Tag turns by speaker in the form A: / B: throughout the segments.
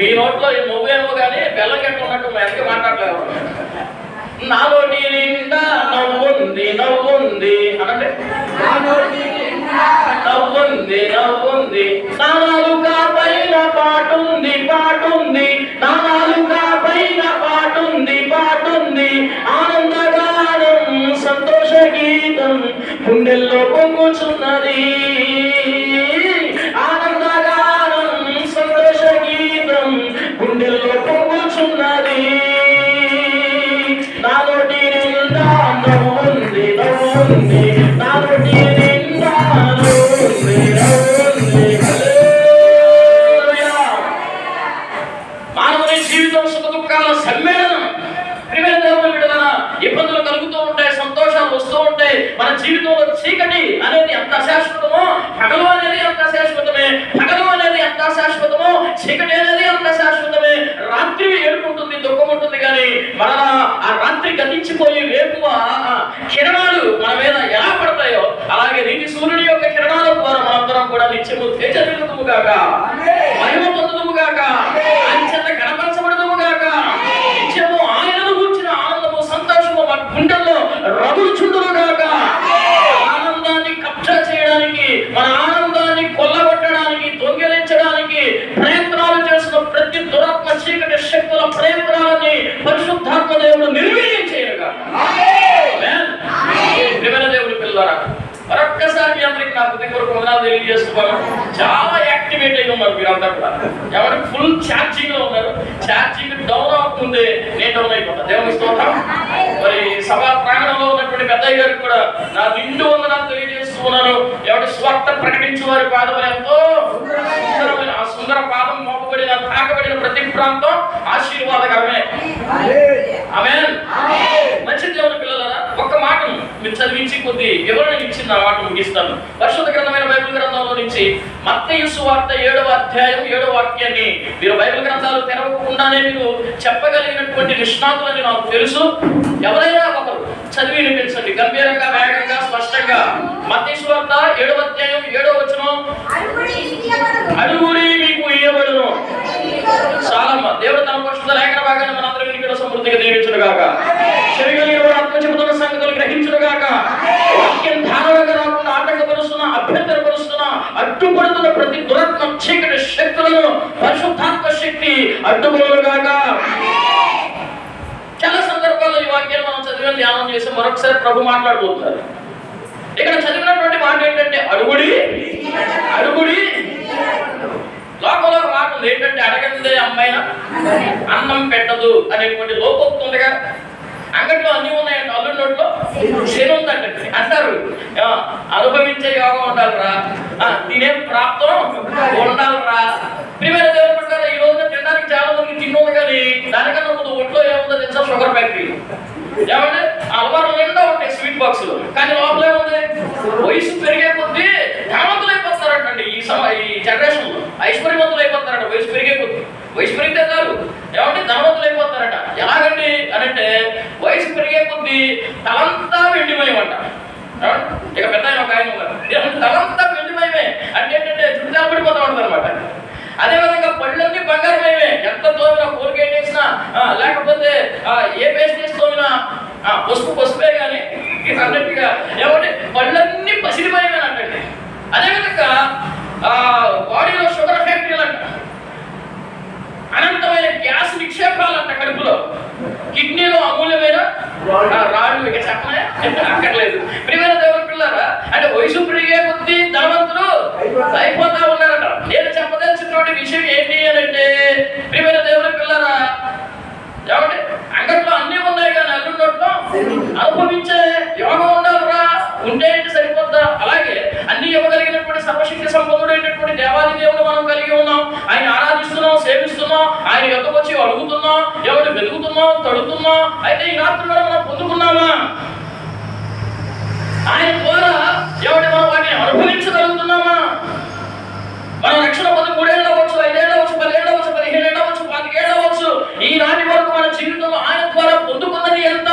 A: మీ నోట్లో నువ్వేమో కానీ బెల్లం గట్ట ఉన్నట్టు ఎందుకు మాట్లాడలేవు. నాలోటి నిండా నవ్వుంది నవ్వుంది అనండి, నవ్వుంది నవ్వుంది, నాలుగా పైన పాటుంది పాటుంది, నాలుగా పైన పాటుంది పాటుంది, ఆనందగానం సంతోష గీతం గుండెల్లో పొంగుచున్నది, ఆనందగానం సంతోష గీతం గుండెల్లో పొంగుచున్నది, నాలోటి నిండా నవ్వుంది నవ్వుంది, నాలోటి నిండా నవ్వుంది నవ్వుంది. మానవుని జీవితం సుఖ దుఃఖాల సమ్మేళనం. ప్రియమైన దేవుని బిడ్డలారా, ఇబ్బందులు కలుగుతూ ఉంటాయి, సంతోషాలు వస్తూ ఉంటాయి. మన జీవితంలో చీకటి అనేది ఎంత అశాశ్వతమో, పగలు అనేది ఎంత అశాశ్వతమే, పగలు అనేది ఎంత అశాశ్వతమో, చీకటి అనేది ఎంత శాశ్వతమే. రాత్రి ఏడుకుంటుంది, దుఃఖం ఉంటుంది, కానీ మరలా ఆ రాత్రి గతించిపోయి వేకువ కిరణాలు మన మీద ఎలా పడతాయో అలాగే నీటి సూర్యుని యొక్క కిరణాల ద్వారా మనందరం కూడా నిత్యము తేజరిల్లుదుము గాక, మహిమ పొందుదుము గాక, ఆయన చేత కనపరచబడుదుము గాక, నిత్యము ఆయనను గూర్చిన ఆనందము సంతోషము మన గుండెల్లో రగులుచుండును గాక. ఆనందాన్ని కబ్జా చేయడానికి, మన ఆనందాన్ని కొల్లగొట్టడానికి, దొంగిలించడానికి ప్రయత్నాలు చేస్తున్న ప్రతి దురాత్మ చీకటి శక్తుల ప్రయత్నాలని పరిశుద్ధాత్మ దేవుడు నిర్వీర్యం చేయనుగా. ప్రియమైన దేవుడి పిల్లలారా, మరొక్కసారి మీ అందరికి నా ప్రతి కొరకు వందనాలు తెలియజేస్తున్నాను. చాలా యాక్టివేట్ అయి ఉన్నారు మీరంతా కూడా. ఎవరికి ఫుల్ ఛార్జింగ్ లో ఉన్నారు. ఛార్జింగ్ డౌన్ అవుతుంది, నేను డౌన్ అయిపోతాను. దేవుని స్తోత్రం. మరి సభా ప్రాంగణంలో ఉన్నటువంటి పెద్దయ్య గారికి కూడా నా నిండు వందనాలు తెలియజేస్తున్నాను. ఎవరి స్వార్థ ప్రకటించే వారి పాదములు ఎంతో సుందరమైన, ఆ సుందర పాదం మోపబడిన తాకబడిన ప్రతి ప్రాంతం ఆశీర్వాదకరమే. ఆమేన్. మంచి దేవుని పిల్లలారా, ఒక్క మాటను మీరు చదివించి కొద్ది వివరణ ఇచ్చింది, ఆ మాట ముగిస్తాను. పరిశుద్ధ గ్రంథమైన బైబిల్ గ్రంథంలో నుంచి మత్తయి సువార్త 7వ అధ్యాయం 7వ వాక్యాన్ని మీరు బైబిల్ గ్రంథాలు తెరవకుండానే మీరు చెప్పగలిగినటువంటి నిష్ణాతులని నాకు తెలుసు. ఎవరైనా ఒకరు చదివి వినిపించండి గంభీరంగా, వేగంగా, స్పష్టంగా. మత్తయి సువార్త 7వ అధ్యాయం 7వ వచనం, అడుగుడి మీకు ఇయ్యబడును. చాలమ్మ. దేవుడు తన పరిశుద్ధ లేఖన భాగాన్ని మనందరం వినికిడ సమృద్ధిగా దీవించును గాక. చెవిగలిగిన వారు ఆత్మ చెబుతున్న సంగతులు గ్రహించును గాక. వాక్యం ధారణగా రాకుండా ఆటంకపరుస్తున్న, అభ్యంతరపరుస్తున్న, అడ్డుపడుతున్న ప్రతి దురాత్మ చీకటి శక్తులను పరిశుద్ధాత్మ శక్తి అడ్డుపడును గాక. చాలా సందర్భాల్లో ఈ వాక్యాన్ని మనం చదివి ధ్యానం చేసి మరొకసారి ప్రభు మాట్లాడబోతున్నారు. ఇక్కడ చదివినటువంటి మాట ఏంటంటే అడుగుడి అడుగుడి. లోకంలో ఒక మాట ఉంది ఏంటంటే అడగందే అమ్మాయిన అన్నం పెట్టదు అనేటువంటి లోకోక్తి ఉందిగా. అంగట్లో అన్ని ఉన్నాయంటే అల్లుడి నోట్లో శని ఉందంటే అంటారు. అనుభవించే యోగం ఉండాలిరా, తినే ప్రాప్తం ఉండాలిరా. ప్రియమైన దేవుని ప్రకారం ఈ రోజున తినడానికి చాలా మందికి తిన్నది, కానీ దానికన్నా ముందు ఒంట్లో ఏముందో తెలుసా? Sugar factory. ఏమంటే అలవాటు నిండా ఉంటాయి స్వీట్ బాక్సులు, కానీ లోపల ఏముంది? వయసు పెరిగే కొద్దీ ధనవంతులు అయిపోతారంటండి. ఈ జనరేషన్ లో ఐశ్వర్యవంతులు అయిపోతారంట వయసు పెరిగే కొద్దీ. వయసు పెరిగితే కాదు, ఏమంటే ధనవంతులు అయిపోతారట. ఎలాగండి అని అంటే వయసు పెరిగే కొద్దీ తలంతా వెండిమయమంట. ఇక పెద్ద ఒక ఆయన ఉన్నారు, తలంతా వెండిమయమే. అంటే ఏంటంటే చుట్టాలు పడిపోతా ఉంటుంది అనమాట. అదేవిధంగా పళ్ళన్నీ బంగారమయమే. ఎంత తోమినా, కోల్గేట్ వేసినా, లేకపోతే ఏ పేస్ట్ వేసి తోమినా పసుపే కానీ అన్నట్టుగా ఏమంటే పళ్ళన్నీ పసిరిమయమే అంటే. అదేవిధంగా బాడీలో షుగర్ ఫ్యాక్టరీలు అంట, అనంతమైన గ్యాస్ నిక్షేపాలు అంట కడుపులో, కిడ్నీలో అమూల్యమైన రాళ్ళు. ఇక చెప్పనే అక్కర్లేదు. ప్రియమైన దేవుని పిల్లరా, అంటే వయసు పెరిగే కొద్దీ ధనవంతులు అయిపోతా ఉన్నారట. నేను చెప్పదలిచినటువంటి విషయం ఏంటి అని అంటే, ప్రియమైన దేవుని పిల్లరా, ఏమంటే అంగట్లో అన్ని ఉన్నాయి, కానీ అల్లున్నట్లో అనుభవించే యోగం ఉండాలిరా. ఉంటే ఏంటి సరిపోద్దా? అలాగే అన్ని ఇవ్వగలిగినటువంటి సర్వశక్తి సంపన్నుడైనటువంటి దేవాది దేవుడు మనం కలిగి ఉన్నాం. ఆయన ఆరాధిస్తున్నాం, సేవిస్తున్నాం, ఆయన యొక్కకు వచ్చి అడుగుతున్నాం, ఎవరు వెతుకుతున్నాం, తడుతున్నాం. అయితే ఈ రాత్రి కూడా మనం పొందుకున్నామా? ఆయన ద్వారా ఎవరి మనం వాటిని అనుభవించగలుగుతున్నామా? మనం రక్షణ పొంది 3 ఏళ్ళు అవ్వచ్చు, 5 ఏళ్ళు అవ్వచ్చు, 10 ఏళ్ళు అవ్వచ్చు, 15 ఏళ్ళు అవ్వచ్చు, 25 ఏళ్ళు అవ్వచ్చు. ఈనాటి వరకు మన జీవితంలో ఆయన ద్వారా పొందుకున్నది ఎంత?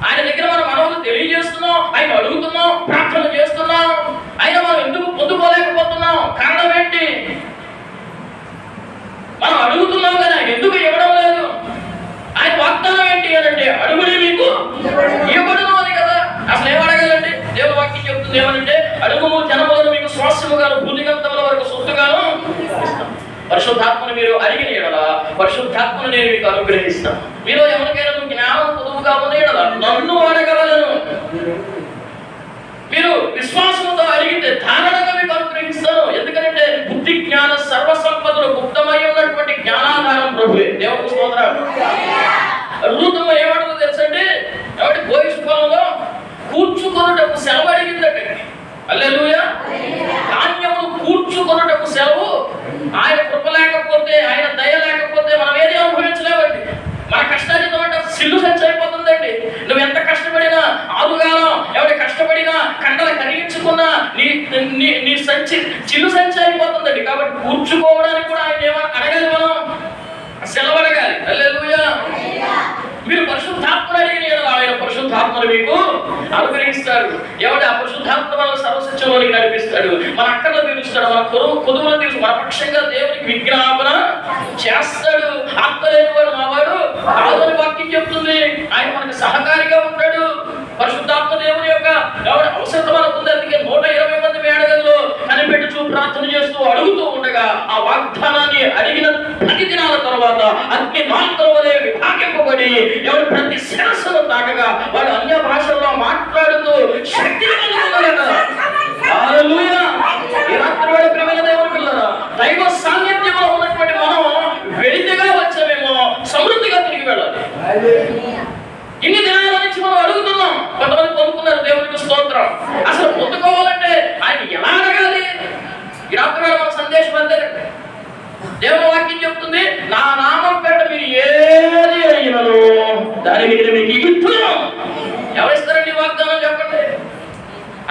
A: ఆయన దగ్గర మనం మనవులు తెలియజేస్తున్నాం, ఆయన అడుగుతున్నాం, ప్రార్థన చేస్తున్నాం. ఆయన మనం ఎందుకు పొందుకోలేకపోతున్నాం? కారణం ఏంటి? మనం పరిశుద్ధాత్మను మీరు అడిగిన ఎడల పరిశుద్ధాత్మను నేను మీకు అనుగ్రహిస్తాను. మీలో ఎవరికైనా జ్ఞానం పొదువుగా ఉన్న ఎడల నన్ను అడగలను. మీరు విశ్వాసంతో అడిగితే ధారణగా మీకు అనుగ్రహిస్తాను. ఎందుకంటే బుద్ధి జ్ఞాన సర్వ సంపదలు గుప్తమై ఉన్నటువంటి జ్ఞానాధారం ప్రభువే. దేవుని స్తోత్రం. రూతమ్మ ఏమడుగుతుందో తెలుసండి, ఎవరి బోయిస్ పొలంలో కూర్చుకొనుటకు సెలవు అడిగిందట. హల్లెలూయా. ధాన్యమును కూర్చుకొనుటకు సెలవు. ఆయన కృప లేకపోతే, ఆయన దయ లేకపోతే మనం ఏది అనుభవించలేమండి. మన కష్టార్జితం అంటే సిల్లు సంచి అయిపోతుందండి. నువ్వు ఎంత కష్టపడినా, ఆలుగాలం ఎవరి కష్టపడినా, కండలు కరిగించుకున్నా నీ సంచి చిల్లు సంచి అయిపోతుందండి. కాబట్టి కూర్చుకోవడానికి కూడా ఆయన ఏమైనా అడగాలి, మనం సెలవు అడగాలి. హల్లెలూయా. మీరు పరిశుద్ధాత్మను అడిగిన ఆయన పరిశుద్ధాత్మను మీకు అనుగ్రహిస్తాడు. ఎవడి ఆ పరిశుద్ధాత్మ వల్ల సర్వసత్యంలోనికి నడిపిస్తాడు. మన అక్కర్లు తీరుస్తాడు, మన కొదువులు తీర్చు, మన పక్షంగా దేవునికి విజ్ఞాపన చేస్తాడు. ఆత్మలేని వాడు మావాడు కాదని వాక్యం చెప్తుంది. ఆయన మనకు సహకారిగా ఉంటాడు. పరిశుద్ధాత్మ దేవుని యొక్క ఎవరి అవసరం మనకు ఉంది. అందుకే 120 మంది మేడగల్లో కనిపెట్టుచూ ప్రార్థన చేస్తూ అడుగుతూ ఉండగా ఆ వాగ్దానాన్ని అడిగిన 10 దినాల తర్వాత అగ్ని మాంత్రం వలె విభాగింపబడి ఎవరు ప్రతి శిరస్సును తాకగా వాడు అన్య భాషల్లో మాట్లాడుతూ శక్తి హల్లెలూయా. ఈ రాత్రి వేళ ప్రియమైన దేవుని పిల్లరా, దైవ సాన్నిధ్యంలో ఉన్నటువంటి మనం వెళితేగా వచ్చామేమో సమృద్ధిగా తిరిగి వెళ్ళాలి. ఇన్ని దినాల నుంచి మనం అడుగుతున్నాం. కొంతమంది పొందుకున్నారు, దేవునికి స్తోత్రం. అసలు పొందుకోవాలంటే ఆయన ఎలా అడగాలి? ఈ రాత్రి వేళ మన సందేశం అంతే. దేవుని వాక్యం చెప్తుంది, నా నామం పేట మీరు ఏది అడిగినను దాని మీద మీకు ఇస్తున్నాం. ఎవరిస్తారండి వాగ్దానం చెప్పండి?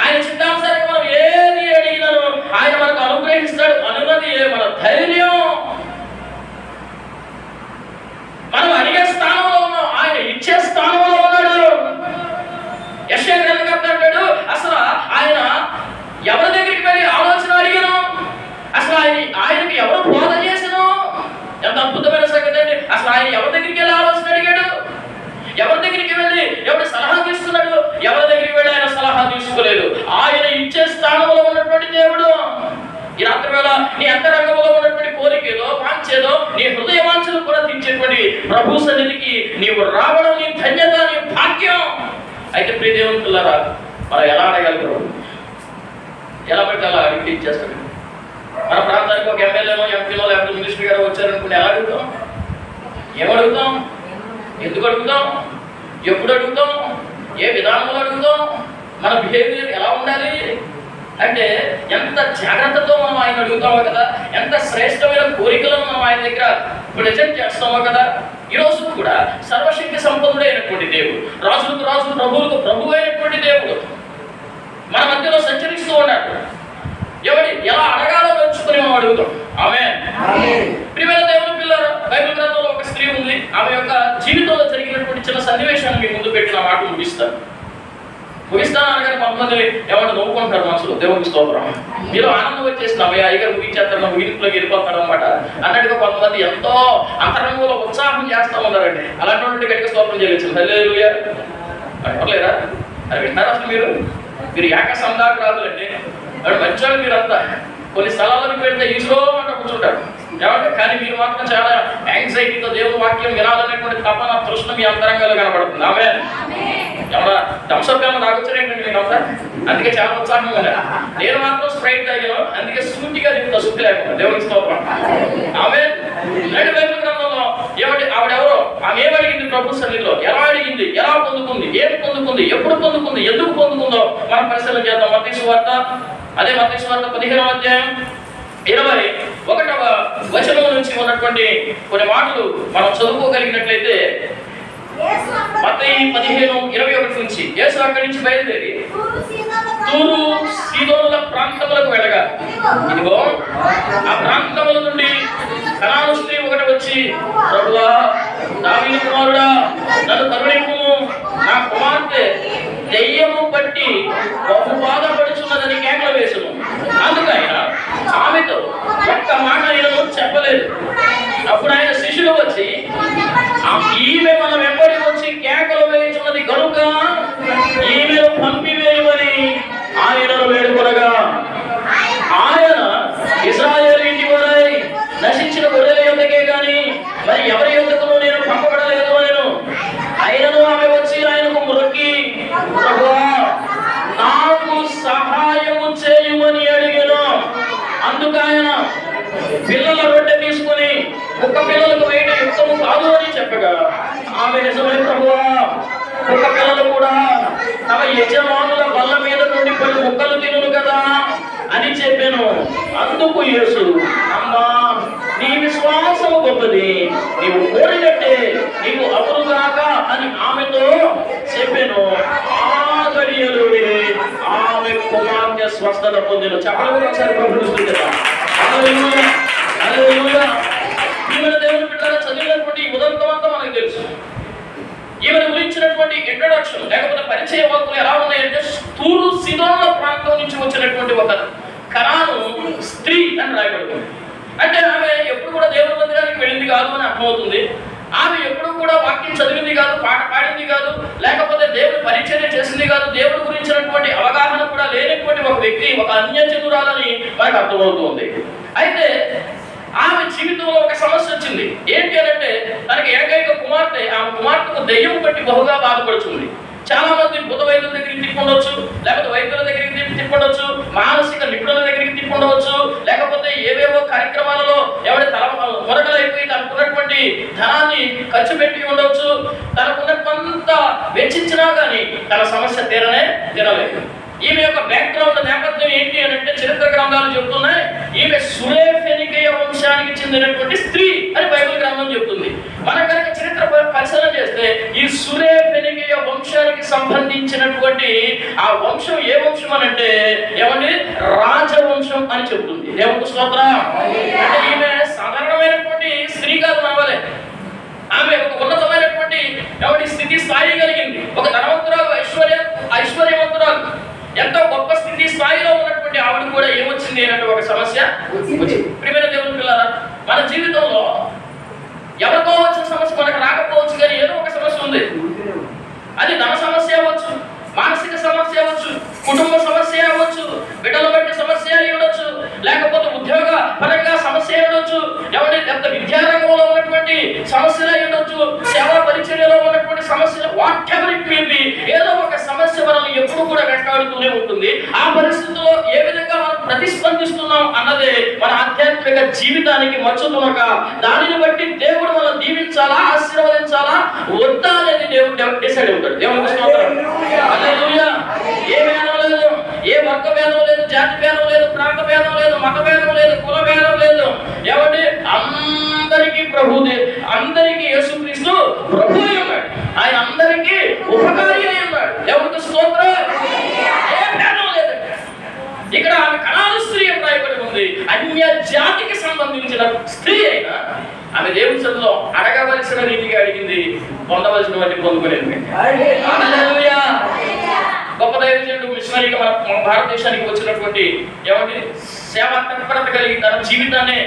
A: ఆయన చిత్తానుసారంగా మనం ఏది అడిగినను ఆయన మనకు అనుగ్రహిస్తాడు అనున్నది మన ధైర్యం. మనం అడిగే స్థానంలో ఉన్నాం, ఆయన ఇచ్చే స్థానంలో ఉన్నాడు. యెషయా గ్రంథకర్త అంటాడు, అసలు ఆయన ఎవరి దగ్గరికి వెళ్ళి ఆలోచన అడిగాను, అసలు ఆయనకి ఎవరు బోధ చేశాను. ఎంత అద్భుతమైన సంగతి అండి. అసలు ఆయన ఎవరి దగ్గరికి వెళ్ళి ఆలోచన అడిగాడు, ఎవరి దగ్గరికి వెళ్ళి ఎవరి సలహా తీసుకున్నాడు, ఎవరి దగ్గరికి వెళ్ళి ఆయన సలహా తీసుకోలేదు. ఆయన ఇచ్చే స్థానంలో ఉన్నటువంటి దేవుడు. ఈ రాత్రి వేళ నీ అంతరంగంలో ఉన్నటువంటి కోరికేదో వాంచేదో నీ హృదయ వాంఛలు కూడా తీర్చేటువంటి ప్రభు సన్నిధికి నీవు రావడం నీ ధన్యత, నీ భాగ్యం. అయితే ప్రియ దేవుని పిల్లరా, మనం ఎలా అడగాలి? ప్రభు ఎలా పెట్టి అలా అడిగి ఇచ్చేస్తాడు. మన ప్రాంతానికి ఒక ఎమ్మెల్యేలో ఎంపీలో లేకపోతే మినిస్టర్ గారు వచ్చారనుకుంటే ఎలా అడుగుతాం? ఏమడుగుతాం? ఎందుకు అడుగుతాం? ఎప్పుడు అడుగుతాం? ఏ విధానంలో అడుగుతాం? మన బిహేవియర్ ఎలా ఉండాలి అంటే ఎంత జాగ్రత్తతో మనం ఆయన అడుగుతామో కదా, ఎంత శ్రేష్టమైన కోరికలను మనం ఆయన దగ్గర ప్రజెంట్ చేస్తామో కదా. ఈరోజు కూడా సర్వశక్తి సంపన్నుడైనటువంటి దేవుడు, రాజులకు రాజు, ప్రభువులకు ప్రభు అయినటువంటి దేవుడు మన మధ్యలో సంచరిస్తూ ఉన్నాడు. ఎవరి ఎలా అడగాలో నేర్చుకుని మనం అడుగుతాం. ఆమేన్. ప్రియమైన దేవుని పిల్లలు, బైబిల్ గ్రంథంలో ఒక స్త్రీ ఉంది. ఆమె యొక్క జీవితంలో జరిగినటువంటి చిన్న సన్నివేశాన్ని మీ ముందు పెట్టిన మాట ముగిస్తాను అనగానే కొంతమంది ఏమంటే నవ్వుకుంటారు మనసులో. దేవునికి స్తోత్రం. మీరు ఆనందం వచ్చేసిన అయ్యగారు ముగించేస్తారు, ముగింపులోకి వెళ్ళిపోతారు అనమాట అన్నట్టుగా కొంతమంది ఎంతో అంతరంగంలో ఉత్సాహం చేస్తూ ఉన్నారండి. అలాంటి గట్టిగా స్తోత్రం చేయలేదు. హల్లెలూయా. పర్లేదా? అది వింటారా? అసలు మీరు ఏక సందాకురాలండి, మంచివాళ్ళు మీరంతా. కొన్ని స్థలాలకు వెళ్తే ఈశ్వరో అంట కూర్చుంటారు ఏమంటే, కానీ మీరు మాత్రం చాలా యాంగ్జైటీతో దేవుని వాక్యం వినాలనేటువంటి తపన, తృష్ణ మీ అంతరంగాలు కనబడుతుంది. ఆమె ఎవరా థమ్స్అప్ ఏమో తాగొచ్చారేంటండి మీకు అంతా? అందుకే చాలా ఉత్సాహంగా ఉన్నారు. నేను మాత్రం స్ప్రైట్ తాగాను, అందుకే సూటిగా చెప్తా, శుద్ధి లేకుండా. దేవునికి స్తోత్రం. ఆమె రెండు బైబిల్ గ్రంథంలో ఏమంటే ఆవిడెవరో, ఆమె ఏమడిగింది ప్రభు సన్నిధిలో, ఎలా అడిగింది, ఎలా పొందుకుంది, ఏం పొందుకుంది, ఎప్పుడు పొందుకుంది, ఎందుకు పొందుకుందో మనం పరిశీలన చేద్దాం. మత్తయి సువార్త, అదే మత్తయి సువార్త 15వ అధ్యాయం 21వ వచనం నుంచి ఉన్నటువంటి కొన్ని మాటలు మనం చదువుకోగలిగినట్లయితే, మత్తయి 15:21 నుంచి యేసు అక్కడి నుంచి బయలుదేరి తూరు సీదోనుల ప్రాంతములకు వెళ్ళగా, ఇదిగో ఆ ప్రాంతముల నుండి కనాను స్త్రీ ఒకటి వచ్చి, ప్రభువా, దావీదు కుమారుడా, నన్ను కరుణింపుము, నా కుమార్తె దెయ్యము పట్టి బహు బాధపడుచున్నదని కేకలు వేసును. అందుకైనా ఆమెతో ఒక్క మాట ఆయనను చెప్పలేదు. అప్పుడు ఆయన శిష్యులు వచ్చి, ఈమె మన వెంబడి వచ్చి కేకలు వేయుచున్నది కనుక ఈమెను పంపివేయమని ఆయనను వేడుకొనగా, ఆయన ఇశ్రాయేలు ఇంటి వారై నశించిన పిల్లల రొట్టె తీసుకొని కుక్క పిల్లలకు వేయడం యుక్తము కాదు అని చెప్పగా ఆమె నిజమే ప్రభువా, కుక్క పిల్లలు కూడా తమ యజమానుల బల్ల మీద నుండి కొన్ని ముక్కలు తినును కదా అని చెప్పాను. అందుకు యేసు, అమ్మా నీ విశ్వాసము గొప్పది, నీవు కోరినట్టే నీవు అవునుగాక అని ఆమెతో చెప్పాను. ఆ గడియలోనే ఆమె కుమార్తె స్వస్థత పొందిన. చెప్పలేదు ఒకసారి ప్రభుత్వం కదా. ఈమెను దేవుని బిడ్డగా చదివినటువంటి ఉదంతం అంతా మనకు తెలుసు. ఈమెను గురించినటువంటి ఇంట్రొడక్షన్ లేకపోతే పరిచయ వాక్కులు ఎలా ఉన్నాయంటే, తూరు సిదోన ప్రాంతం నుంచి వచ్చినటువంటి ఒక కనాను స్త్రీ అని రాయబడుతుంది. అంటే ఆమె ఎప్పుడు కూడా దేవుని మందిరానికి వెళ్ళింది కాదు అని అర్థమవుతుంది. ఆమె ఎప్పుడు కూడా వాక్యం చదివింది కాదు, పాట పాడింది కాదు, లేకపోతే దేవుని పరిచర్య చేసింది కాదు. దేవుడి గురించినటువంటి అవగాహన కూడా లేనటువంటి ఒక వ్యక్తి, ఒక అన్యజనురాలని మనకు అర్థమవుతుంది. అయితే ఆమె జీవితంలో ఒక సమస్య వచ్చింది. ఏంటి అంటే, తనకి ఏకైక కుమార్తె, ఆమె కుమార్తెకు దెయ్యం పట్టి బహుగా బాధపడుతుంది. చాలా మంది బుధ వైద్యుల దగ్గరికి తిప్పుండవచ్చు, లేకపోతే వైద్యుల దగ్గరికి తిప్పుండవచ్చు, మానసిక నిపుణుల దగ్గరికి తిప్పుండవచ్చు, లేకపోతే ఏవేవో కార్యక్రమాలలో ఎవరి తల మొరగలైపోయి తనకున్నటువంటి ధనాన్ని ఖర్చు పెట్టి ఉండవచ్చు. తనకున్నటువంటి వెచ్చించినా కానీ తన సమస్య తీరలేదు. ఈమె యొక్క బ్యాక్గ్రౌండ్ నేపథ్యం ఏంటి అని అంటే, చరిత్ర గ్రంథాలు చెబుతున్నాయి, ఈమె సురేఫెనికయ వంశానికి చెందినటువంటి స్త్రీ అని బైబిల్ గ్రంథం చెబుతుంది. మనం కనుక చరిత్ర పరిశీలన చేస్తే ఈ సురేఫెనికయ వంశానికి సంబంధించినటువంటి ఆ వంశం ఏ వంశం అని అంటే ఏమండి, రాజవంశం అని చెబుతుంది. దేవునికి స్తోత్రం. అంటే ఈమె సాధారణమైనటువంటి స్త్రీ కాదు మనవలే. ఆమె ఒక ఉన్నతమైనటువంటి ఎవరి స్థితి స్థాయి కలిగింది. ఒక ధనవంతురాలు, ఐశ్వర్యవంతురాలు, ఎంతో గొప్ప స్థితి స్థాయిలో ఉన్నటువంటి ఆవిడ కూడా ఏమొచ్చింది అంటే ఒక సమస్య వచ్చింది. ప్రియమైన దేవుని పిల్లరా, మన జీవితంలో ఎవరికో వచ్చిన సమస్య మనకు రాకపోవచ్చు, కానీ ఏదో ఒక సమస్య ఉంది. అది ధన సమస్య అవ్వచ్చు, మానసిక సమస్య అవ్వచ్చు, కుటుంబ సమస్య అవ్వచ్చు, బిడ్డల బట్టి సమస్య అయి ఉండొచ్చు, లేకపోతే ఉద్యోగ పరంగా సమస్య ఉండొచ్చు, ఎవరి ఎంత విద్యారంగంలో ఉన్నటువంటి సమస్యలు అయి ఉండొచ్చు, సేవా పరిచర్యలో ఉన్నటువంటి సమస్యలు, what ever it may be, ఏదో ఒక సమస్య మనల్ని ఎప్పుడు కూడా వెంటాడుతూనే ఉంటుంది. ఆ పరిస్థితుల్లో ఏ విధంగా మనం ప్రతిస్పందిస్తున్నాం అన్నదే మన ఆధ్యాత్మిక జీవితానికి మచ్చుతునక, దానిని బట్టి దేవుడు మనం దీవించాలా, ఆశీర్వదించాలా, వద్దా అనేది దేవుడు డిసైడ్ అవుతాడు. దేవునికి స్తోత్రం. హల్లెలూయా. ఏ భేదం లేదు, ఏ వర్గ భేదం లేదు, జాతి భేదం లేదు, ప్రాంత భేదం లేదు, మత భేదం లేదు, కుల భేదం లేదు. ఏమంటే అందరికీ ప్రభుదే, అందరికీ యేసుక్రీస్తు ప్రభు అయి ఉన్నాడు. ఆయన అందరికీ ఉపకారి అయి ఉన్నాడు. దేవునికి స్తోత్రం. ఏ భేదం లేదు. ఇక్కడ ఆమె కనాను స్త్రీ అని రాయబడి ఉంది. అన్య జాతికి సంబంధించిన స్త్రీ అయినా ఆమె దేవుని సన్నిధిలో అడగవలసిన రీతిగా అడిగింది, పొందవలసిన వాటిని పొందుకునేది. హల్లెలూయా. గొప్ప దైవజనుడు మిషనరీగా మన భారతదేశానికి వచ్చినటువంటి ఏమంటే సేవా తత్పరత కలిగి తన జీవితాన్ని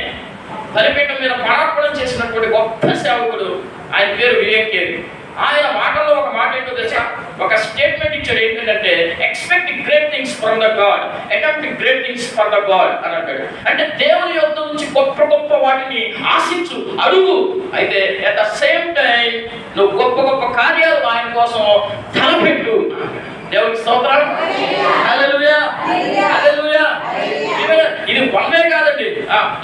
A: బలిపీఠం మీద ప్రార్థన చేసినటువంటి గొప్ప సేవకుడు, ఆయన పేరు విలియం కేరీ. ఆయన మాటల్లో ఒక మాట ఏంటో తెలుసా, ఒక స్టేట్మెంట్ ఇచ్చాడు. ఏంటంటే, expect great things from the God, attempt great things for the God అని అంటాడు. అంటే దేవుని యొద్ద నుంచి గొప్ప గొప్ప వాటిని ఆశించు, అడుగు. అయితే అట్ ద సేమ్ టైం నువ్వు గొప్ప గొప్ప కార్యాలు ఆయన కోసం తలపెట్టు. దేవునికి స్తోత్రం. హల్లెలూయా. హల్లెలూయా. ఇది వన్ వే కాదండి,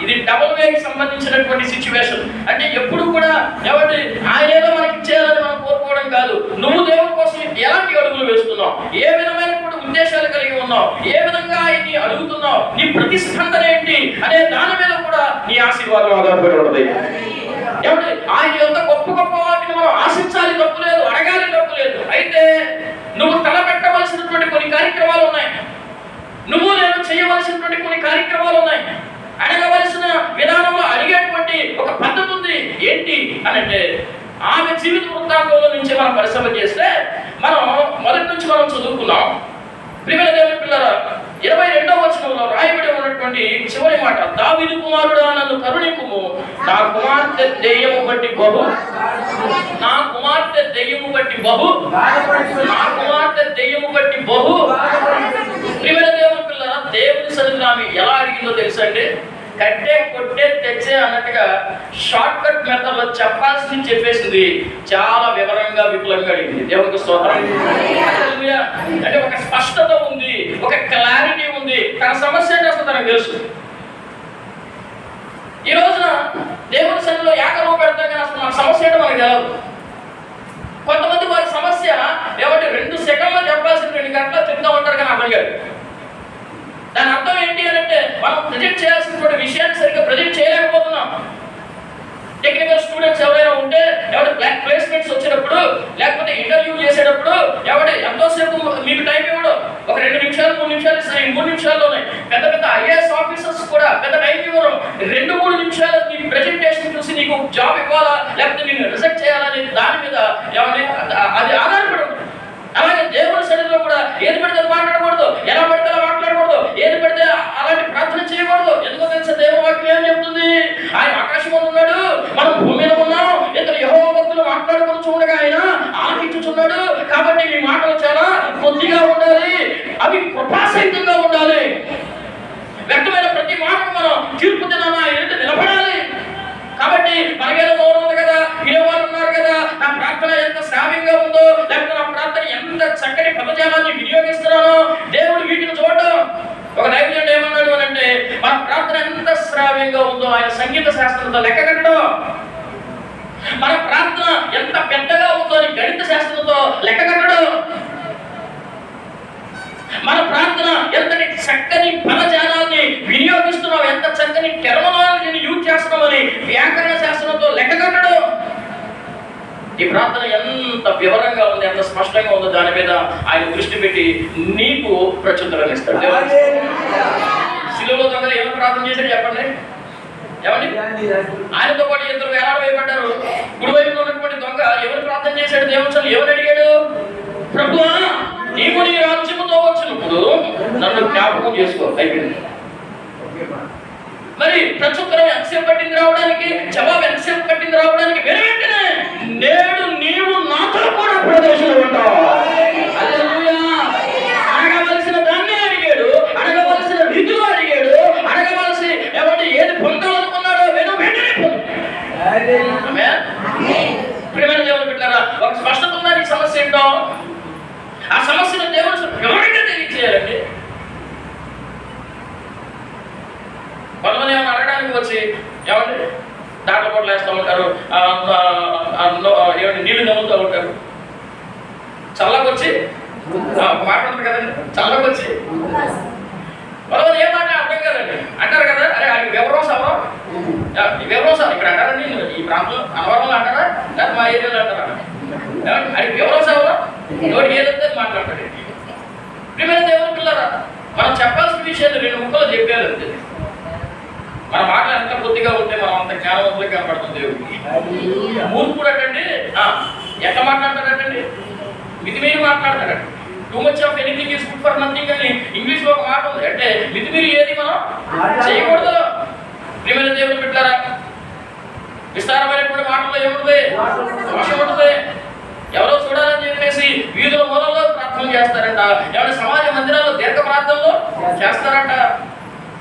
A: ఇది డబుల్ వేకి సంబంధించినటువంటి సిచ్యువేషన్. అంటే ఎప్పుడు కూడా ఎవరి ఆయన ఏదో మనకి ఇచ్చేయాలని మనం కోరుకోవడం కాదు. నువ్వు దేవుని కోసం ఎలాంటి అడుగులు వేస్తున్నావు, ఏ విధమైనటువంటి ఉద్దేశాలు కలిగి ఉన్నావు, ఏ విధంగా ఆయన్ని అడుగుతున్నావు, నీ ప్రతిస్పందన ఏంటి అనే దాని మీద కూడా నీ ఆశీర్వాదం ఆధారపడి ఉంటుంది. ఏమంటే ఆయన యొక్క గొప్ప గొప్ప వాటిని మనం ఆశించాలి, తప్పు లేదు, అడగాలి, తప్పు లేదు. అయితే నువ్వు తలపెట్టవలసినటువంటి కొన్ని కార్యక్రమాలు ఉన్నాయి, నువ్వు నేను చేయవలసినటువంటి కొన్ని కార్యక్రమాలు ఉన్నాయి. అడగవలసిన విధానంలో అడిగేటువంటి ఒక పద్ధతి ఉంది. ఏంటి అని అంటే, ఆమె జీవిత వృత్తాంతంలో నుంచి మనం పరిశ్రమ చేస్తే మనం మొదటి నుంచి మనం చదువుకున్నాం. ప్రియమైన దేవుని పిల్లరా, 22వ వచనంలో రాయబడి ఉన్నటువంటి చివరి మాట, దావీదు కుమారుడా నన్ను కరుణింపుము, నా కుమార్తె దెయ్యము బట్టి బహు, నా కుమార్తె దెయ్యము బట్టి బహు, నా కుమార్తె దెయ్యము బట్టి బహు. ప్రియమైన దేవుని పిల్లరా, దేవుని సన్నిధిలో ఆమె ఎలా అడిగిందో తెలుసా అండి? కట్టే కొట్టే తెచ్చే అన్నట్టుగా షార్ట్ కట్ మెథడ్లో చెప్పాల్సింది చెప్పేసింది. చాలా వివరంగా విపులంగా అడిగింది. దేవునికి స్తోత్రం. అంటే ఒక స్పష్టత ఉంది, ఒక క్లారిటీ ఉంది. తన సమస్య ఏంటో తనకు తెలుసు. సన్నిధిలో ఏకరూప పెడతాం కానీ అసలు మన సమస్య ఏంటో మనకు తెలియదు. కొంతమంది వారి సమస్య ఏమంటే 2 సెకండ్లో చెప్పాల్సిన 2 గంటలు చెప్తా ఉంటారు కానీ అర్థం కాదు. దాని అర్థం ఏంటి అని అంటే మనం ప్రజెంట్ చేయాల్సినటువంటి విషయాన్ని సరిగ్గా ప్రజెంట్ చేయలేకపోతున్నాం. టెక్నికల్ స్టూడెంట్స్ ఎవరైనా ఉంటే ఎవరైనా ప్లేస్మెంట్స్ వచ్చినప్పుడు లేకపోతే ఇంటర్వ్యూ చేసేటప్పుడు ఎవరైనా ఎంతోసేపు మీకు టైం ఇవ్వడం, ఒక 2 నిమిషాలు 3 నిమిషాలు ఇస్తారు. 3 నిమిషాల్లోనే పెద్ద పెద్ద ఐఏఎస్ ఆఫీసర్స్ కూడా పెద్ద టైం ఇవ్వడం. 2-3 నిమిషాలు నీ ప్రెజెంటేషన్ చూసి నీకు జాబ్ ఇవ్వాలా లేకపోతే నేను రిజెక్ట్ చేయాలని దాని మీద అది ఆధారపడి. అలాగే దేవుని సన్నిధిలో కూడా ఏది పడితే మాట్లాడకూడదు, ఎలా పడితే అలా మాట్లాడకూడదు, ఏది పడితే అలాంటి ప్రార్థన చేయకూడదు. ఎందుకో తెలుసా, దేవుని వాక్యం ఏం చెప్తుంది? ఆయన ఆకాశంలో ఉన్నాడు, మనం భూమి మీద ఉన్నాం. ఇద్దరు యెహోవా భక్తులు మాట్లాడుకొని చూడగా ఆయన ఆలకించుచున్నాడు. కాబట్టి మీ మాటలు చాలా కొద్దిగా ఉండాలి, అవి కృపాసహితంగా ఉండాలి. వ్యక్తమైన ప్రతి మాటను మనం తీర్పు దినాన ఆయన నిలబడాలి. కాబట్టి మనకేదో నోరు ఉంది కదా, వినేవాళ్ళు ఉన్నారు కదా, నా ప్రార్థన ఎంత శ్రావ్యంగా ఉందో లేకపోతే నా ప్రార్థన ఎంత చక్కటి పదజాలాన్ని వినియోగిస్తున్నానో దేవుడు వీటిని చూడడం. ఒక దైవజనుడు ఏమన్నాడు అని అంటే మన ప్రార్థన ఎంత శ్రావ్యంగా ఉందో ఆయన సంగీత శాస్త్రంతో లెక్క కట్టడం. మన ప్రార్థన ఎంత పెద్దగా ఉందో అని గణిత శాస్త్రంతో లెక్క కట్టడం. మన ప్రార్థన ఎంతటి చక్కని పదజాలాన్ని వినియోగిస్తున్నాం, ఎంత చక్కని టెర్మినాలజీని యూజ్ చేస్తున్నామని వ్యాకరణ శాస్త్రంతో లెక్క కట్టడం. ఈ ప్రార్థన ఎంత వివరంగా ఉంది, ఎంత స్పష్టంగా ఉందో దాని మీద ఆయన దృష్టి పెట్టి నీకు ప్రత్యుత్తరాన్ని ఇస్తాడు. శిలువలో దొంగలు ఏమైనా ప్రార్థన చేశాడు చెప్పండి, ఏమండి? ఆయనతో పాటు 2 వేలాడ వేయబడ్డారు. కుడివైపులో ఉన్నటువంటి దొంగ ఎవరు ప్రార్థన చేశాడు? దేవుడు ఎవరు అడిగాడు? ప్రభువా, నీవు నీ రాజ్యముతో వచ్చినప్పుడు నన్ను జ్ఞాపకం చేసుకో. అయిపోయింది. మరి ప్రత్యుత్తరం ఎంతసేపు పట్టింది రావడానికి? జవాబు ఎంతసేపు పట్టింది రావడానికి? వెంటనే నేడు నీవు నాతో కూడా ప్రదేశంలో ఉంటావు. హల్లెలూయా. అడగవలసిన దాన్ని అడిగాడు, అడగవలసిన రీతిలో అడిగాడు, అడగవలసి ఎవరు ఏది పొందాలనుకున్నాడో వెంటనే ప్రియమైన దేవుని బిడ్డలారా, ఒక స్పష్టత ఉందా నీ సమస్య ఏంటో? ఆ సమస్యను దేవుడు వివరంగా తెలియజేయాలండి. కొంతమంది ఏమైనా అడగడానికి వచ్చి ఏమంటే దాంట్లో పోట్లు వేస్తూ ఉంటారు, ఏమంటే నీళ్లు నమ్ముతూ ఉంటారు. చల్లకొచ్చి మాట ఉంటుంది కదండి, చల్లకొచ్చి కొంతమంది ఏం మాట అర్థం కదండి అంటారు కదా, అరే అది వివరం సవరం వివరం సార్ ఇక్కడ అంటారండి, ఈ ప్రాంతం అనవరంలో అంటారా లేదా మా ఏరియాలో అంటారా? అది వివరం సవరం నోటి ఏదంటే మాట్లాడతాడు. ప్రియమైన దేవుని పిల్లరా, మనం చెప్పాల్సిన విషయాన్ని 2 ముక్కలు చెప్పారు అంతే. మన మాటలు ఎంత కొద్దిగా ఉంటే మనం అంత జ్ఞానవంతులు కనపడుతుంది దేవుడికి. మూర్ఖుడు అటండి ఎట్లా మాట్లాడతాడటండి? మితిమీరి మాట్లాడతాడట. Too much of anything is good for nothing అని ఇంగ్లీష్లో ఒక మాట ఉంది. అంటే మితిమీరి ఏది మనం చేయకూడదు. ప్రియమైన దేవుని బిడ్డలారా, విస్తారమైనటువంటి మాటల్లో ఏముంటుంది? దోషం ఉంటుంది. ఎవరో చూడాలని చెప్పేసి వీధుల మూలలో ప్రార్థన చేస్తారంట, ఎవరైనా సమాజ మందిరాల్లో దీర్ఘ ప్రార్థనలో చేస్తారంట.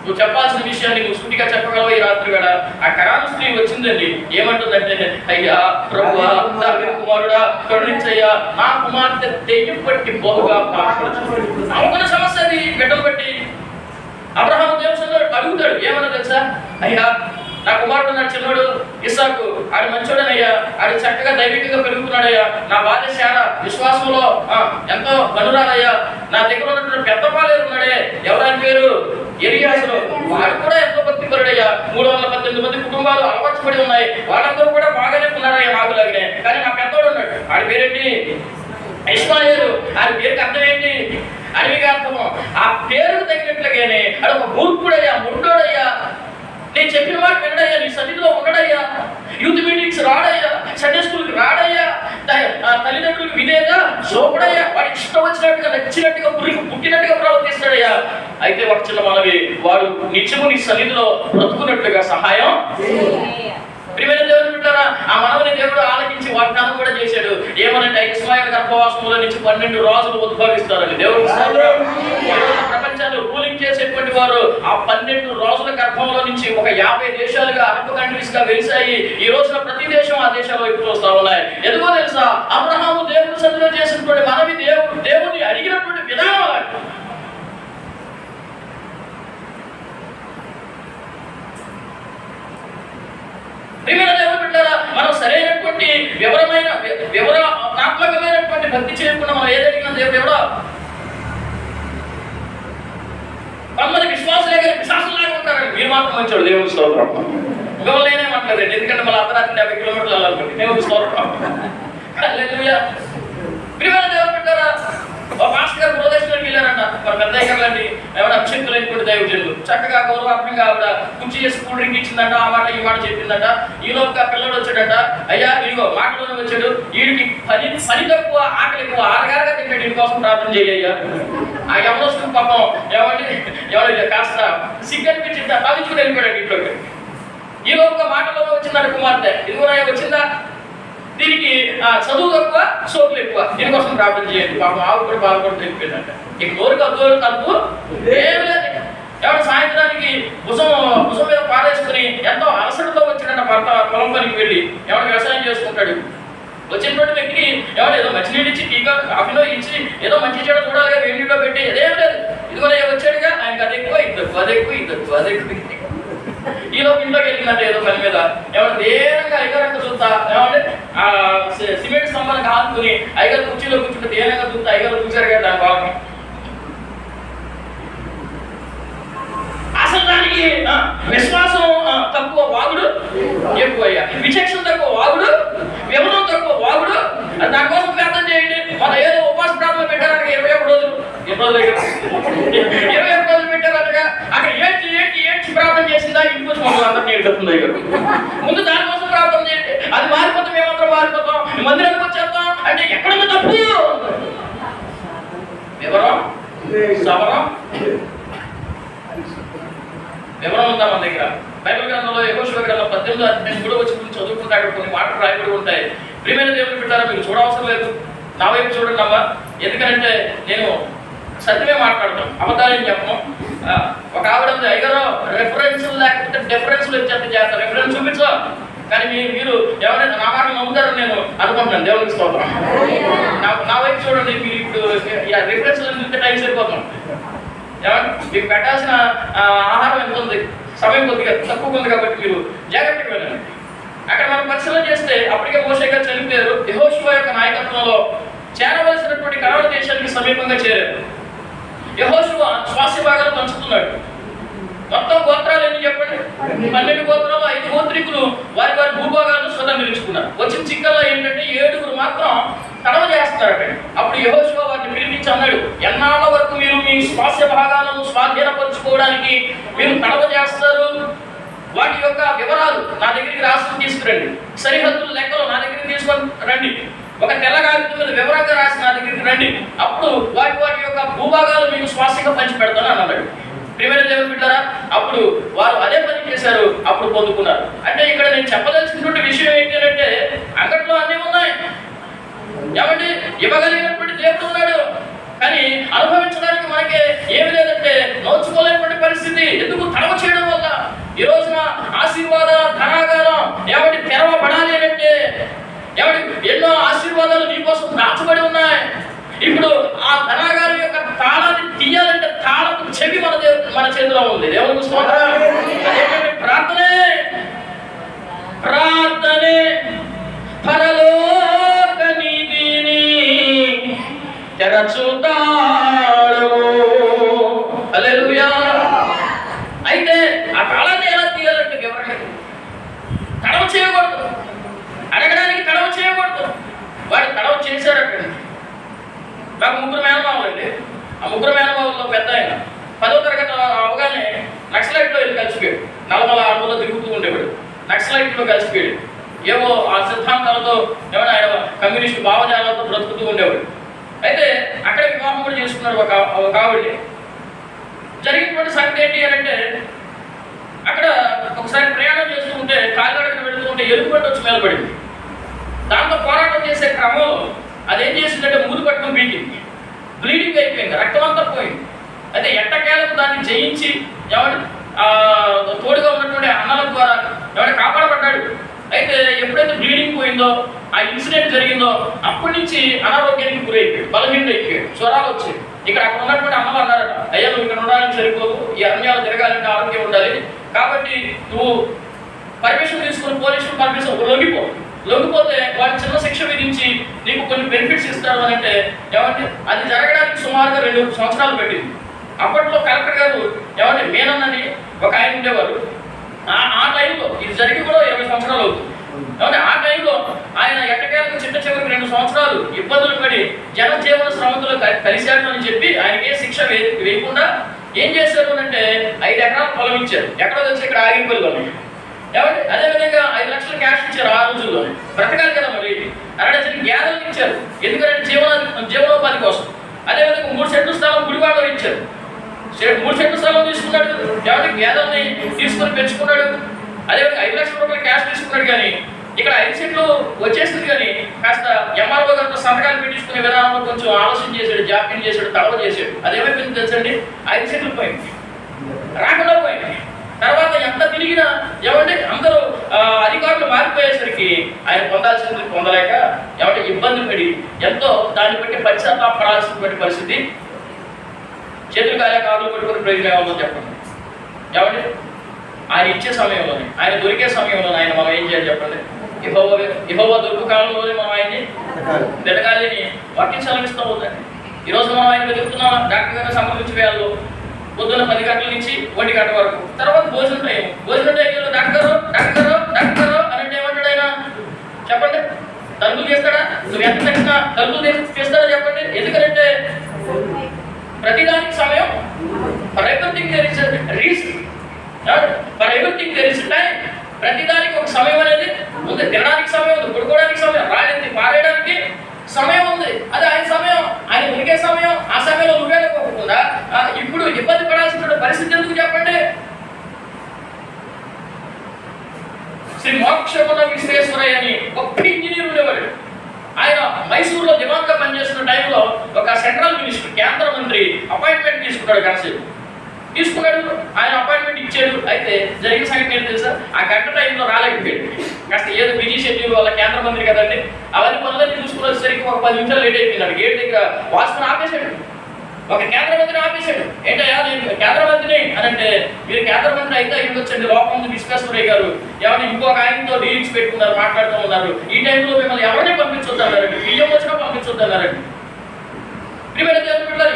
A: నువ్వు చెప్పాల్సిన విషయాన్ని నువ్వు సూటిగా చెప్పగలవు. ఈ రాత్రి వేళ ఆ కరాను స్త్రీ వచ్చిందండి, ఏమంటుందంటే, అయ్యా ప్రభువా, దావీదు కుమారుడా కరుణించయ్యా, నా కుమార్తె దెయ్యం పట్టి బహుగా బాధపడుతుంది. అనుకున్న సమస్య అది బిడ్డలు బట్టి అబ్రహాము దేవుడు అడుగుతాడు, ఏమన్నా తెలుసా? అయ్యా నా కుమారుడు నా చిన్నోడు ఇస్సాకు, ఆడు మంచోడనయ్యా, ఆడు చక్కగా దైవికంగా పెరుగుతున్నాడయ్యా, నా భార్య శారా విశ్వాసంలో ఎంతో గనురాలయ్యా, నా దగ్గర ఉన్నటువంటి పెద్ద పాలేరు ఉన్నాడే, ఎవరైనా పేరు ఎలియాసులో, వాడు కూడా ఎంతో భక్తిపరుడయ్యా, 318 మంది కుటుంబాలు అలవర్చబడి ఉన్నాయి, వాళ్ళందరూ కూడా బాగానే ఉన్నారయ్యా నాకులాగనే. కానీ నా పెద్దోడు ఉన్నాడు, ఆడి పేరేంటి? ఇష్మాయేలు. ఆడి పేరుకి అర్థం ఏంటి? అడవిగా అర్థము. ఆ పేరుకు తగినట్లుగానే ఆడు ఒక మూర్ఖుడయ్యా, ముండోడయ్యా, నేను చెప్పిన మాట వినడయ్యా, నీ సన్నిధిలో ఉండడయ్యా, యూత్ మీటింగ్స్ రాడయ్యా, సండే స్కూల్కి రాడయ్యా, తల్లిదండ్రులకు వినేదా సోపడయ్యా, వాడికి ఇష్టం వచ్చినట్టుగా నచ్చినట్టుగా పుట్టినట్టుగా ప్రవర్తిస్తాడయ్యా. అయితే ఒక చిన్న మనవి, వాడు నిత్యము నీ సన్నిధిలో బ్రతుకున్నట్లుగా సహాయం. ప్రియమైన దేవుని బిడ్డలారా, ఆ మనవని దేవుడు ఆలకించి వాగ్దానం కూడా చేశాడు. ఏమనంటే ఇశ్మాయేలు గర్భవాసంలో నుంచి 12 రాజులు ఉద్భవిస్తారని. దేవుడు ప్రపంచాన్ని రూలింగ్ చేసేటువంటి వారు ఆ 12 రాజుల గర్భంలో నుంచి ఒక 50 దేశాలుగా అరబ్ కంట్రీస్ గా వెలిసాయి. ఈ రోజున ప్రతి దేశం ఆ దేశాల వైపు చూస్తా ఉన్నాయి. ఎందుకో తెలుసా? అబ్రహాము దేవుడు సన్నిధిలో చేసినటువంటి మనవి దేవుని అడిగినటువంటి విధానం అలాంటి. ప్రియమైన దేవుని లేనటువంటి వివరణాత్మకమైనటువంటి భక్తి చేయకుండా మనం ఏదైనా దేవుడు ఎవడో కొంతమంది విశ్వాసులే కానీ విశ్వాసంలాగా ఉంటారండి. మీరు మాత్రం మంచోడు, దేవుని స్తోత్రం. మిమ్మల్ని నేనే మాట్లాడండి, ఎందుకంటే మళ్ళీ అర్ధరాత్రి 50 కిలోమీటర్లు వెళ్ళాలనుకోండి. దేవుని స్తోత్రం. ప్రియమైన దేవుడు పెట్టారా, ఒక మాస్టర్ గారు ప్రదర్శనకి వెళ్ళారంట. మరి పెద్ద ఎక్కర్లండి ఏమైనా అభిషేక్తులు అయినటువంటి దైవజనులు చక్కగా గౌరవాత్మకంగా ఆవిడ కుర్చీ చేసి కూల్ డ్రింక్ ఇచ్చిందంట, ఆ మాట ఈ మాట చెప్పిందంట. ఈలోపు ఆ పిల్లడు వచ్చాడంట, అయ్యా ఇదిగో మాటలోనే వచ్చాడు, వీడికి పని తక్కువ ఆకలి ఎక్కువ, ఆరగారగా తింటాడు, వీడి కోసం ప్రార్థన చేయ్యా. ఆ ఎవరొస్తు పాపం ఎవరు కాస్త సిగ్గనిపించిందా తగ్గించుకుని వెళ్ళిపోయాడు ఇంట్లోకి. ఈలోపు మాటలోనే వచ్చిందంట కుమార్తె, ఇదిగో వచ్చిందా, దీనికి చదువు తక్కువ సోకులు ఎక్కువ, దీనికోసం ప్రార్థన చేయండి. పాపం ఆవు కూడా బాధపడి తెలిపోయిందంట. ఇక నోరు కలుపు ఏమి లేదు. ఎవరు సాయంత్రానికి భుజం మీద పారేసుకుని ఎంతో అలసటతో వచ్చినట్ట భర్త పొలం పనికి వెళ్ళి ఎవరు వ్యవసాయం చేసుకుంటాడు. వచ్చినటువంటి వ్యక్తికి ఎవరు ఏదో మంచినీళ్ళు ఇచ్చి టీకా కాఫీలో ఇచ్చి ఏదో మంచి చెడు చూడాలిగా, వేడిలో పెట్టి అదేం లేదు. ఇదిగో వచ్చాడుగా, ఆయనకి అది ఎక్కువ ఇది తక్కువ, అది ఎక్కువ ఇది తక్కువ, అది ఎక్కువ. ఈలోపు ఇంట్లోకి వెళ్ళిందంటే ఏదో పని మీద ఏమన్నా దేనంగా ఐగారంగా చూస్తా, ఏమంటే ఆ సిమెంట్ స్తంభాన్ని కాదుకుని ఐగారు కుర్చీలో కూర్చుంటే దేనంగా చూస్తా ఐగారు చూశారు కదా దాని భాగం. అసలు దానికి విశ్వాసం తక్కువ వాగుడు ఎక్కువ, విచక్షణ తక్కువ వాగుడు, వివరం తక్కువ వాగుడు. దానికోసం ప్రార్థన చేయండి. మన ఏదో ఉపాస ప్రార్థన పెట్టారనగా 21 రోజులు 21 రోజులు పెట్టారనగా అక్కడ ఏడ్చి ప్రార్థన చేసిందా ఇంటికి వచ్చి మమ్మల్ని అందరినీ ఏడుతుంది. ముందు దానికోసం ప్రార్థన చేయండి. అది మారిపోతాం, మేమందరం మారిపోతాం, మందిరానికి వచ్చేస్తాం అంటే ఎక్కడుంది తప్పు? వివరం సమరం వివరం ఉందా మన దగ్గర? బైబిల్ గ్రంథంలో యెహోషువ గ్రంథం 18వ అధ్యాయం 3వ వచనం నుంచి చదువుకుంటాడు. కొన్ని మాటలు రాయబడి ఉంటాయి. ప్రియమైన దేవుని బిడ్డలారా, మీరు చూడవసరం లేదు, నా వైపు చూడండి అమ్మా. ఎందుకంటే నేను సత్యమే మాట్లాడతాం, అబద్ధాలు చెప్పను. ఒక ఆవిడ ఉంది, అయ్యారో రెఫరెన్స్లు లేకపోతే డిఫరెన్స్లు వచ్చేంత చేస్తారు. రెఫరెన్స్ చూపించు, కానీ మీరు ఎవరైనా నా మాట నమ్ముతారని నేను అనుకుంటున్నాను. దేవునికి స్తోత్రం. నా వైపు చూడండి. మీరు ఇప్పుడు రిఫరెన్స్లు చూస్తే టైం సరిపోతాం. ఏమంటే మీకు పెట్టాల్సిన ఆహారం ఎంత ఉంది, సమయం కొద్దిగా తక్కువ ఉంది కాబట్టి మీరు జాగ్రత్తగా వెళ్ళండి. అక్కడ మనం పరిశీలన చేస్తే అప్పటికే మోషే గారు చనిపోయారు. యెహోషువ యొక్క నాయకత్వంలో చేరవలసినటువంటి కనాను దేశానికి సమీపంగా చేరారు. యెహోషువ స్వాస్థ్య భాగాలు పంచుతున్నాడు. మొత్తం గోత్రాలు ఎన్ని చెప్పండి? 12 గోత్రాలు, 5 గోత్రికులు వారి భూభాగాలను స్వతంత్రించుకున్నారు. వచ్చిన చిక్కల్లో ఏంటంటే 7 మాత్రం తడవ చేస్తున్నారు అక్కడ. అప్పుడు యెహోషువ వారిని పిలిపించి అన్నాడు, ఎన్నాళ్ళ వరకు మీరు మీ స్వాస్థ్య భాగాలను స్వాధీనపరచుకోవడానికి మీరు తడవ చేస్తారు? వాటి యొక్క వివరాలు నా దగ్గరికి రాసుకుని తీసుకురండి. సరిహద్దుల లెక్కలు నా దగ్గరికి తీసుకొని రండి. ఒక తెల్ల కాగితం మీద వివరంగా రాసి నా దగ్గరికి రండి. అప్పుడు వాటి యొక్క భూభాగాలు మీకు స్వాస్థ్యంగా పంచి పెడతాను అన్నాడు. ప్రియమైన దేవుని బిడ్డలారా, అప్పుడు వారు అదే పని చేశారు, అప్పుడు పొందుకున్నారు. అంటే ఇక్కడ నేను చెప్పదలసినటువంటి విషయం ఏంటంటే అంగట్లో అన్నీ ఉన్నాయి. ఏమంటే ఇవ్వగలిగినటువంటి దేవుడు ఉన్నాడు, కానీ అనుభవించడానికి మనకి ఏమి లేదంటే నోచుకోలేనటువంటి పరిస్థితి. ఎందుకు? తడవ చేయడం వల్ల. ఈ రోజున ఆశీర్వాదాల ధనాగారం ఏమంటే తెరవబడాలి అంటే ఏమంటే ఎన్నో ఆశీర్వాదాలు నీకోసం దాచబడి ఉన్నాయి. ఇప్పుడు ఆ ధనాగారం యొక్క తాళాన్ని తీయాలంటే తాళపు చెవి మన చేతిలో ఉంది. దేవునికి స్తోత్రం. అదేంటంటే ప్రార్థనే పరలోక నిధిని తెరచుతాడు. హల్లెలూయా. అయితే ఆ తాళాన్ని ఎలా తీయాలంటే ఎవరికి తడవ చేయకూడదు, అడగడానికి తడవ చేయకూడదు. వాడు తడవ చేశారు. అక్కడ నాకు 3 మేనమావులండి. ఆ 3 మేనమావుల్లో పెద్ద ఆయన 10వ తరగతి అవగానే నక్సలైట్లో వెళ్ళి కలిసిపోయాడు. నల్లమల అడవుల్లో తిరుగుతూ ఉండేవాడు. నక్సలైట్లో కలిసిపోయాడు. ఏవో ఆ సిద్ధాంతాలతో ఏమైనా ఆయన కమ్యూనిస్టు భావజాలతో బ్రతుకుతూ ఉండేవాడు. అయితే అక్కడ వివాహం కూడా చేసుకున్నాడు ఒక ఆవిడ్ని. జరిగినటువంటి సంగతి ఏంటి అని అంటే అక్కడ ఒకసారి ప్రయాణం చేస్తూ ఉంటే కాలినడకన వెళుతూ ఉంటే ఎలుగుబంటి వచ్చి మీద పడింది. దాంతో పోరాటం చేసే క్రమంలో అదేం చేసిందంటే ముందు పట్టుకుని పీకింది. బ్లీడింగ్ అయిపోయింది, రక్తం అంతా పోయింది. అయితే ఎట్టకేలకు దాన్ని జయించి తోడుగా ఉన్నటువంటి అన్నల ద్వారా కాపాడబడ్డాడు. అయితే ఎప్పుడైతే బ్లీడింగ్ పోయిందో, ఆ ఇన్సిడెంట్ జరిగిందో, అప్పటి నుంచి అనారోగ్యానికి గురైపోయాడు, బలహీనుడు అయిపోయాడు, జ్వరాలు వచ్చాయి. ఇక్కడ అక్కడ ఉన్నటువంటి అన్నలు అన్నారట, అయ్యా నువ్వు ఇక్కడ ఉండడానికి సరిపోదు, ఈ అరణ్యాలు తిరగాలంటే ఆరోగ్యం ఉండాలి, కాబట్టి నువ్వు పర్మిషన్ తీసుకుని పోలీసులు పర్మిషన్ లొంగిపో, లొంగిపోతే వాడు చిన్న శిక్ష విధించి నీకు కొన్ని బెనిఫిట్స్ ఇస్తారు అని అంటే ఏమంటే అది జరగడానికి సుమారుగా 2 సంవత్సరాలు పెట్టింది. అప్పట్లో కలెక్టర్ గారు ఏమంటే మేనన్నని ఒక ఆయన ఉండేవారు. ఆ టైంలో ఇది జరిగి కూడా 20 సంవత్సరాలు అవుతుంది. ఏమంటే ఆ టైంలో ఆయన ఎట్టకేలకు చిట్ట చివరికి 2 సంవత్సరాలు ఇబ్బందులు పడి జనజీవన శ్రమతులు కలిశాడు అని చెప్పి ఆయనకి ఏ శిక్ష వేయకుండా ఏం చేశారు అంటే 5 ఎకరాల పొలం ఇచ్చారు. ఎక్కడో తెలిసి ఇక్కడ ఆగిపోయి ఏమంటే అదేవిధంగా 5 లక్షలు క్యాష్ ఇచ్చారు ఆ రోజుల్లో. బ్రతకాలి కదా మరి. 2 డజన్ గ్యాదలు ఇచ్చారు ఎందుకంటే జీవనోపాధి కోసం. అదేవిధంగా 3 సెంట్లు స్థలం గుడివాడలో ఇచ్చారు. 3 సెంట్లు స్థలం తీసుకున్నాడు. ఏమంటే గ్యాదల్ని తీసుకొని పెంచుకున్నాడు. అదేవిధంగా 5 లక్షల రూపాయలు క్యాష్ తీసుకున్నాడు. కానీ ఇక్కడ 5 సెంట్లు వచ్చేసింది. కానీ కాస్త ఎంఆర్ఓ గారితో సంతకాలు పెట్టించుకునే విధానంలో కొంచెం ఆలోచన చేశాడు, జాప్యం చేశాడు, తడవ చేశాడు. అదేమైపోయింది తెలుసండి, 5 సెంట్లు పోయింది, రాకుండా పోయింది. తర్వాత ఎంత తిరిగినా ఏమంటే అందరూ అధికారులు మారిపోయేసరికి ఆయన పొందాల్సింది పొందలేక ఏమంటే ఇబ్బంది పడి ఎంతో దాన్ని బట్టి పశ్చాత్తాపడాల్సినటువంటి పరిస్థితి. చేతులు కాలే కాకులు పెట్టుకుని ప్రయోజనం ఏమో చెప్పండి. ఏమంటే ఆయన ఇచ్చే సమయంలోనే, ఆయన దొరికే సమయంలోనే ఆయన మనం ఏం చేయాలి చెప్పండి. యెహోవా దొరుకు కాలంలోనే మనం ఆయన్ని వెతకాలి అని వాక్యం సెలవిస్తూ ఉందండి. ఈరోజు మనం ఆయన వెతుకుతున్నాం. డాక్టర్ గారు సంప్రదించి వేయాలి పొద్దున్న 10 గంటల నుంచి 1 గంట వరకు. తర్వాత భోజనం టైంలో డాక్టర్ అంటే ఏమంటాడు ఆయన చెప్పండి. తలుపులు తీస్తాడా? నువ్వు ఎంత తగ్గినా తలుపులు తీస్తాడా చెప్పండి. ఎందుకంటే ప్రతిదానికి సమయం. For everything there is reason, for everything there is time. ప్రతిదానికి ఒక సమయం అనేది ఉంది. తినడానికి సమయం ఉంది, పడుకోవడానికి సమయం, రాయడానికి పారేయడానికి సమయం ఉంది. అది ఆయన సమయం, ఆయన ఉనికే సమయం. ఆ సమయంలో నువ్వేసుకోకుండా ఇప్పుడు ఇబ్బంది పడాల్సిన పరిస్థితి ఎందుకు చెప్పండి. శ్రీ మోక్షమున విశ్వేశ్వరయ్య అని గొప్ప ఇంజనీర్ ఉండేవాడు. ఆయన మైసూరులో దివాన్గా పనిచేస్తున్న టైంలో ఒక సెంట్రల్ మినిస్టర్, కేంద్ర మంత్రి అపాయింట్మెంట్ తీసుకున్నాడు. కాసేపు తీసుకున్నాడు, ఆయన అపాయింట్మెంట్ ఇచ్చాడు. అయితే జరిగిన సంగతి ఏంటి తెలుసా, ఆ గంట టైంలో రాలేకపోయాడు. కాస్త ఏదో బిజీ షెడ్యూల్ వల్ల, కేంద్ర మంత్రి కదండి, అవన్నీ పనులన్నీ చూసుకుని వచ్చేసరికి ఒక 10 నిమిషాలు లేట్ అయిపోయినాడు. గేట్ దగ్గర వాచ్మెన్ ఆపేశాడు. ఒక కేంద్ర మంత్రిని ఆపేశాడు. ఏంటయ్యా నేను కేంద్ర మంత్రిని అని అంటే, మీరు కేంద్ర మంత్రి అయితే ఇవ్వచ్చండి, లోపల ఉంది విశ్వేశ్వరయ్య గారు ఏమైనా ఇంకొక ఆయనతో డీలింగ్స్ పెట్టుకున్నారు, మాట్లాడుతూ ఉన్నారు. ఈ టైంలో మిమ్మల్ని ఎవరిని పంపించొద్దు అన్నారండి, బియ్యం వచ్చినా పంపించొద్దు అన్నారండి.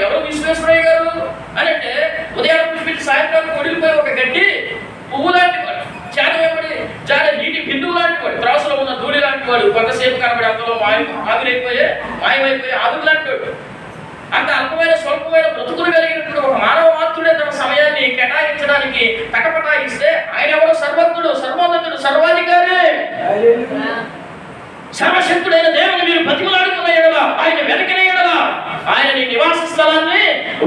A: ఎవరు విశ్వేశ్వరయ్య గారు అని అంటే, ఉదయం పుష్పించి సాయంత్రం కొడిలిపోయి ఒక గడ్డి పువ్వు లాంటి వాడు, చాలా నీటి బిందువు లాంటి వాడు, త్రాసులో ఉన్న ధూళి లాంటి వాడు, కొంతసేపు కనబడి అంతలో మాయమైపోయి ఆవిరి లాంటి వాడు. అంత అల్పమైన స్వల్పమైన బ్రతుకులు కలిగినప్పుడు ఒక మానవ మాత్రుడే తన సమయాన్ని కేటాయించడానికి తటపటాయిస్తే ఆయన ఎవరో సర్వజ్ఞుడు, సర్వోన్నతుడు, సర్వాధికారి, సర్వశక్తుడైన దేవుని మీరు బతిమలాడుకున్న ఎడల, ఆయన వెనకనే ఎడల ఆయన నీ నివాస స్థలాన్ని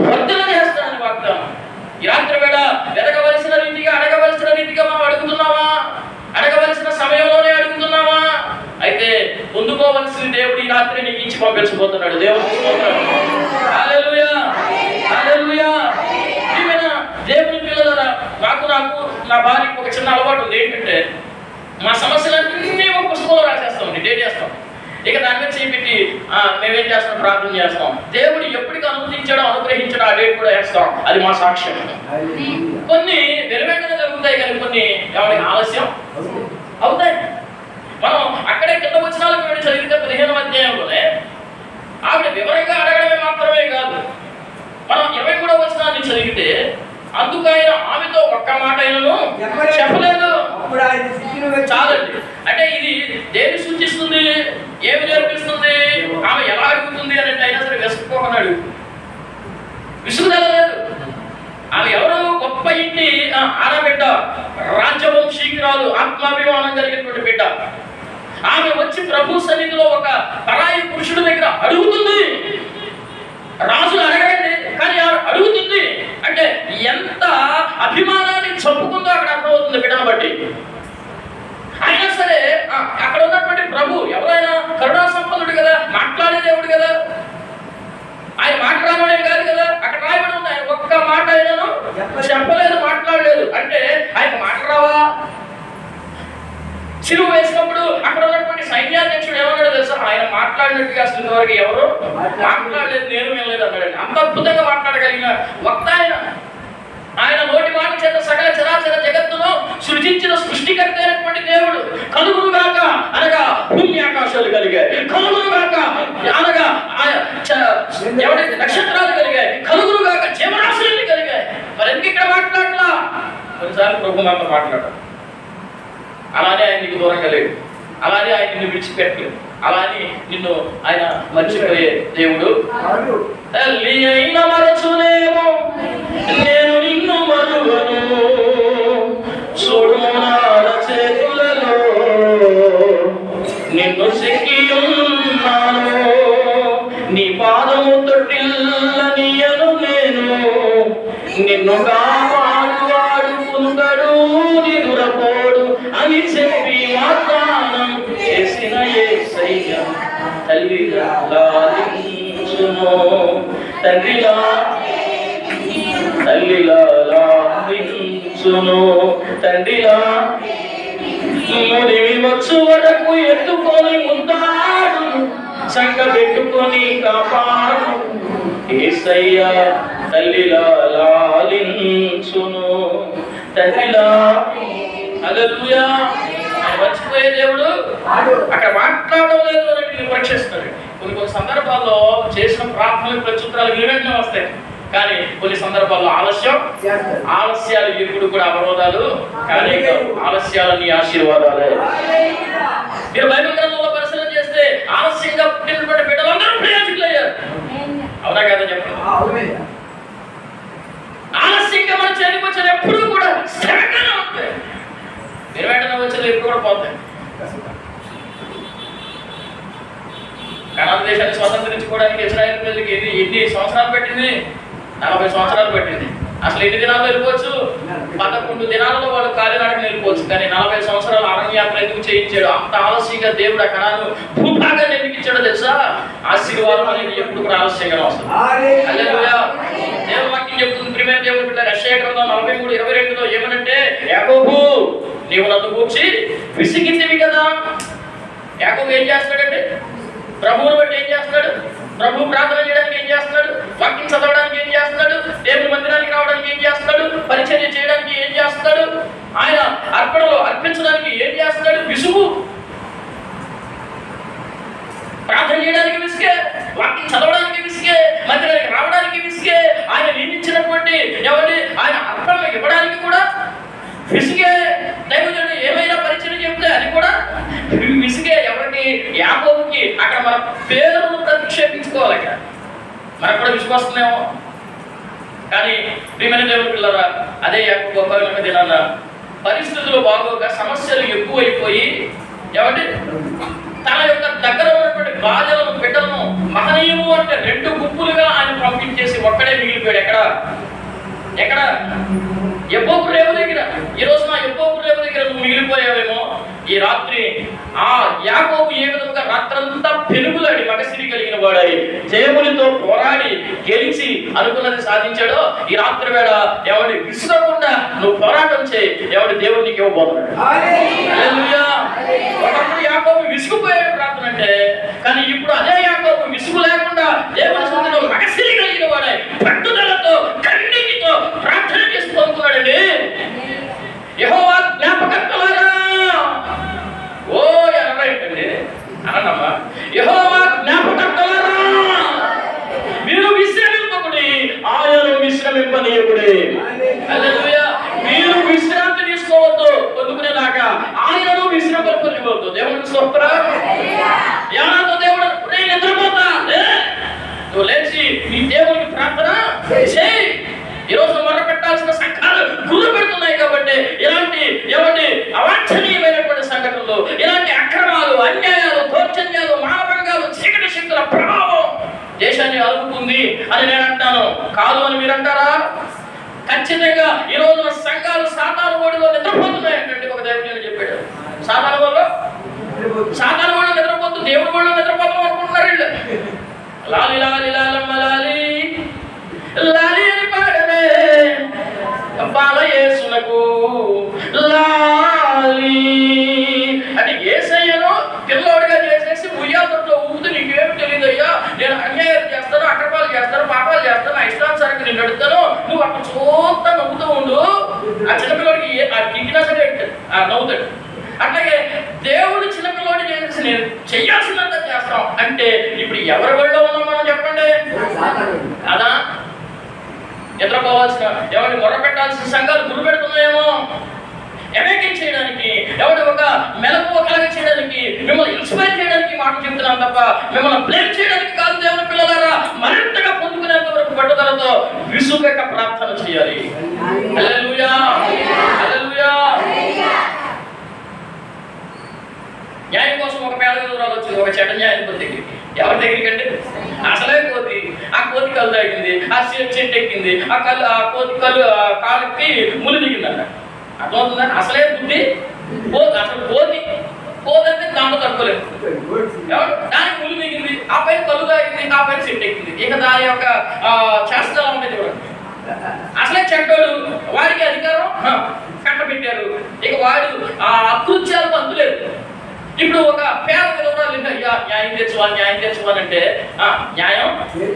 A: వర్ధన చేస్తానని వాగ్దానం. ఈ రాత్రి వేళ వెతకవలసిన రీతిగా, అడగవలసిన రీతిగా మనం అడుగుతున్నావా? అడగవలసిన సమయంలోనే అడుగుతున్నావా? అయితే పొందుకోవలసిన దేవుడు ఈ రాత్రి నీకు ఇచ్చి పంపించబోతున్నాడు. దేవుడు హల్లెలూయా, హల్లెలూయా. దేవుని పిల్లలారా, నాకు నా భార్యకు ఒక చిన్న అలవాటు ఉంది. ఏంటంటే మా సమస్యలన్నీ ఒక పుస్తకంలో రాసేస్తాం, డేట్ చేస్తాం. ఇక దాని మీద చేపెట్టి మేమేం చేస్తాం, ప్రార్థన చేస్తాం. దేవుడు ఎప్పటికీ అనుమతించడం, అనుగ్రహించడం ఆ డేట్ కూడా వేస్తాం. అది మా సాక్ష్యం. కొన్ని వెనువెంటనే జరుగుతాయి, కానీ కొన్ని ఎవరికి ఆలస్యం అవుతాయి. మనం అక్కడే కింద వచనాలకు వెళ్ళి చదివితే 15వ అధ్యాయంలోనే ఆవిడ వివరంగా అడగడమే మాత్రమే కాదు, మనం 23వ వచనాన్ని చదివితే అందుకు ఆయన ఆమెతో ఒక్క మాట అయినను చెప్పలేదు. చాలండి. అంటే ఇది దేన్ని సూచిస్తుంది, ఏమి నేర్పిస్తుంది? ఆమె ఎలా అడుగుతుంది అని అంటే, అయినా సరే విసుక్కోకన్నాడు, విసుగుదలేదు. ఆమె ఎవరు? గొప్ప ఇంటి ఆడబిడ్డ, రాజ్యవంశీకురాలు, ఆత్మాభిమానం కలిగినటువంటి బిడ్డ. ఆమె వచ్చి ప్రభు సన్నిధిలో ఒక పరాయి పురుషుడి దగ్గర అడుగుతుంది. రాజులు అడగండి, కానీ అడుగుతుంది అంటే ఎంత అభిమానాన్ని చంపుకుందో అక్కడ అర్థమవుతుంది బిడ్డను బట్టి. అయినా సరే అక్కడ ఉన్నటువంటి ప్రభు ఎవరైనా కరుణా సంపన్నుడు కదా, మాట్లాడే దేవుడు కదా, ఆయన మాట్లాడడం కాదు కదా. అక్కడ రాయబడి ఉంది, ఆయన ఒక్క మాట అయినాను చెప్పలేదు, మాట్లాడలేదు. అంటే ఆయన మాట్లాడవా? సిలువ వేసినప్పుడు అక్కడ ఉన్నటువంటి సైన్యాధ్యక్షుడు ఏమన్నాడు తెలుసా? ఆయన మాట్లాడినట్టుగా అసలు ఇంతవరకు ఎవరు మాట్లాడలేదు, నేను వినలేదు అన్నాడు. అంత అద్భుతంగా మాట్లాడగలిగిన వక్త ఆయన. ఆయన నోటి మాట చేత సకల చరాచర జగత్తును సృజించిన సృష్టికర్త అయినటువంటి దేవుడు. కలుగును గాక అనగా జీవరాశులు కలిగాయి, కలుగురుగాక అనగా ఎవరైతే నక్షత్రాలు కలిగాయి, కలుగురుగాక జీవరాశులు కలిగాయి. మరి ఎందుకు ఇక్కడ మాట్లాడలా? కొన్నిసార్లు ప్రభు మనతో మాట్లాడారు. అలానే ఆయన నీకు దూరంగా లేడు, అలానే ఆయన నిన్ను విడిచిపెట్టలేదు, అలానే నిన్ను ఆయన మర్చిపోయే దేవుడు. తల్లి అయిన మరచునేమో నేను నిన్ను మరువను, చూడు నా చేతులలో నిన్ను చెక్కియున్నాను, నీ పాదము తొట్టిల్లనియను నేను, నిన్ను కాపాడువాడు కుందడు నిదురపోడు అని చెప్పి వాగ్దానం చేసిన యేసయ్య తల్లిలా లాలించును, తల్లిలా లాలించును, తండ్రిలా మునివి వచ్చు వరకు ఎత్తుకొని ముందాడు, సంగ పెట్టుకొని కాపాడు యేసయ్య తల్లిలా లాలించును, తండ్రిలా. హల్లెలూయా. మర్చిపోయే దేవుడు అక్కడ మాట్లాడడం లేదు అని నేను పరీక్షిస్తున్నాడు. కొన్ని సందర్భాల్లో చేసిన ప్రార్థనలు ప్రత్యుత్తరాలు విలువెంటనే వస్తాయి, కానీ కొన్ని సందర్భాల్లో ఆలస్యాలు ఇప్పుడు కూడా అవరోధాలు, కానీ ఆలస్యాలన్నీ ఆశీర్వాదాలే. మీరు బైబిల్ గ్రంథంలో పరిశీలన చేస్తే ఆలస్యంగా పుట్టినటువంటి బిడ్డలందరూ ప్రయోజకులు అయ్యారు. అవునా కదా చెప్పండి? ఆలస్యంగా మన చేతికి వచ్చిన ఎప్పుడు కూడా శ్రమగానే ఉంటాయి, మీరు వెంటనే వచ్చేది ఎప్పుడు కూడా పోతాయి. కనాన్ దేశాన్ని స్వతంత్రించుకోవడానికి ఇజ్రాయెల్ ప్రజలకి ఎన్ని సంవత్సరాలు పెట్టింది? 40 సంవత్సరాలు పెట్టింది. అసలు ఎన్ని దినాలు వెళ్ళిపోవచ్చు? 11 దినాలలో వాళ్ళు కాలినాడని వెళ్ళిపోవచ్చు, కానీ 40 సంవత్సరాలు అరణ్యాత్ర ఎందుకు చేయించాడు? అంత ఆలస్యంగా దేవుడు ఆ కణాలు భూభాగాన్ని ఎందుకు ఇచ్చాడో తెలుసా? ఆశీర్వాదం అనేది ఎప్పుడు కూడా ఆలస్యంగా వస్తుంది. హల్లెలూయా. దేవుని వాక్యం చెప్తుంది, ప్రియమైన దేవుని బిడ్డ, యెషయా గ్రంథం 43:22లో ఏమనంటే, యాకోబు నీవు నన్ను గూర్చి విసిగిందివి కదా. యాకోబు ఏం చేస్తాడంటే ప్రభువుని బట్టి ఏం చేస్తున్నాడు? ప్రభు ప్రార్థన చేయడానికి ఏం చేస్తున్నాడు? వాక్యం చదవడానికి ఏం చేస్తున్నాడు? దేవుని మందిరానికి రావడానికి ఏం చేస్తున్నాడు? పరిచర్య చేయడానికి ఏం చేస్తున్నాడు? ఆయన అర్పణలో అర్పించడానికి ఏం చేస్తున్నాడు? విసుగు. ప్రార్థన చేయడానికి విసిగే, వాక్యం చదవడానికి విసిగే, మందిరానికి రావడానికి విసిగే, ఆయన నియమించినటువంటి ఆయన అర్పణలు ఇవ్వడానికి కూడా విసిగే. దైవజనుడు ఏమైనా పరిచయం చెప్తే అది కూడా విసిగే. ఎవరికి? యాకోబుకి. అక్కడ మన పేరును ప్రతిక్షేపించుకోవాలి. అక్కడ మనకు కూడా విశ్వాసమేమో, కానీ ప్రియమైన దేవుని పిల్లరా, అదే యాకోబు ఒక దినాన పరిస్థితులు బాగోక సమస్యలు ఎక్కువైపోయి తన యొక్క దగ్గర ఉన్నటువంటి బాధలను బిడ్డలను మహనీయము అంటే 2 గుంపులుగా ఆయన పంపించేసి ఒక్కడే మిగిలిపోయాడు. ఎక్కడ? యబ్బోకు రేవు దగ్గర. ఈ రోజు నా యబ్బోకు రేవు దగ్గర నువ్వు మిగిలిపోయావేమో. ఈ రాత్రి ఆ యాకోబు ఏ విధంగా రాత్రంతా పెనుగులాడి మగసిరి కలిగిన వాడై జయమునితో పోరాడి గెలిచి అనుకున్నది సాధించాడో, ఈ రాత్రి వేళ ఎవడి విసుగకుండా నువ్వు పోరాటం చేయి, ఎవడి దేవుడు నీకు ఇవ్వబోతున్నాడు. హల్లెలూయా. ఒకప్పుడు యాకోబు విసుగుపోయాడు ప్రార్థన అంటే, కానీ ఇప్పుడు అదే యాకోబు విసుగు లేకుండా దేవుని సన్నిధిలో మగసిరి కలిగిన వాడై పట్టుదలతో కన్నీటితో ప్రార్థన చేసి పొందుతున్నాడండి. యెహోవా జ్ఞాపకర్తలారా, ఓ ఎనబైటండి అన్నమ్మా, యెహోవా జ్ఞాపకర్తలారా, మీరు విశ్రమింపకుడి, ఆయన విశ్రమింపనీయకుడి. హల్లెలూయా. మీరు విశ్రాంతి తీసుకోవద్దు, పొందుకునేదాకా ఆయనను విశ్రమింపనివ్వద్దు. దేవుడికి స్తోత్రం. యానాతో దేవుడు నేను నిద్రపోతా, నువ్వు లేచి నీ దేవునికి ప్రార్థన చేయి. ఈరోజు మొర పెట్టాల్సిన సంఘాలు గుర్రు పెడుతున్నాయి కాబట్టి ఇలాంటి అవాంఛనీయమైనటువంటి సంఘటనలు, ఇలాంటి అక్రమాలు, అన్యాయాలు, దౌర్జన్యాలు, మానవంగాలు, చీకటి శక్తుల ప్రభావం దేశాన్ని అలుపుతుంది అని నేను అంటాను. కాదు అని మీరు అంటారా? ఖచ్చితంగా ఈ రోజున సంఘాలు సాతాను ఓడిలో నిద్రపోతున్నాయంటే ఒక దైవజనుడు చెప్పాడు. సాతాను వాళ్ళు నిద్రపోతూ దేవుడి వాళ్ళు నిద్రపోతాం అనుకుంటున్నారు వీళ్ళు. లాలి లాలి లాలమ్మ లాలి లాలి అని పాడమే బాలయేసునకు లాలి అంటే యేసయ్యను పిల్లోడిగా చేసేసి ఉయ్యాలతో ఊపుతూ నీకేమి తెలియదయ్యా, నేను అన్యాయం చేస్తాను, అక్రమాలు చేస్తాను, పాపాలు చేస్తాను, నా ఇష్టానుసారంగా నేను నడుస్తాను, నువ్వు అక్కడ చూస్తా నవ్వుతూ ఉండు. ఆ చిన్నపిల్లడికి ఆ దిగినా సరే నవ్వుతాడు. అట్లాగే దేవుడు చిన్నపిల్లోడి చేసి చేసి నేను చెయ్యాల్సినంత చేస్తాం అంటే ఇప్పుడు ఎవరి ఒళ్ళో ఉన్నాం మనం చెప్పండి కదా. నిద్రపోవాల్సిన ఎవరిని మొరపెట్టాల్సిన సంఘాలు గురి పెడుతున్నాయేమో, ఎవేకింగ్ చేయడానికి, ఎవరి ఒక మెలకువ కలగ చేయడానికి, మిమ్మల్ని ఇన్స్పైర్ చేయడానికి మాట చెప్తున్నాం తప్ప మిమ్మల్ని బ్లేమ్ చేయడానికి కాదు. దేవుని పిల్లలారా, మరింతగా పొందుకునేంత వరకు పట్టుదలతో విసుగక ప్రార్థన చేయాలి. హల్లెలూయా, హల్లెలూయా. న్యాయం కోసం ఒక పేద విధురాలు వచ్చింది ఒక చెడ్డ న్యాయాధిపతి దగ్గరికి. ఎవరి దగ్గరికి అంటే అసలే కోతి, ఆ కోతి కళ్ళు తాగింది, ఆ చెట్టు ఎక్కింది, ఆ కోతి కళ్ళు కాళ్ళకి ముళ్ళు దిగిందట. అర్థమవుతుందా? అసలే బుద్ధి కోతి, అసలు కోతి అంటే దాంట్లో తక్కువలేదు. దానికి ముళ్ళు దిగింది, ఆ పైన కళ్ళు తాగింది, ఆ పైన చెట్టు ఎక్కింది. ఇక దాని యొక్క చేష్టలు ఉంటాయి చూడండి. అసలే చెడ్డోడు, వాడికి అధికారం కట్టబెట్టారు. ఇక వాడు ఆ అకృత్యాలకు అంతులేదు. ఇప్పుడు ఒక పేద విధవరాలు న్యాయం తెచ్చుకోవాలంటే న్యాయం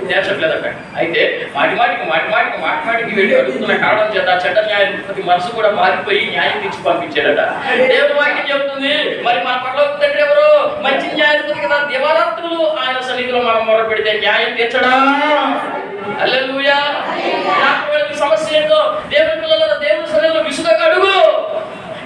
A: తీర్చట్లేదట. అయితే మాటిమాటికి వెళ్ళి అడుగుతున్న కారణం చేత చెడ్డ న్యాయాధిపతి మనసు కూడా మారిపోయి న్యాయం తెచ్చి పంపించాడట. దేవుని వాక్యం చెబుతుంది, మరి మన పరలోక తండ్రి ఎవరు? మంచి న్యాయాధిపతి కదా. దివారాత్రులు ఆయన సన్నిధిలో మనం మొర పెడితే న్యాయం తీర్చడా? హల్లెలూయా. సమస్య ఏంటో దేవుని పిల్లల దేవుని సన్నిధిలో విసుగక అడుగు,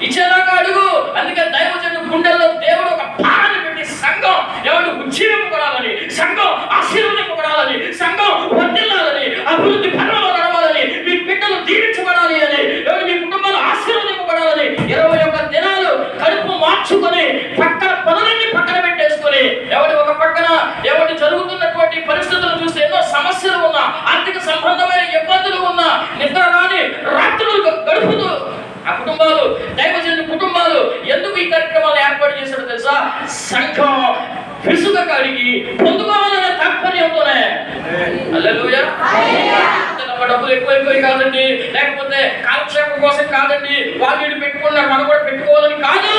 A: ఇచ్చేదాకా అడుగు. అందుకని దైవజనుడు గుండెల్లో దేవుడు ఒక భారాన్ని పెట్టి సంఘం ఎవరు ఉజ్జీవింపబడాలని, సంఘం ఆశీర్వదింపబడాలని, సంఘం వర్ధిల్లాలని, అభివృద్ధి పనులలో నడవాలని, మీ బిడ్డలు దీవించబడాలి అని, ఎవరు మీ కుటుంబాలు ఆశీర్వదింపబడాలని 21 దినాలు కడుపు మార్చుకొని పక్కన పనులన్నీ పక్కన పెట్టేసుకొని ఎవరి ఒక పక్కన ఎవరి జరుగుతున్నటువంటి పరిస్థితులు చూస్తే ఎన్నో సమస్యలు ఉన్నా, ఆర్థిక సంబంధమైన ఇబ్బందులు ఉన్నా, నిద్ర రాని రాత్రులు గడుపుతూ ఆ కుటుంబాలు, దైవజనుల కుటుంబాలు ఎందుకు ఈ కార్యక్రమాలు ఏర్పాటు చేశాడో తెలుసా? సంఘం విసుగక అడిగి పొందుకోవాలనే తాత్పర్యంతోనే. హల్లెలూయా. డబ్బులు ఎక్కువైపోయి కాదండి, లేకపోతే కాలక్షేపం కోసం కాదండి, వాళ్ళు పెట్టుకున్నారు మనం కూడా పెట్టుకోవాలని కాదు.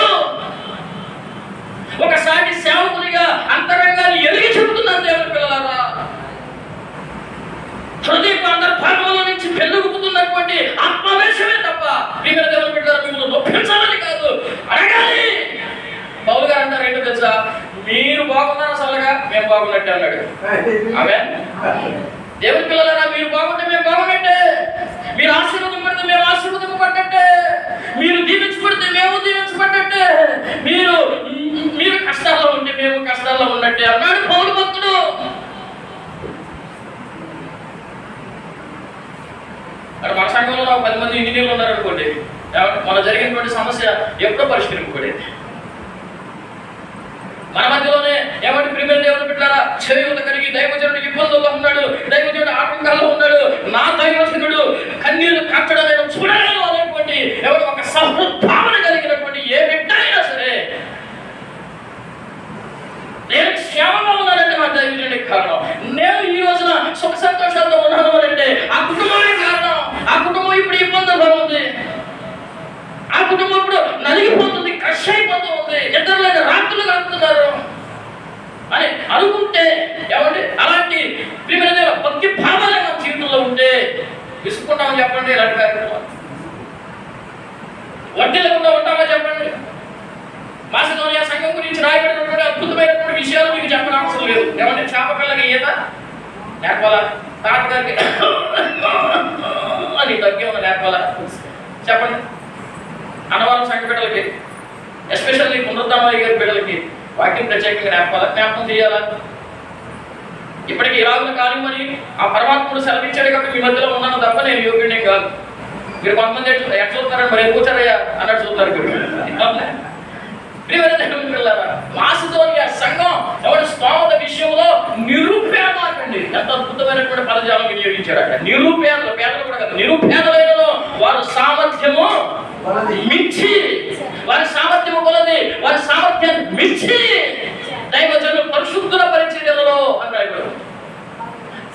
A: ఒకసారి సేవకునిగా అంతరంగాన్ని ఎదిగి చెబుతున్నాను దేవుని పిల్లలారా. హృదయపు అంతర్భాగంలో నుంచి పెళ్ళుగుపుతున్నటువంటి ఆత్మవేశమే తప్ప ప్రియమైన దేవుని బిడ్డలారా, మిమ్మల్ని నొప్పించాలని కాదు, అడగాలి. పౌలు గారు అంటారు ఏంటో తెలుసా? మీరు బాగున్నారా అసలుగా, మేము బాగున్నట్టే అన్నాడు. ఆమేన్. దేవుని పిల్లలారా, మీరు బాగుంటే మేము బాగున్నట్టే, మీరు ఆశీర్వాదం పడితే మేము ఆశీర్వాదపడ్డట్టే, మీరు దీవించబడితే మేము దీవించబడ్డట్టే, మీరు కష్టాల్లో ఉంటే మేము కష్టాల్లో ఉన్నట్టే అన్నాడు పౌలు భక్తుడు. అక్కడ మన సంఘంలో 10 మంది ఇంజనీర్లు ఉన్నారనుకోండి, మన జరిగినటువంటి సమస్య ఎప్పుడో పరిష్కరింపబడేది. మన మధ్యలోనే ఏమంటే ప్రియమైన దేవుని బిడ్డలారా, చేయూత కలిగి దైవజనుడు ఇబ్బందుల్లో ఉన్నాడు, దైవజనుడు ఆటంకాల్లో ఉన్నాడు, నా దైవజనుడు కన్నీళ్లు కట్టడం నేను చూడలేను అనేటువంటి ఎవరు ఒక సహృద్భావన కలిగినటువంటి ఏ బిడ్డ అయినా సరే, నేను క్షేమంగా ఉన్నానంటే మా దైవజనుడికి కారణం. నేను ఈ రోజున సుఖ సంతోషాలతో ఉన్నాను అంటే ఆ కుటుంబమే కారణం. ఆ కుటుంబం ఇప్పుడు ఇబ్బందుల్లో ఉంది, ఆ కుటుంబం ఇప్పుడు నలిగిపోతుంది, క్రష్ అయిపోతూ ఉంది, నిద్రలేని రాత్రులు గడుపుతున్నారు అని అనుకుంటే ఏమండి, అలాంటి ప్రియమైన భక్తి భావాలే మన జీవితంలో ఉంటే విసుకుంటామని చెప్పండి. ఇలాంటి కార్యక్రమాలు వడ్డీ లేకుండా ఉంటామా చెప్పండి. మాసిదోనియా సంఘం గురించి రాయబడినటువంటి అద్భుతమైనటువంటి విషయాలు మీకు చెప్పడం అవసరం లేదు. ఏమంటే చేప పిల్లకి ఈత నేర్పాలా, తాతగారికి అని తగ్గి ఉన్న నేర్పాలా చెప్పండి. అన్నవరం సంఘ బిడ్డలకి, ఎస్పెషల్లీ పునరుద్ధామయ్య గారి బిడ్డలకి వాక్యం ప్రత్యేకంగా నేర్పాలా, జ్ఞాపకం చేయాలా? ఇప్పటికీ ఇలాగున కానీ మరి ఆ పరమాత్ముడు సెలవిచ్చాడు కాబట్టి మీ మధ్యలో ఉన్నాను తప్ప నేను యోగ్యుడే కాదు. మీరు కొంతమంది ఎట్లా చూస్తున్నారని మరి కూర్చారయ్యా అన్నట్టు చూస్తున్నారు. మాసిదోనియా సంఘం ఎవరి స్తోమత విషయంలో నిరుపేదలండి. ఎంత అద్భుతమైనటువంటి పదజాలం వినియోగించాడు అక్కడ. నిరుపేదలు, పేదలు కూడా కాదు, నిరుపేదలైన వారు సామర్థ్యము మించి, వారి సామర్థ్యము కొలది, వారి సామర్థ్యాన్ని మించి దైవజనులు పరిశుద్ధుల పరిచర్యలలో అన్నాడు.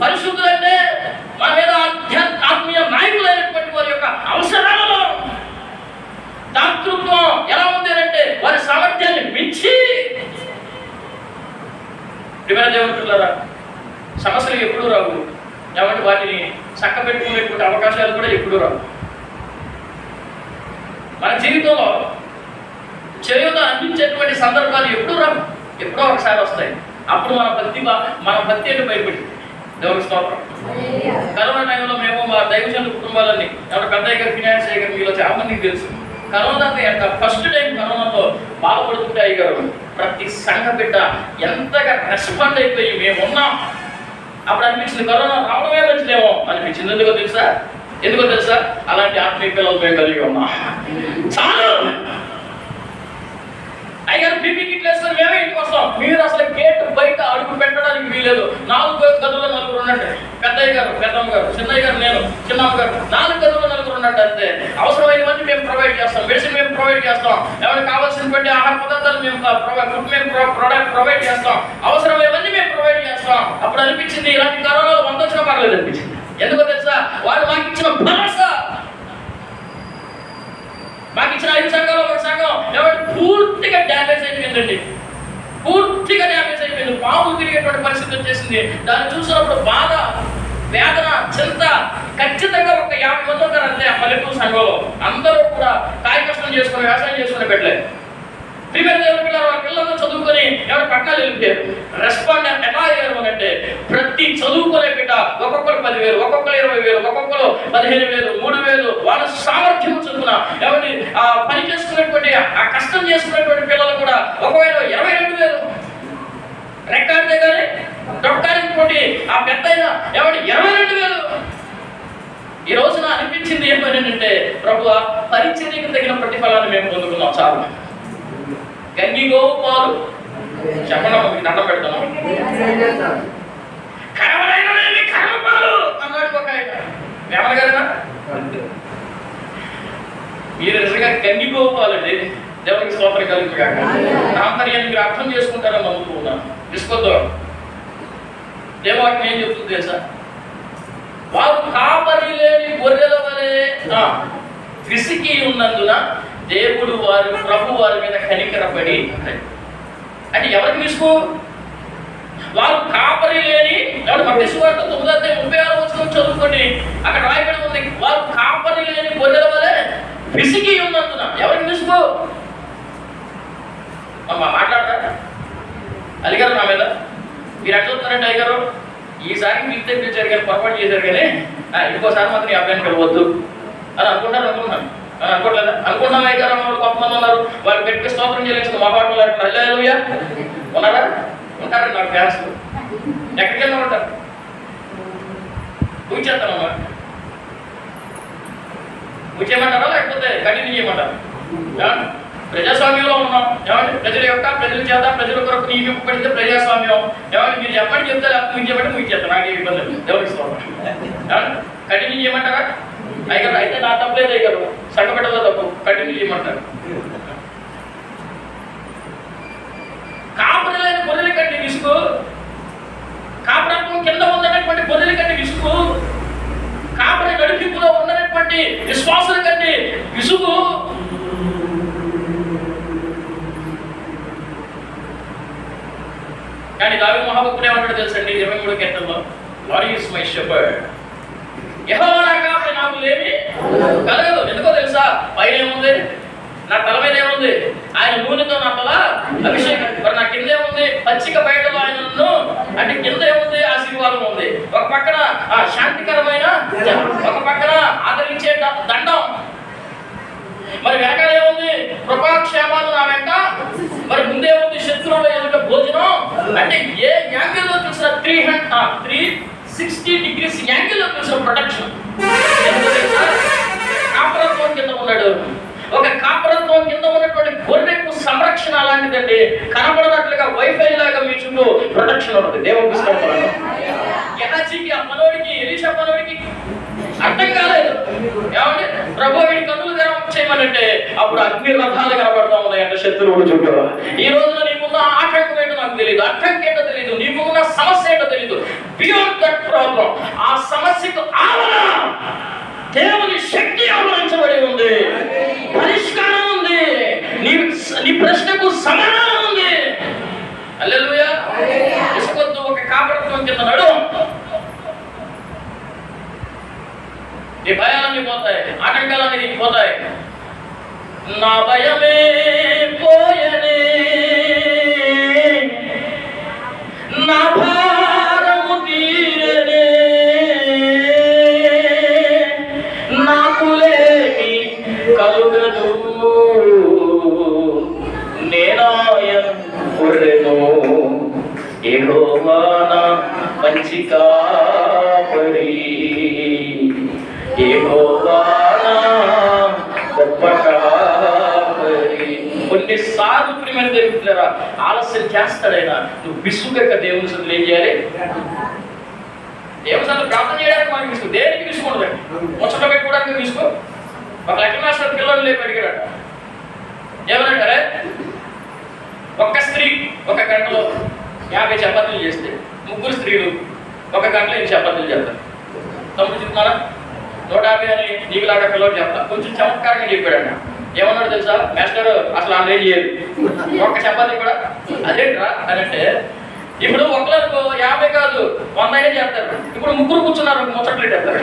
A: పరిశుద్ధులంటే మన మీద ఆత్మీయ నాయకులైనటువంటి వారి యొక్క అవసరాలలో దాతృత్వం ఎలా ఉంది అంటే వారి సామర్థ్యాన్ని మించి. ప్రియమైన దేవుని పిల్లలారా, సమస్యలు ఎప్పుడూ రావు, కాబట్టి వాటిని చక్క పెట్టుకునేటువంటి అవకాశాలు కూడా ఎప్పుడూ రావు. మన జీవితంలో చేయూత అందించేటువంటి సందర్భాలు ఎప్పుడూ రావు. ఎప్పుడో ఒకసారి వస్తాయి. అప్పుడు మన భక్తి ఏంటో బయటపెట్టింది. దేవుని స్తోత్రం. కరోనా టైంలో మేము మా దైవజనుల కుటుంబాలన్నీ ఎవరు పెద్దయ్య గారు, ఫినాన్స్ అయ్య గారు, మీలో చాలా మందికి తెలుసు. కరోనా ఫస్ట్ టైం కరోనాతో బాధపడుతుంటే అయ్య గారు ప్రతి సంఘ బిడ్డ ఎంతగా రెస్పాండ్ అయిపోయి మేము ఉన్నాం. అప్పుడు అనిపించింది కరోనా రావడమే మంచిదేమో అనిపించింది. ఎందుకో తెలుసా అలాంటి ఆత్మీయ పిల్లలు మేము కలిగి ఉన్నాం. చాలు అయ్యారు బీపీ కిట్లు వేసుకొని మేమే ఇంటికి వస్తాం. మీరు అసలు గేట్ బయట అడుగు పెట్టడానికి వీలేదు. 4 గదుల్లో 4 ఉన్నట్టు. పెద్దయ్య గారు, పెద్దమ్మ గారు, చిన్నయ్య గారు, నేను, చిన్నమ్మ గారు, 4 గదుల్లో 4 ఉన్నట్టు. అంతే. అవసరమైనవన్నీ మేము ప్రొవైడ్ చేస్తాం. మెడిసిన్ మేము ప్రొవైడ్ చేస్తాం. ఎవరికి కావాల్సినటువంటి ఆహార పదార్థాలు మేము ప్రొవైడ్ చేస్తాం. అవసరమైనవన్నీ మేము ప్రొవైడ్ చేస్తాం. అప్పుడు అనిపించింది ఇలాంటి కరోనాలో 100 వచ్చినా పర్లేదు అనిపించింది. ఎందుకో తెలుసా? వాళ్ళు మాకు ఇచ్చిన భరోసా. మాకు ఇచ్చిన 5 సంఘాలు 1 సంఘం ఎవరు పూర్తిగా డ్యామేజ్ అయిపోయిందండి. పూర్తిగా డ్యామేజ్ అయిపోయింది. పాములు తిరిగేటువంటి పరిస్థితి వచ్చేసింది. దాన్ని చూసినప్పుడు బాధ, వేదన, చింత. ఖచ్చితంగా ఒక 50 మంది ఉంటారు అంతే ఆ పల్లెటూరు సంఘంలో. అందరూ కూడా కాయ కష్టం చేసుకుని వ్యవసాయం చేసుకుని పెట్టలేదు. పిల్లలు చదువుకొని ఎవరు పట్టణాలు వెళ్ళిపోయారు. రెస్పాండ్ ఎలా అయ్యారు అంటే ప్రతి చదువుకునే బిడ్డ ఒక్కొక్కరు 10,000, ఒక్కొక్కరు 20,000, ఒక్కొక్కరు 15,000, 3,000 వాళ్ళ సామర్థ్యం చదువుకున్న ఎవరి పని చేసుకునేటువంటి ఆ కష్టం చేసుకునేటువంటి పిల్లలు కూడా ఒకవేళ 22,000 రెక్కాడితే కానీ డొక్కాడిపోటీ ఆ పెద్ద అయినా ఎవరి 22,000. ఈ రోజున అనిపించింది ఏమనంటే ప్రభువా పరిచర్యకు తగిన ప్రతిఫలాన్ని మేము పొందుకున్నాం. చాలు. గంగిగోవు పాలు చెప్పండి, మీకు దండం పెడతాను. కర్మపాలు అన్నాడు ఒక ఆయన. ఏమనగారేనా? మీరు నిజంగా గంగిగోవు పాలు అండి. దేవునికి స్తోత్రం కలుగుతుంది. నాంతర్యాన్ని మీరు అర్థం చేసుకుంటారని నమ్ముతూ ఉన్నాను. తీసుకోద్దు. దేవాజ్ఞ ఏం చెప్తుంది తెలుసా? వారు కాపరి లేని గొర్రెల వలె విసికి ఉన్నందున దేవుడు ప్రభు వారి మీద కనికరపడి. అంటే ఎవరికి విసుగు? వారు కాపరి లేని ఎవరు మత్తయి సువార్త 9:36 చదువుకోండి. అక్కడ రాయబడి ఉంది వారు కాపరి లేని గొర్రెల వలె విసిగి ఉన్నందున. ఎవరికి విసుగు? మాట్లాడతారా అలిగారు నా మీద? మీరు ఎట్లా వస్తారంటే అయ్యారు ఈసారి మీకు తెప్పించారు కానీ పొరపాటు చేశారు కానీ ఇంకోసారి మాత్రం ఈ అబ్బాయిని కలవద్దు అని అనుకుంటున్నాను. అనుకోవట్లేదా? అనుకున్నాం. అయ్యారు వాళ్ళు కొంతమంది ఉన్నారు. వాళ్ళు గట్టిగా స్తోత్రం చెల్లించింది. మా పాటలు హల్లెలూయా ఉన్నారా? ఉంటారు నాకు ఫ్యాన్స్. ఎక్కడికి వెళ్ళినా ఉంటారు. పూజ చేస్తానమ్మా. పూజ చేయమంటారా లేకపోతే కంటిన్యూ చేయమంటారు? ప్రజాస్వామ్యంలో ఉన్నాం. ఏమంటే ప్రజల చేత ప్రజల కొరకు నియమింపబడితే ప్రజాస్వామ్యం. ఏమంటే మీరు చెప్పండి చెప్తే లేకపోతే మీకు చెప్పండి మీకు చెప్తాను. నాకు ఏ ఇబ్బంది లేదు. దేవుడికి స్తోత్రం. కంటిన్యూ చేయమంటారా? అయ్యారు అయితే నా తప్పలేదు. అయ్యారు సంఘపెట్టలో తప్పు. కంటిన్యూ చేయమంటారు. కాపురలేని గొర్రెల కంటే విసుగు, కాపురత్వం కింద ఉన్నటువంటి గొర్రెల కంటే విసుగు, కాపురి నడిపింపులో ఉన్నటువంటి విశ్వాసుల కంటే విసుగు. కానీ దావీదు మహాభక్తుడు ఏమంటాడు తెలుసండి? 23 కీర్తనలో లార్డ్ ఈజ్ మై షెపర్డ్. యెహోవా నా కాపరి, నాకు లేమి కలగదు. ఎందుకో తెలుసా? పైన ఏముంది? నా తల మీద ఏముంది? ఆయన నూనెతో నా తల అభిషేకం. మరి నా కింద ఏముంది? పచ్చిక బయటలో ఆయనను. అంటే కింద ఏముంది? ఆశీర్వాదం ఉంది. ఒక పక్కన శాంతికరమైన, ఒక పక్కన ఆదరించే దండం. మరి వెనకాల ఏముంది? కృపాక్షేమాలు నా వెంట. మరి ముందేముంది? శత్రువుల ఎదుట భోజనం. అంటే ఏ యాంగిల్లో చూసిన 360 degrees యాంగిల్లో చూసిన ప్రొటెక్షన్. కాపురత్వం కింద ఉన్నాడు. ఒక కాపురత్వం కింద ఉన్నటువంటి గొర్రెకు సంరక్షణ అలాంటిదండి. కనబడినట్లుగా వైఫై లాగా మీ చుట్టూ ప్రొటెక్షన్ ఉంటుంది. దేవునికి స్తోత్రం. యెహజీకి ఆ మనోడికి ఎలీషా మనోడికి అర్థం కాలేదు. ఏమంటే ప్రభు వీడి కన్నులు తెరవచ్చేయమనంటే అప్పుడు అగ్ని రథాలు కనబడతా ఉన్నాయంటే శత్రువుడు చుట్టూ. ఈ రోజున నీకున్న ఆటంకం ఏంటో నాకు తెలియదు, అర్థం ఏంటో తెలియదు, నీకున్న సమస్య ఏంటో తెలియదు. బియాండ్ దట్ ప్రాబ్లం, ఆ సమస్యకు ఆవరణ దేవుని శక్తి ఆవరించబడి ఉంది. పరిష్కారం ఉంది. నీ ప్రశ్నకు సమాధానం ఉంది. హల్లెలూయా. ఇసుకొద్దు. ఒక కాపరత్వం కింద నడు. నీ భయాలన్నీ పోతాయి, ఆటంకాలన్నీ పోతాయి. నా భయమే పోయనే యెహోవా నా మంచి కాపరి, యెహోవా నా గొప్ప కాపరి. కొన్నిసార్లు ప్రియమైన దేవుని ఆలస్యం చేస్తాడైనా నువ్వు విసుగక దేవుని సన్నిధిలో ఏం చేయాలి? దేవుని సన్నిధిలో ప్రార్థన చేయడానికి మనకి విసుగు. దేనికి విసుకుండదండి? ముచ్చట పెట్టుకోవడానికి విసుగు. ఒక లెక్క మాస్టర్ పిల్లలు లేపు అడిగాడట. ఏమన్నాడే? ఒక్క స్త్రీ ఒక గంటలో 50 చపాతీలు చేస్తే 3 స్త్రీలు ఒక గంటలో 8 చపాతీలు చేస్తారు. తమ్ముడు చెప్తున్నారా? 150 అని నీకులాగా పిల్లలు చెప్తా. కొంచెం చమత్కారంగా చెప్పాడట. ఏమన్నాడు తెలుసా? మాస్టర్ అసలు ఆమె ఏం చేయదు, ఒక్క చపాతీ కూడా. అదేంట్రా అని అంటే, ఇప్పుడు ఒకళ్ళకు 50 కాదు 100 అయినా చేస్తారు. ఇప్పుడు 3 కూర్చున్నారు, ముచ్చట్లు చేస్తారు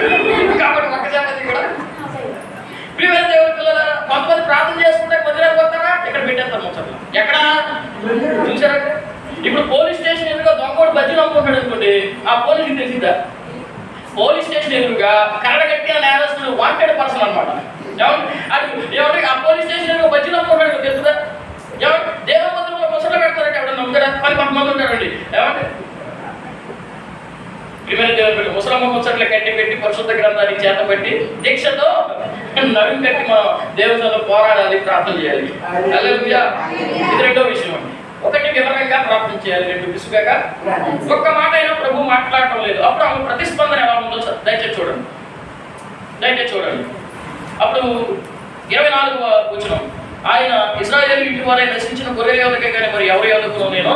A: కాబట్టి ఒక్క చపాతీ కూడా. ప్రియమైన దేవుని పిల్లల, కొంతమంది ప్రార్థన చేసుకుంటే మందిరానికి పోతారా, ఇక్కడ పెట్టేస్తారు ముచ్చట్లు. ఎక్కడ చూసారా? ఇప్పుడు పోలీస్ స్టేషన్ ఎదురుగా దొంగోడు బజ్జీలు అమ్ముకుంటాడు అనుకోండి, ఆ పోలీసుకి తెలిసిందా? పోలీస్ స్టేషన్ ఎదురుగా కరడగట్టిన నేరస్తుడు వాంటెడ్ పర్సన్ అనమాట. ఏమంటే ఆ పోలీస్ స్టేషన్ ఎదురుగా బజ్జీలు అమ్ముకుంటాడు తెలుస్తుందా? ఏమంటే దేవుని మందిరంలో ముచ్చట్లు పెడతారంటే ఎవడన్నా నమ్ముతారా? 10 మంది ఉంటారండి. ఏమంటే ప్రియమైన దేవుని పిల్లలు, ముసలమ్మ ముచ్చట్ల కట్టి పెట్టి పరిశుద్ధ గ్రంథానికి చేత పెట్టి దీక్షతో నడుము కట్టి మనం దేవునితో పోరాడాలి, ప్రార్థన చేయాలి. హల్లెలూయా. ఇది రెండో విషయం అండి. ఒకటి వివరంగా ప్రార్థన చేయాలి, 2 విసుగగా. ఒక్క మాట అయినా ప్రభు మాట్లాడటం లేదు. అప్పుడు ఆమె ప్రతిస్పందన ఎలా ఉందో దయచేసి చూడండి. అప్పుడు 24వ వచనం, ఆయన ఇశ్రాయేలు ఇంటి వారై నశించిన గొర్రెల యొద్దకే కానీ మరి ఎవరి యొద్దకు నేను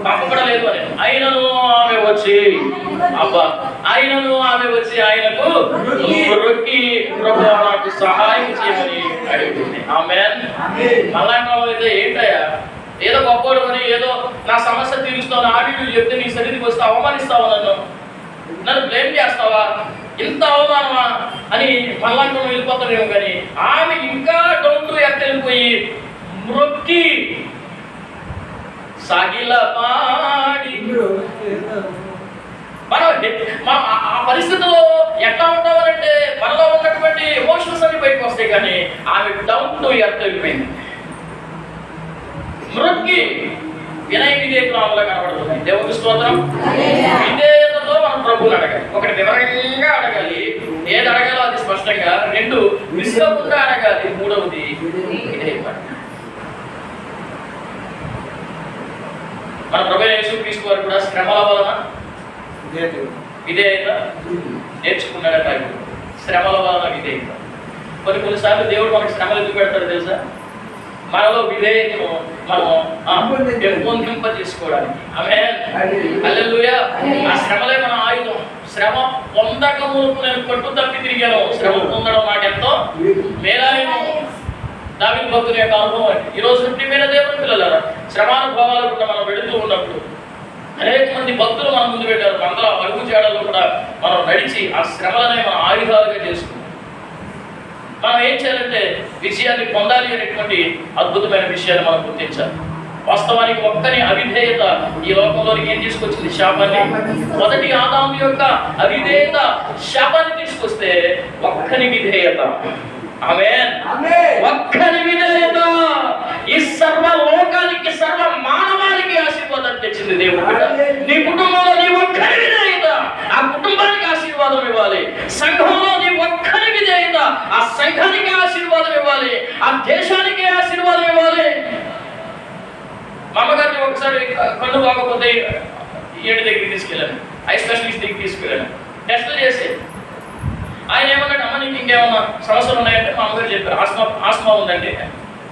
A: పంపబడలేదు అని. ఆయనను ఆమె వచ్చి ఆయనకు రొక్కి ప్రభు నాకు సహాయం చేయమని అడుగుతుంది. ఆమేన్. మళ్ళాంటి అయితే ఏంటయ్యా, ఏదో గొప్పవాడు అని, ఏదో నా సమస్య తీరుస్తావు ఆడియో చెప్తే నీ సన్నిధికి వస్తే అవమానిస్తావా, నన్ను బ్లేమ్ చేస్తావా, ఇంత అవమానమా అని మళ్ళాంటి వెళ్ళిపోతాడేమో. కానీ ఆమె ఇంకా డౌన్ టు ఎర్త్ వెళ్ళిపోయి మ్రొక్కి సాగిలపాడి. మనం ఆ పరిస్థితుల్లో ఎట్లా ఉంటామనంటే మనలో ఉన్నటువంటి ఎమోషన్స్ అన్ని బయటకు వస్తాయి. కానీ ఆమె డౌన్ టు ఎర్త్ వెళ్ళిపోయింది. మ్రొక్కి వినయ విధేయతలో కనబడుతుంది. దేవుని స్తోత్రం. విధేయతతో మనం ప్రభువుని అడగాలి. ఒకటి వివరంగా అడగాలి, ఏది అడగాలో అది స్పష్టంగా. 2 విసుగకుండా అడగాలి. 3వది విధేయత. మన ప్రభువైన యేసుక్రీస్తు వారు కూడా శ్రమల వలన విధేయత నేర్చుకున్నాడట. శ్రమల వలన విధేయత. కొన్నిసార్లు దేవుడు మనకు శ్రమలు ఎందుకు పెడతాడు తెలుసా? మనలో విధేయతను మనం పెంపొందింప చేసుకోవడానికి. ఆమేన్. హల్లెలూయా. ఆ శ్రమలే మన ఆయుధం. శ్రమ పొందక మునుపు నేను పట్టు తప్పి తిరిగాను, శ్రమ పొందడం నాకెంతో మేలైన దావీదు భక్తుని యొక్క అనుభవం. ఈ రోజు ప్రియమైన దేవుని పిల్లలారా, శ్రమానుభవాలు కూడా మనం వెళుతూ ఉన్నప్పుడు అనేక మంది భక్తులు మన ముందు పెట్టారు. మనలో అడుగు చేయడంలో కూడా మనం నడిచి ఆ శ్రమలనే మన ఆయుధాలుగా చేసుకుంటాం. మనం ఏం చేయాలంటే విజయాన్ని పొందాలి అనేటువంటి అద్భుతమైన విషయాన్ని మనం గుర్తించాలి. వాస్తవానికి ఒక్కని అవిధేయత ఈ లోకంలోనికి ఏం తీసుకొచ్చింది? శాపాన్ని. మొదటి ఆదాము యొక్క అవిధేయత శాపాన్ని తీసుకొస్తే ఒక్కని విధేయత, ఆమేన్, ఒక్కని విధేయత ఈ సర్వ లోకానికి, సర్వ మానవానికి ఆశీర్వాదం తెచ్చింది దేవుడు. నీ కుటుంబంలో నీ ఒక్కని విధేయత ఆ కుటుంబానికి ఆశీర్వాదం ఇవ్వాలి. సంఘంలో నీ ఒక్కని విధేయత ఆ సంఘానికి ఆశీర్వాదం ఇవ్వాలి. ఆ దేశానికి ఆశీర్వాదం ఇవ్వాలి. మా అమ్మగారిని ఒకసారి కళ్ళు బాగపోతే ఏడు దగ్గరికి తీసుకెళ్ళాను, ఐ స్పెషలిస్ట్ దగ్గరికి తీసుకెళ్ళాను. టెస్టులు చేసి ఆయన ఏమన్నాడు, అమ్మ నీకు ఇంకేమన్నా సమస్యలు ఉన్నాయంటే మా అమ్మగారు చెప్పారు, ఆస్మా ఉందండి.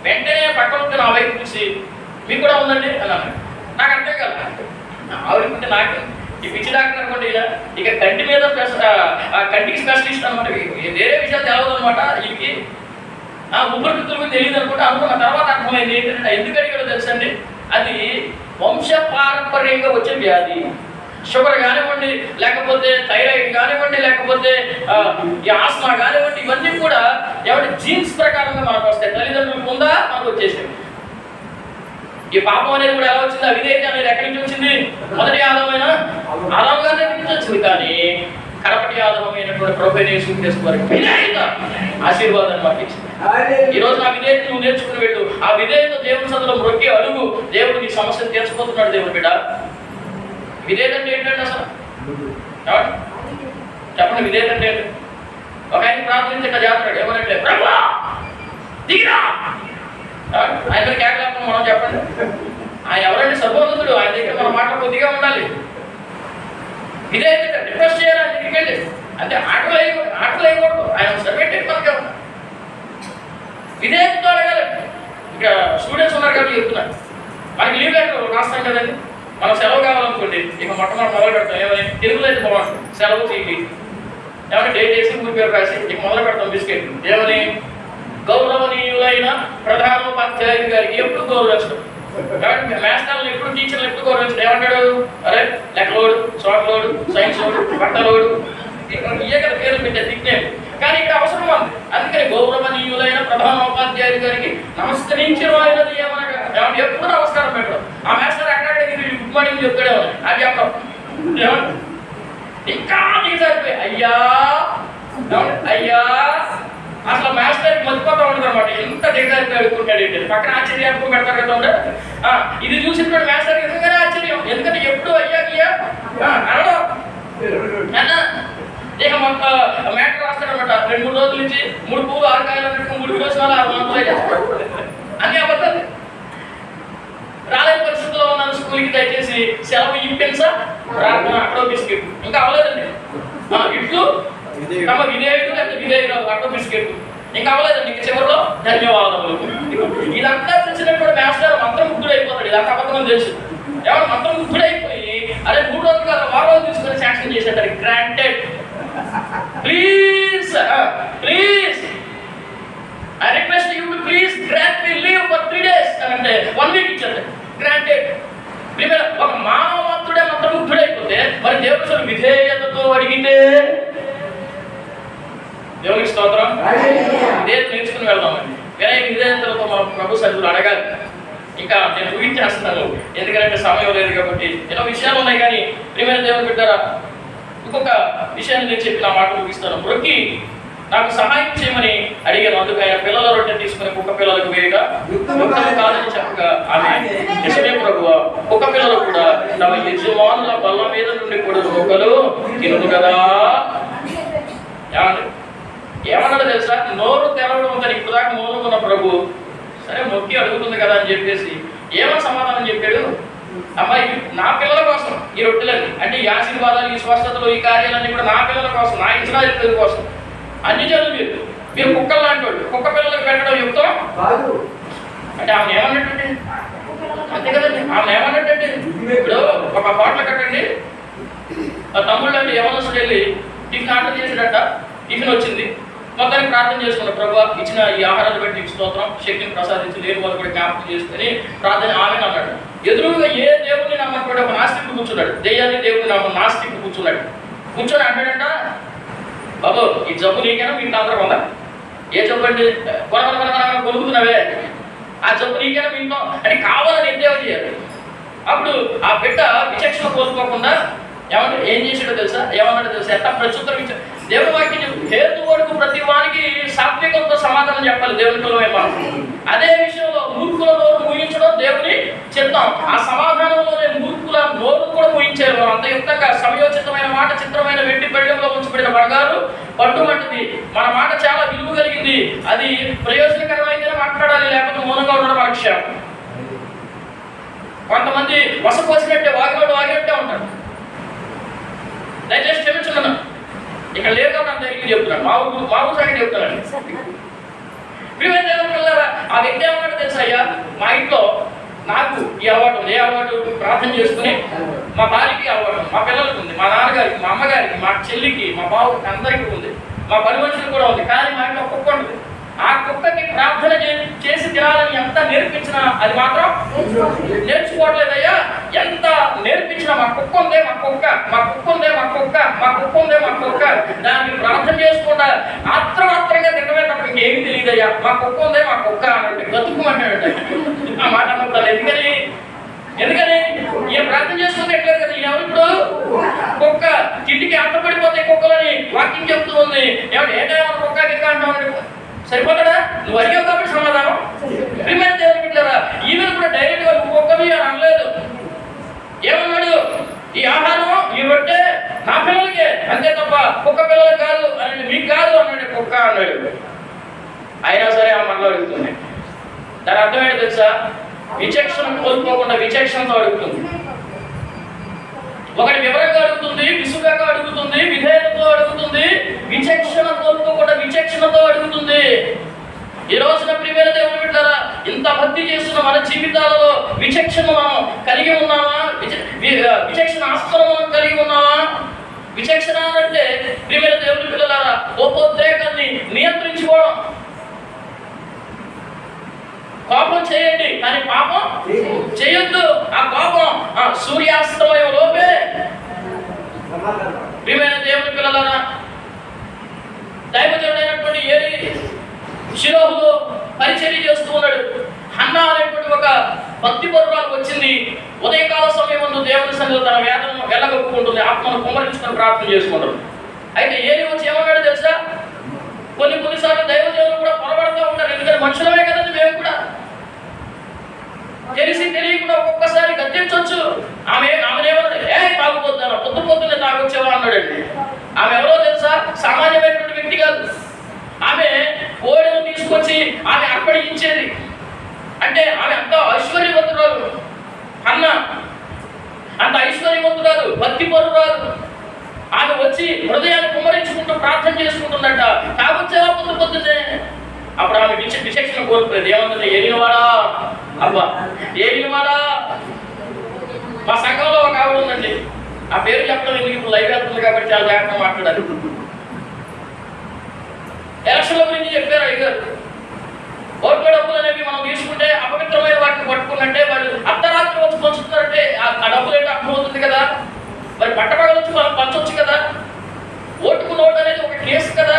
A: వెంటనే పక్కన నా వైపు చూసి మీకు కూడా ఉందండి అని అన్నాడు. నాకు అర్థం కాదు. ఆవిడకుంటే నాకు ఈ పిచ్చి డాక్టర్ అనుకోండి, ఇక కంటి మీద కంటికి స్పెషలిస్ట్ అనమాట. వేరే విషయాలు తెలవదు అనమాట. వీళ్ళకి ఊపిరితిత్తుల మీద తెలియదు అనుకుంటే అనుకున్న తర్వాత అర్థమైంది ఏంటంటే ఎందుకు అడిగాడో తెలుసండి, అది వంశ పారంపర్యంగా వచ్చే వ్యాధి. షుగర్ కానివ్వండి, లేకపోతే థైరాయిడ్ కానివ్వండి, లేకపోతే ఈ ఆస్మా కానివ్వండి, ఇవన్నీ కూడా ఎవరి జీన్స్ ప్రకారంగా మనకు వస్తాయి. తల్లిదండ్రులకు ఉందా మనకు వచ్చేసాయి. ఈ పాపం అనేది కూడా ఎలా వచ్చింది? అవిధేయత అనేది ఎక్కడి నుంచి వచ్చింది? మొదటి ఆదామైన ఆదాం గారి నుంచి వచ్చింది. కానీ కడపటి ఆదామైనటువంటి ప్రభువైన యేసుక్రీస్తు వారి విధేయత ఆశీర్వాదాన్ని మాకు ఇచ్చింది. ఈ రోజు నా విధేయత నువ్వు నేర్చుకుని వెళ్ళు. ఆ విధేయత దేవుని సన్నిధిలో మొక్కి అడుగు. దేవుడు నీ సమస్యను తీర్చిపోతున్నాడు. దేవుని బిడ్డ విధేయత అంటే ఏంటండి అసలు? చెప్పండి, విధేయత అంటే ఏంటి? ఒక ఆయన ప్రార్థించి ఇట్లా చేస్తాడు, ఏమనంటే ప్రభువా దిగిరా, ఆయన మీద కేకలేస్తాం మనం. చెప్పండి, ఆయన ఎవరంటే సర్వోన్నతుడు, ఆయన దగ్గర మన మాట కొద్దిగా ఉండాలి. విధేయత రిక్వెస్ట్ చేయాలి ఆయన దగ్గరికి వెళ్ళి, అంటే ఆటలు వేయకూడదు, ఆయన సర్వెంట్ మనకే ఉన్నాడు. విధేయతతో అడగాలి. ఇక స్టూడెంట్స్ ఉన్నారు కాబట్టి చెప్తున్నారు, మనకి లీవ్ లెటర్ రాస్తాం కదండి, మనం సెలవు కావాలనుకోండి, ఇక మొట్టమొదటి మొదలు పెడతాం. ఏమని తెలుగులో అయితే బాగుంటుంది, సెలవు తీపి ఏమైనా డేట్ వేసి ఊరి పేరు రాసి ఇక మొదలు పెడతాం బిస్కెట్. ఏమని? గౌరవనీయులైన ప్రధానోపాధ్యాయులు గారికి ఎప్పుడు గౌరవించడం. కాబట్టి మాస్టర్లు ఎప్పుడు, టీచర్లు ఎప్పుడు గౌరవించడం. ఏమంటాడు? అరే లెక్కలోడు, షార్ట్లోడు, సైన్స్ లోడు, బట్టలోడు, ఇయ్యే కదా పేర్లు పెట్టే దిక్నేం. కానీ ఇక్కడ అవసరం ఉంది. అందుకని గౌరవనీయులైన ప్రధానోపాధ్యాయులు గారికి నమస్కరించిన వాళ్ళది ఏమనగా ఎప్పుడు నమస్కారం పెట్టడం. ఆ మాస్టర్ అక్కడ గుడ్ మార్నింగ్ చెప్తాడే అది చెప్పడం. ఇంకా తీసారిపోయి అయ్యా అయ్యా అసలు మాస్టర్కి మర్చిపోతా ఉండదు అనమాట. ఎంత దిగజారిపోయి అడుగుతుంటాడు ఏంటి, పక్కన ఆశ్చర్యం అనుకో పెడతారు కదా ఉండే. ఇది చూసినప్పుడు మాస్టర్ నిజంగానే ఆశ్చర్యం, ఎందుకంటే ఎప్పుడు అయ్యా అయ్యా అనడం అన్న. ఇక మొత్తం మ్యాటర్ రాస్తాడు అనమాట. 2-3 రోజుల నుంచి 3 పూలు 6 కాయలు అన్నట్టు 3 విరోచనాలు 6 మందులు చేస్తాడు. అన్నీ అబద్ధాలు. రాలేని పరిస్థితుల్లో ఉన్నాను స్కూల్కి, దయచేసి సెలవు ఇప్పించా ప్రార్థన. అక్కడో బిస్కెట్ ఇంకా అవ్వలేదండి. ఇట్లు తమ విధేయుడు లేకపోతే విధేయురాలు అక్కడో బిస్కెట్ ఇంకా అవ్వలేదండి. ఇంక చివరిలో ధన్యవాదములు. ఇదంతా తెలిసినప్పుడు మాస్టర్ మంత్రముగ్ధుడు అయిపోతాడు. ఇదంతా అబద్ధం తెలుసు. ఎవరు మంత్రముగ్ధుడు అయిపోయి అరే 3 రోజులు కాదు 6 రోజులు తీసుకొని శాంక్షన్ చేసేటారు. Granted, please please I request you to please grant me leave for 3 days అంటే 1 week ఇచ్చారు. గ్రాంటెడ్. ఒక మానవత్తుడే మంత్రముగ్ధుడైపోతే మరి దేవుడు అసలు విధేయతతో అడిగితే, దేవునికి స్తోత్రం. విధేయత నేర్చుకుని వెళ్దామండి. విధేయతలతో మనం ప్రభు సన్నిధిలో అడగాలి. ఇంకా నేను ఊహించేస్తున్నాను, ఎందుకంటే సమయం లేదు కాబట్టి. ఎన్నో విషయాలు ఉన్నాయి, కానీ ప్రియమైన దేవుని బిడ్డలారా, ఇంకొక విషయాన్ని నేను చెప్పి నా మాట ముగిస్తాను. మొక్కి నాకు సహాయం చేయమని అడిగాను. అందుకు ఆయన పిల్లల రొట్టె తీసుకుని కుక్క పిల్లలకు వేయగా యుక్తము కాదని చెప్పగా ఆమె నిజమే ప్రభువా, కుక్క పిల్లలు కూడా తమ యజమానుల బల్ల మీద నుండి కూడా కుక్కలు తినదు కదా. ఏమన్నాడు తెలుసా? నోరు తెరవడం ఉందని ఇప్పుడు దాకా మౌనంగా ఉన్న ప్రభు సరే మొక్కి అడుగుతుంది కదా అని చెప్పేసి ఏమని సమాధానం చెప్పాడు? అమ్మాయి నా పిల్లల కోసం ఈ రొట్టెలన్నీ, అంటే ఈ ఆశీర్వాదాలు, ఈ స్వస్థతలు, ఈ కార్యాలన్నీ కూడా నా పిల్లల కోసం, నా ఇజ్రాయేలు పిల్లల కోసం. అన్ని జనులు మీరు కుక్కలు లాంటి వాళ్ళు, కుక్క పిల్లలకు పెట్టడం యుక్తం అంటే ఆమె ఏమన్నట్టు? అంతే కదండి, ఆమె ఏమన్నట్టు? ఇప్పుడు ఒక హోటల్ కట్టండి, తమ్ముళ్ళు అంటే యవనస్తుడు వెళ్ళి టిఫిన్ ఆర్డర్ చేసాడట. టిఫిన్ వచ్చింది, మొత్తానికి ప్రార్థన చేసుకున్నాడు. ప్రభు ఇచ్చిన ఈ ఆహారాన్ని బట్టి స్తోత్రం, శక్తిని ప్రసాదించి లేని వాళ్ళు కూడా జ్ఞాపకం చేసుకుని ప్రార్థన ఆమె అన్నాడు. ఎదురుగా ఏ దేవుడిని నమ్మకం ఒక నాస్తికుడు కూర్చున్నాడు. దెయ్యాన్ని దేవుడిని నమ్మ నాస్తికుడు కూర్చున్నాడు. కూర్చొని అంటాడంట, బాబు ఈ జబ్బు నీకేనా మీ ఇంట్లో అందరూ ఉందా? ఏ జబ్బు అండి? కొనుక్కుతున్నావే, ఆ జబ్బు నీకేనా మీ ఇంట్లో అంటే కావాలని ఎంతేవో చేయాలి. అప్పుడు ఆ బిడ్డ విచక్షణ కోల్పోకుండా ఏం చేసాడో తెలుసా? ఏమన్నాడో తెలుసా? ఎంత ప్రత్యుత్తరం ఇచ్చాడు. దేవుని వాక్యం హేతు వరకు ప్రతి వానికి సాత్వికంతో సమాధానం చెప్పాలి దేవుని కులమే మనం. అదే విషయంలో మూర్ఖుల నోరు ముగించడం దేవుని చిత్తం. ఆ సమాధానంలోనే మూర్ఖుల నోరు కూడా ముగించారు. అంత యుక్తంగా సమయోచితమైన మాట చిత్రమైన వెండి పళ్ళెంలో ఉంచబడిన బంగారు పట్టుమంటుంది. మన మాట చాలా విలువ కలిగింది, అది ప్రయోజనకరమైతేనే మాట్లాడాలి, లేకపోతే మౌనంగా ఉండడం మన క్షేమం. కొంతమంది వసపోసినట్టే వాగినట్టే ఉంటారు. దయచేసి క్షమించుకున్నాను, ఇక్కడ లేదు కాబట్టి అంత తెలియదు చెప్తున్నాను. మా ఊరు సంగతి చెప్తున్నాను. ఆ వ్యక్తి ఏమన్నాడు తెలుసా? అయ్యా మా ఇంట్లో నాకు ఈ అలవాటు ఉంది. ఏ అలవాటు? ప్రార్థన చేసుకుని మా భార్యకి అలవాటు, మా పిల్లలకు ఉంది, మా నాన్నగారికి, మా అమ్మగారికి, మా చెల్లికి, మా బావుకి అందరికీ ఉంది, మా పని మనుషులకు కూడా ఉంది. కానీ మా ఇంట్లో కుక్క ఉంటుంది. ఆ కుక్కకి ప్రార్థన చేసి తినాలని ఎంత నేర్పించినా అది మాత్రం నేర్చుకోవట్లేదయ్యా. ఎంత నేర్పించినా మా కుక్క ఉందే మా కుక్క, మా కుక్క ఉందే మా కుక్క, మా కుక్క ఉందే మా కుక్క, దానికి ప్రార్థన చేసుకుంటా ఆత్రమాత్రంగా తినమే తప్ప ఇంకేమి తెలియదయ్యా. మా కుక్క ఉందే మా కుక్క అన్నట్టు గతుకుమంటాడట. ఆ మాట అన్నప్పుడు ఎందుకని ఈయన ప్రార్థన చేసుకుంటే ఎట్లేదు కదా. ఈయన ఇప్పుడు కుక్క కిందికి అంతపడిపోతాయి కుక్కలని వాక్యం చెప్తూ ఉంది. ఏమైనా కుక్క గిక్క అంటావు సరిపోతాడా? నువ్వు అడిగావు కాబట్టి సమాధానం. ప్రియమైన దేవుని బిడ్డలారా, ఈమెను కూడా డైరెక్ట్గా నువ్వు ఒక్కవి అని అనలేదు. ఏమన్నాడు? ఈ ఆహారం అంతే తప్ప కుక్క పిల్లలకు కాదు అని మీకు కాదు అన్నాడు. కుక్క అన్నాడు. అయినా సరే ఆ మనలో అడుగుతుంది. దాని అర్థం ఏంటో తెలుసా? విచక్షణ కోల్పోకుండా విచక్షణతో అడుగుతుంది. ఒకటి వివరంగా అడుగుతుంది, విసుగగా అడుగుతుంది, విధేయతతో అడుగుతుంది, విచక్షణ కోల్పోకుండా విచక్షణతో అడుగుతుంది. ఈ రోజున ప్రియమైన దేవుని బిడ్డలారా, ఇంత భక్తి చేస్తున్న మన జీవితాలలో విచక్షణ మనం కలిగి ఉన్నామా? విచక్షణ ఆస్పదం మనం కలిగి ఉన్నామా? విచక్షణ అంటే ప్రియమైన దేవుని పిల్లలారా, కోపోద్రేకాన్ని నియంత్రించుకోవడం. కోపం చేయండి కానీ పాపం చేయొద్దు. ఆ కోపం సూర్యాస్తమయం లోపే. ప్రియమైన దేవుని పిల్లలారా, దైవజనుడైనటువంటి ఏలీ షిలోహులో పరిచర్య చేస్తూ ఉన్నాడు. హన్నా అనేటువంటి ఒక భక్తి పరురాలు వచ్చింది. ఉదయకాల సమయం ముందు దేవుని సన్నిధిలో తన వేదనను వెళ్ళగొట్టుకుంటుంది, ఆత్మను కుమ్మరించుకొని ప్రార్థన చేసుకుంటుంది. అయితే ఏలీ వచ్చి ఏమన్నాడు తెలుసా? కొన్నిసార్లు దైవజనులు కూడా పొరబడుతూ ఉంటారు. ఎందుకంటే మనుషులమే కదండి మేము కూడా. తెలిసి తెలియకుండా ఒక్కొక్కసారి గద్దించవచ్చు. ఆమెనేమన్నాడు? తాగుపోతాను, పొద్దున్నే తాగొచ్చేవా అన్నాడండి. ఆమె ఎవరో తెలుసా? సామాన్యమైనటువంటి వ్యక్తి కాదు. ఆమె కోడెను తీసుకొచ్చి ఆమె అర్పణించేది. అంటే ఆమె అంత ఐశ్వర్యవంతురాలు. అన్న అంత ఐశ్వర్యవంతురాలు, భక్తి పరురాలు. ఆమె వచ్చి హృదయాన్ని కుమ్మరించుకుంటూ ప్రార్థన చేసుకుంటుందంట. తాగొచ్చేవా పొద్దున్నే? అప్పుడు ఆమె విచక్షణ కోల్పోయేది. ఏమంటుంది? ఏలినవాడా, అబ్బా ఏలినవాడా. మా సంఘంలో ఒక ఆవిడ ఉందండి. ఆ పేరు చెప్పడం ఎందుకు, ఇప్పుడు లైవ్ వెళ్తుంది కాబట్టి చాలా జాగ్రత్తగా మాట్లాడారు. ఎలక్షన్ల గురించి చెప్పారు అయ్యారు. ఓట్ల డబ్బులు అనేవి మనం తీసుకుంటే అపవిత్రమైన వాటిని పట్టుకున్నట్టే వాళ్ళు అర్ధరాత్రి వచ్చి పంచుతున్నారంటే ఆ డబ్బులు ఏంటో అర్థమవుతుంది కదా. మరి పట్టపగలు వచ్చి మనం పంచవచ్చు కదా. ఓటుకు నోటు అనేది ఒక కేసు కదా,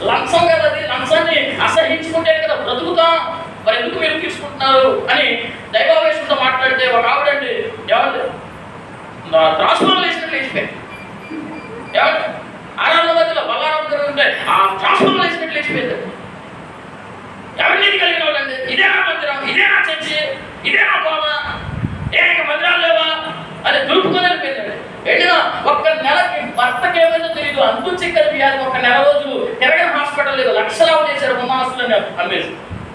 A: లంచం కదా. అది లంచాన్ని అసహించుకుంటే కదా బ్రతుకుతాం. మరి ఎందుకు మీరు తీసుకుంటున్నారు అని దైవావేశంతో మాట్లాడితే ఒక ఆవిడండి ఏమండి ట్రాన్స్ఫార్మర్ వేసినట్లు వేసిపోయింది. ఏమండి ఆరాధన మధ్యలో బలారాధన జరుగుతుంటే ఆ ట్రాన్స్ఫార్మర్ వేసినట్లు వేసిపోయింది. ఎవరిని కలిగిన వాళ్ళండి? ఇదే నా మందిరం, ఇదే నా చర్చి, ఇదే నా బోధ, మందిరాలు లేవా అని దులుపుకొని వెళ్ళిపోయిందండి. వెళ్ళిన ఒక్క నెలకి భర్తకి ఏమైనా తెలియదు, అంతు చిక్కని వ్యాధి. ఒక నెల రోజులు తిరగని హాస్పిటల్ లేదు, లక్షలావు చేశారు. మొన్న అమ్మేసి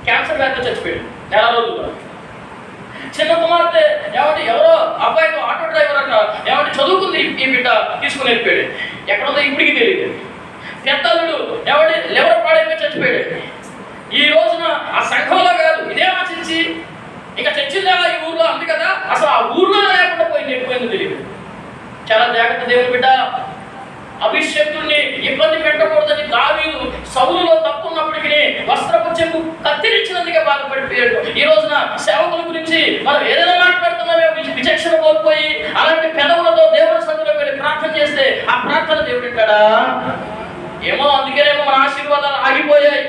A: క్యాన్సర్ వ్యాధితో చచ్చిపోయాడు నెల రోజులు. చిన్న కుమార్తె ఏమంటే ఎవరో అబ్బాయితో ఆటో డ్రైవర్ అన్న ఏమంటే చదువుకుంది ఈ బిడ్డ తీసుకుని వెళ్ళిపోయాడు. ఎక్కడుందో ఇప్పటికీ తెలియదు. పెద్దలుడు ఏమంటే లెవర్ పాడైపోయి చచ్చిపోయాడు. ఈ రోజున ఆ సంఘంలో కాదు, ఇదే ఆశించి ఇంకా చర్చిలేవా ఈ ఊర్లో అంది కదా, అసలు ఆ ఊర్లో లేకుండా పోయింది, ఎక్కువైంది తెలియదు. చాలా జాగ్రత్త దేవుని బిడ్డ. అభిషేక్తుడిని ఇబ్బంది పెట్టకూడదని దావీదు సౌలులో తప్పున్నప్పటికీ వస్త్రపు చెంగు కత్తిరించినందుకే బాధపడిపోయాడు. ఈ రోజున సేవకుల గురించి మనం ఏదైనా మాట్లాడుతున్నామే విచక్షణ కోల్పోయి అలాంటి పెదవులతో దేవుని సన్నిధిలో వెళ్ళి ప్రార్థన చేస్తే ఆ ప్రార్థన దేవుడు వింటాడా? ఏమో అందుకేనేమో మన ఆశీర్వాదాలు ఆగిపోయాయి.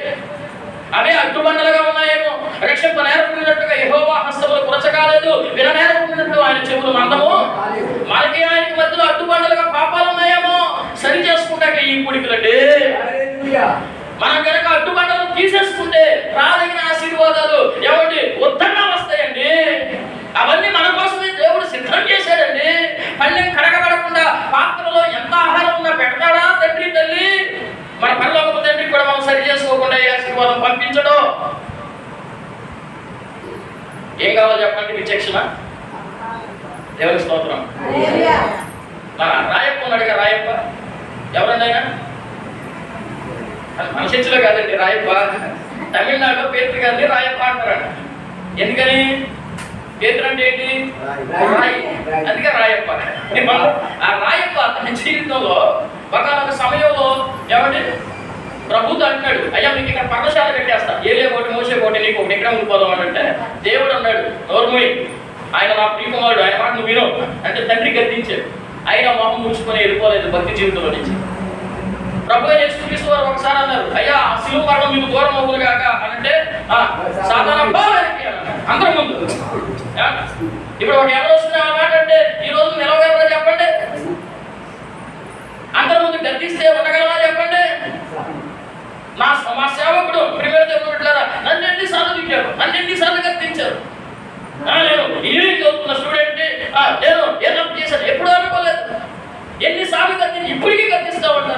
A: అవే అడ్డుబండలుగా ఉన్నాయేమో. రక్షింప నేర్పుకున్నట్టుగా యెహోవా హస్తములు కురచకాలేదు, విననేర్పుకున్నట్టు ఆయన చెవులు మందము. మనకి ఆయనకి మధ్యలో అడ్డుబండలుగా పాపాలు ఉన్నాయేమో. సరి చేసుకుంటాక ఈ పుడికలండి. మనం కనుక అడ్డుబండలు తీసేసుకుంటే రాదగిన ఆశీర్వాదాలు ఏమండి వద్దన్నా వస్తాయండి. అవన్నీ మన కోసమే దేవుడు సిద్ధం చేశాడండి. పళ్ళెం కడగబడకుండా పాత్రలో ఎంత ఆహారం ఉన్నా పెడతాడా తండ్రి తల్లి? మన పనిలోకి తండ్రికి కూడా మనం సరి చేసుకోకుండా ఈ ఆశీర్వాదం పంపించడం. ఏం కావాలి చెప్పండి? విచక్షణ. దేవుని స్తోత్రం. రాయప్ప ఉన్నాడుగా, రాయప్ప ఎవరండి ఆయన? మన చర్చిలో కాదండి రాయప్ప. తమిళనాడులో పేతురు గారిని రాయప్ప అంటారంట. ఎందుకని? పేతురు అంటే ఏంటి? రాయి, అందుకే రాయప్ప. ఆ రాయప్ప తన జీవితంలో ఒకనొక సమయంలో ఏమంటే ప్రభుత్వం అంటున్నాడు, అయ్యా మీకు ఇక్కడ పర్ణశాల పెట్టేస్తా, ఏలే ఒకటి మోసే ఒకటి నీకు ఒకటి ఎక్కడ ఉండిపోదాం అంటే దేవుడు అన్నాడు నోర్మోయ్, ఆయన నా ప్రియకుమారుడు, ఆయన మాట నువ్వు విను అంటే తండ్రి గద్దించాడు. అయినా మొహం ముడుచుకొని వెళ్ళిపోలేదు భక్తి జీవితంలో నుంచి. ప్రభు యేసుక్రీస్తు వారు ఒకసారి అన్నారు, అయ్యా శిలువ మరణం మీకు దూరం అవ్వును గాక అని అంటే సాధారణ అందరం ముందు. ఇప్పుడు ఒక ఎవరు వస్తున్నా ఆ మాట అంటే ఈ రోజు నిలవగలరా చెప్పండి? అందరి ముందు గద్దిస్తే ఉండగలరా చెప్పండి? మా సేవకుడు ప్రిమియర్ దేవుడులారా నన్ను ఎన్నిసార్లు తిట్టారు, నన్ను ఎన్నిసార్లు గద్దించారు. నేను ఇంజనీరింగ్ చదువుతున్న స్టూడెంట్, నేను ఏదో చేశాను, ఎప్పుడూ అనుకోలేదు. ఎన్నిసార్లు గద్దించి ఇప్పటికీ గద్దిస్తామంట.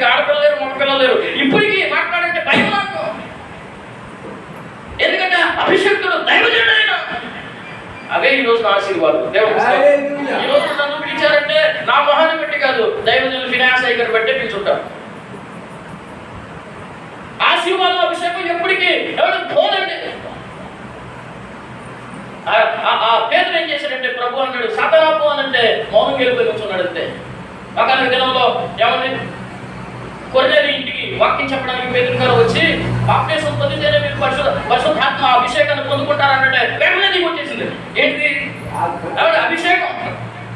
A: నీకు ఆడపిల్లలు లేరు, మగ పిల్లలు లేరు. ఇప్పటికీ మాట్లాడంటే భయం నాకు. ఎందుకంటే అభిషక్తుడు దైవజనుడు ఆయన. అవే ఈ రోజు ఆశీర్వాదం దేవుడు. ఈ రోజు నన్ను పిలిచారంటే నా మొహాన్ని పెట్టి కాదు, దైవజనులు ఫినాన్స్ అయ్యర్ పెట్టే పిలుచుంటారు. ఆశీర్వాదం అభిషేకం ఎప్పటికీ ఎవరు పోదండి. ఆ పేదలు ఏం చేశాడంటే ప్రభు అన్నాడు సాతాపు అని అంటే మౌనం గెలిపోయి కూర్చున్నాడు అంతే. ఒక దినంలో ఏమని కొర్నేలి ఇంటికి వాక్యం చెప్పడానికి పేదలు గారు వచ్చి బాప్టిజం పొందితేనే మీరు పరిశుద్ధాత్మ అభిషేకాన్ని పొందుకుంటారనంటే వెంటనే దిగి వచ్చేసింది. ఏంటి అభిషేకం?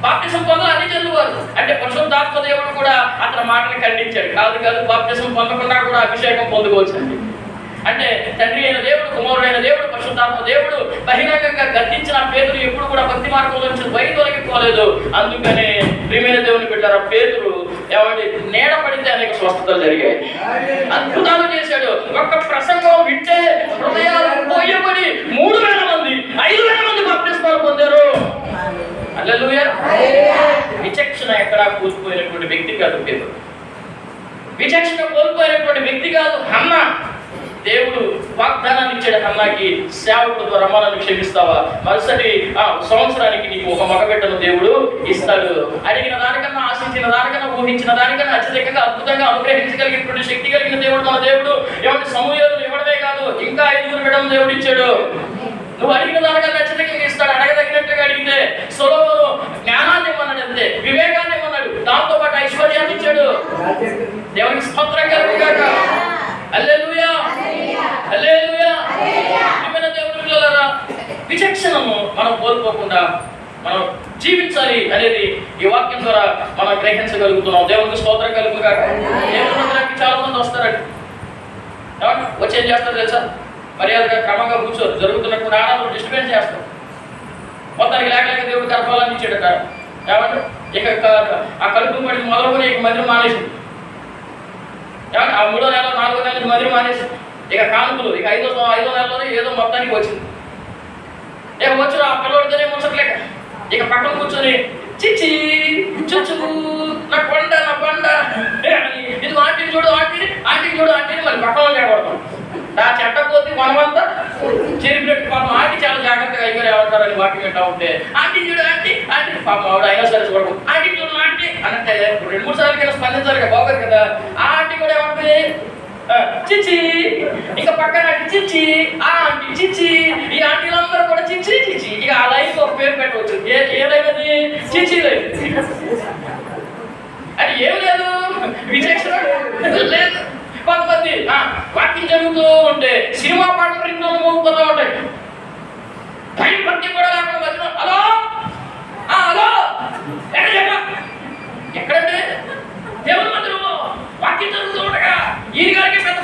A: బాప్టిజం పొందాలి అని చదువువారు అంటే పరిశుద్ధాత్మ దేవుడు కూడా అతని మాటని ఖండించాడు. కాదు బాప్టిజం పొందకుండా కూడా అభిషేకం పొందుకోవచ్చండి. అంటే తండ్రి అయిన దేవుడు, కుమారుడైన దేవుడు, పరిశుద్ధాత్మ దేవుడు బహిరంగంగా గద్దించిన పేతురు ఎప్పుడు కూడా భక్తి మార్గంలో నుంచి బయటొలగిపోలేదు. అందుకనే ప్రియమైన దేవుని బిడ్డలారా, పేతురు ఏమంటే నీడ పడితే అనేక స్వస్థతలు జరిగాయి, అద్భుతాలు చేశాడు. ఒక్క ప్రసంగం వింటే హృదయాలు పోయబడి 3000 మంది 5000 మంది బాప్తిస్మాలు పొందారు. హల్లెలూయా. విచక్షణ ఎక్కడా కోల్పోయినటువంటి వ్యక్తి కాదు పేతురు. విచక్షణ కోల్పోయినటువంటి వ్యక్తి కాదు హన్న. దేవుడు వాగ్దానాన్ని ఇచ్చాడు హన్నాకి, సేవకుడు ద్వారా రమ్మనని క్షమిస్తావా, మరుసటి సంవత్సరానికి నీకు ఒక మగబిడ్డను దేవుడు ఇస్తాడు. అడిగిన దానికన్నా, ఆశించిన దానికన్నా, ఊహించిన దానికన్నా అత్యధికంగా అద్భుతంగా అనుగ్రహించగలిగినటువంటి శక్తి కలిగిన దేవుడు మన దేవుడు. ఏమంటే సమూహలు ఇవ్వడమే కాదు, ఇంకా 5 బిడ్డలను దేవుడు ఇచ్చాడు. నువ్వు అడిగిన దానికన్నా అత్యధికంగా ఇస్తాడు. అడగదగినట్టుగా అడిగితే సొలొమోను జ్ఞానాన్ని ఇవ్వన్నాడు అంతే, వివేకాన్ని ఇవ్వన్నాడు, దాంతో పాటు ఐశ్వర్యాన్ని ఇచ్చాడు. దేవునికి స్తోత్రం కలుగుగాక. హల్లెలూయా, హల్లెలూయా. ప్రియమైన దేవుని పిల్లలారా, విచక్షణను మనం కోల్పోకుండా మనం జీవించాలి అనేది ఈ వాక్యం ద్వారా మనం గ్రహించగలుగుతున్నాం. దేవునికి స్తోత్రం కలుగుగాక. దేవుని మందిరానికి చాలా మంది వస్తారండి. వచ్చి ఏం చేస్తారు తెలుసా? మర్యాదగా క్రమంగా కూర్చోరు, జరుగుతున్నటువంటి ఆనందం డిస్టర్బెన్స్ చేస్తారు. మొత్తానికి లేక దేవుడు గర్భాలను ఇచ్చాడట. ఏమంటే ఇక ఆ కలుపు పడి మొదలుకొని ఇక మందిరం మానేసింది. ఆ 3వ నెల 4వ నెల నుంచి మందిరం మానేసి ఇక కానుకలు ఇక 5వ నెలలోనే ఏదో మొత్తానికి వచ్చింది. ఇక వచ్చి ఆ పిల్లడితోనే ముచ్చట్లేక ఇక పక్కన కూర్చొని చిచ్చి చుచ్చు నా కొండ ఇది ఆంటీని చూడు ఆంటీని మళ్ళీ పక్కన లేకపోతాం. నా చెట్ట పోతే మనమంతా చెరిపినట్టు పాపం ఆంటీ చాలా జాగ్రత్తగా అయ్యారు ఏమంటారని వాటి వింటా ఉంటే ఆంటీ చూడు ఆంటీ పాపం ఆవిడ అయినా సరే చూడకు ఆంటీ చూడు ఆంటీ అంటే 2-3 సార్లు కింద స్పందించాలి బాగోదు కదా. ఆ ఆంటీ కూడా ఏమంటుంది చిచ్చి, ఇంకా పక్కన చిచ్చి, ఆ ఆంటీ చిచ్చి, ఈ ఆంటీలందరూ కూడా చిచ్చి చిచ్చి. ఇక ఆ లైఫ్ ఒక పేరు పెట్టవచ్చు. ఏ లైఫ్ అది? చిచ్చి లైఫ్. అది ఏం లేదు, విచక్షణ లేదు. కొంతమంది వాకింగ్ జరుగుతూ ఉంటే సినిమా పాటలు రింగ్లో మోగిపోతూ ఉంటాయి. టైం పట్టి కూడా లేకుండా మధ్యలో హలో హలో ఎక్కడంటే దేవుని మందిరంలో వాకింగ్ జరుగుతూ ఉండగా ఈ గారికి పెద్ద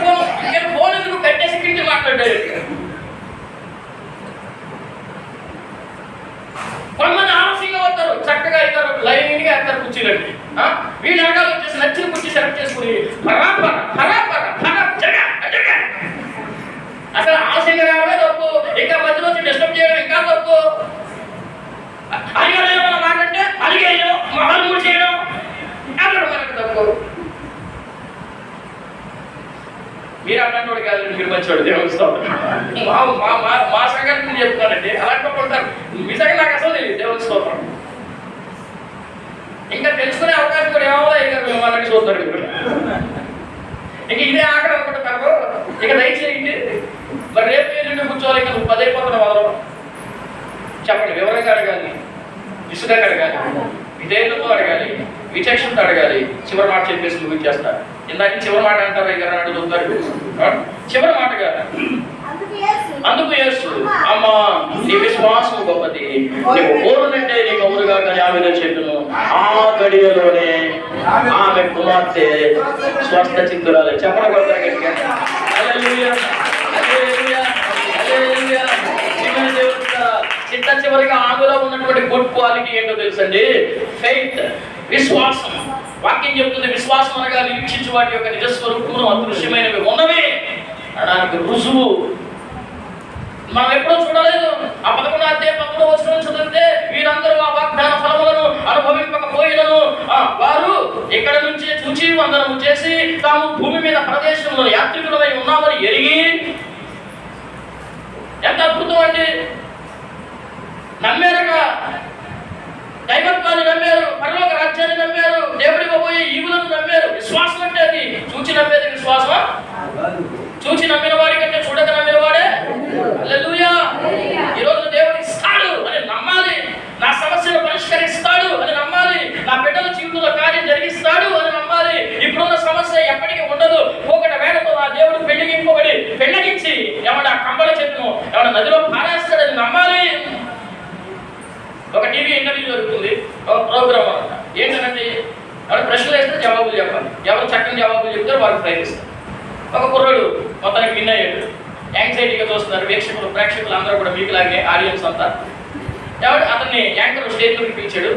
A: ఫోన్ ఎందుకు కట్టేసి కింద మాట్లాడారు. కొంతమంది ఆలస్యంగా వస్తారు, చక్కగా అవుతారు, లైన్గా వేస్తారు కుర్చీలకి. వీళ్ళు వెనకాల వచ్చేసి నచ్చిన కుర్చీ సెలెక్ట్ చేసుకుని అసలు ఆలస్యంగా రావడమే తప్పు, ఇంకా మధ్యలో వచ్చి డిస్టర్బ్ చేయడం ఇంకా తప్పు. అడిగేమన్నా మాకంటే అడిగేయడం మహల్మూడు చేయడం అక్కడ మనకు తప్పు. మీరు అన్నట్టు కాదు, మీరు మంచివాడు దేవుని మా సంఘానికి చెప్తానండి. అలాంటి ఉంటారు నిజంగా నాకు అసలు తెలియదు దేవుని స్తోత్రం. ఇంకా తెలుసుకునే అవకాశం కూడా ఏమో ఇక వాళ్ళకి చూస్తారు. ఇక ఇదే ఆఖరి అనుకుంటున్నారు. ఇక దయచేయండి, మరి రేపు ఎల్లుండి కూర్చోవాలి. ఇంకా నువ్వు 10 అయిపోతున్నావు మొదలు చెప్పండి. వివరంగా అడగాలి, విసుగా అడగాలి, విధేయులతో అడగాలి, విచక్షణతో అడగాలి. చివరి మాట చెప్పేసి ముగించేస్తారు. ఇందాక చివరి మాట అంటారు, ఇక నాడు చూస్తారు. చివరి మాటగా అందుకు యేసు అమ్మా నీ విశ్వాసం గొప్పది, నీకు కోరునంటే నీకు అవురుగా కానీ ఆమె చెట్టును. ఆ గడియలోనే ఆమె కుమార్తె స్వస్థ చిత్తురాలు. చెప్పగలుగుతారు గట్టిగా. హల్లెలూయా, హల్లెలూయా, హల్లెలూయా. చిట్ట చివరిగా ఆమెలో ఉన్నటువంటి గుడ్ క్వాలిటీ ఏంటో తెలుసండి? ఫెయిత్, విశ్వాసం. వాక్యం చెప్తుంది విశ్వాసం అనగా నిరీక్షించు వాటి యొక్క నిజస్వరూపమును అదృశ్యమైనవి ఉన్నవి అనడానికి రుజువు. మనం ఎప్పుడూ చూడలేదు. ఆ 11వ అధ్యాయం 11వ వచనం చదివితే వీరందరూ ఆ వాగ్దాన ఫలములను అనుభవింపకపోయినను వారు ఇక్కడ నుంచి చూచి వందనము చేసి తాము భూమి మీద ప్రదేశంలో యాత్రికులమై ఉన్నామని ఎరిగి, ఎంత అద్భుతం అండి, నమ్మారుగా, దైవత్వాన్ని నమ్మారు, పరలోక రాజ్యాన్ని నమ్మారు, దేవుడి పోయే ఈవులను నమ్మారు. విశ్వాసం అంటే అది చూచి నమ్మేది విశ్వాసం. చూచి నమ్మిన వాడి కంటే చూడక నమ్మిన వాడే. హల్లెలూయా. ఈరోజు దేవుడు ఇస్తాడు అని నమ్మాలి, నా సమస్యను పరిష్కరిస్తాడు అని నమ్మాలి, నా బిడ్డల జీవితంలో కార్యం జరిగిస్తాడు అని నమ్మాలి. ఇప్పుడున్న సమస్య ఎప్పటికీ ఉండదు. ఒకటి వేళతో నా దేవుడు పెళ్ళగించి ఏమన్నా కంబళ చెట్టును ఏమన్నా నదిలో పారేస్తాడని నమ్మాలి. ఒక టీవీ ఇంటర్వ్యూ జరుగుతుంది, ఒక ప్రోగ్రామ్ అనమాట. ఏంటంటే ఎవరు ప్రశ్నలు వేస్తే జవాబులు చెప్పాలి, ఎవరు చక్కని జవాబులు చెప్తారో వాళ్ళకి ప్రైజ్ ఇస్తారు. ఒక కుర్రాడు మొత్తానికి విన్ అయ్యాడు. యాంగ్జైటీగా చూస్తున్నారు ప్రేక్షకులు అందరూ కూడా, మీకులాగే ఆడియన్స్ అంతా. ఎవరు అతన్ని యాంకర్ స్టేజ్లోకి పిలిచాడు.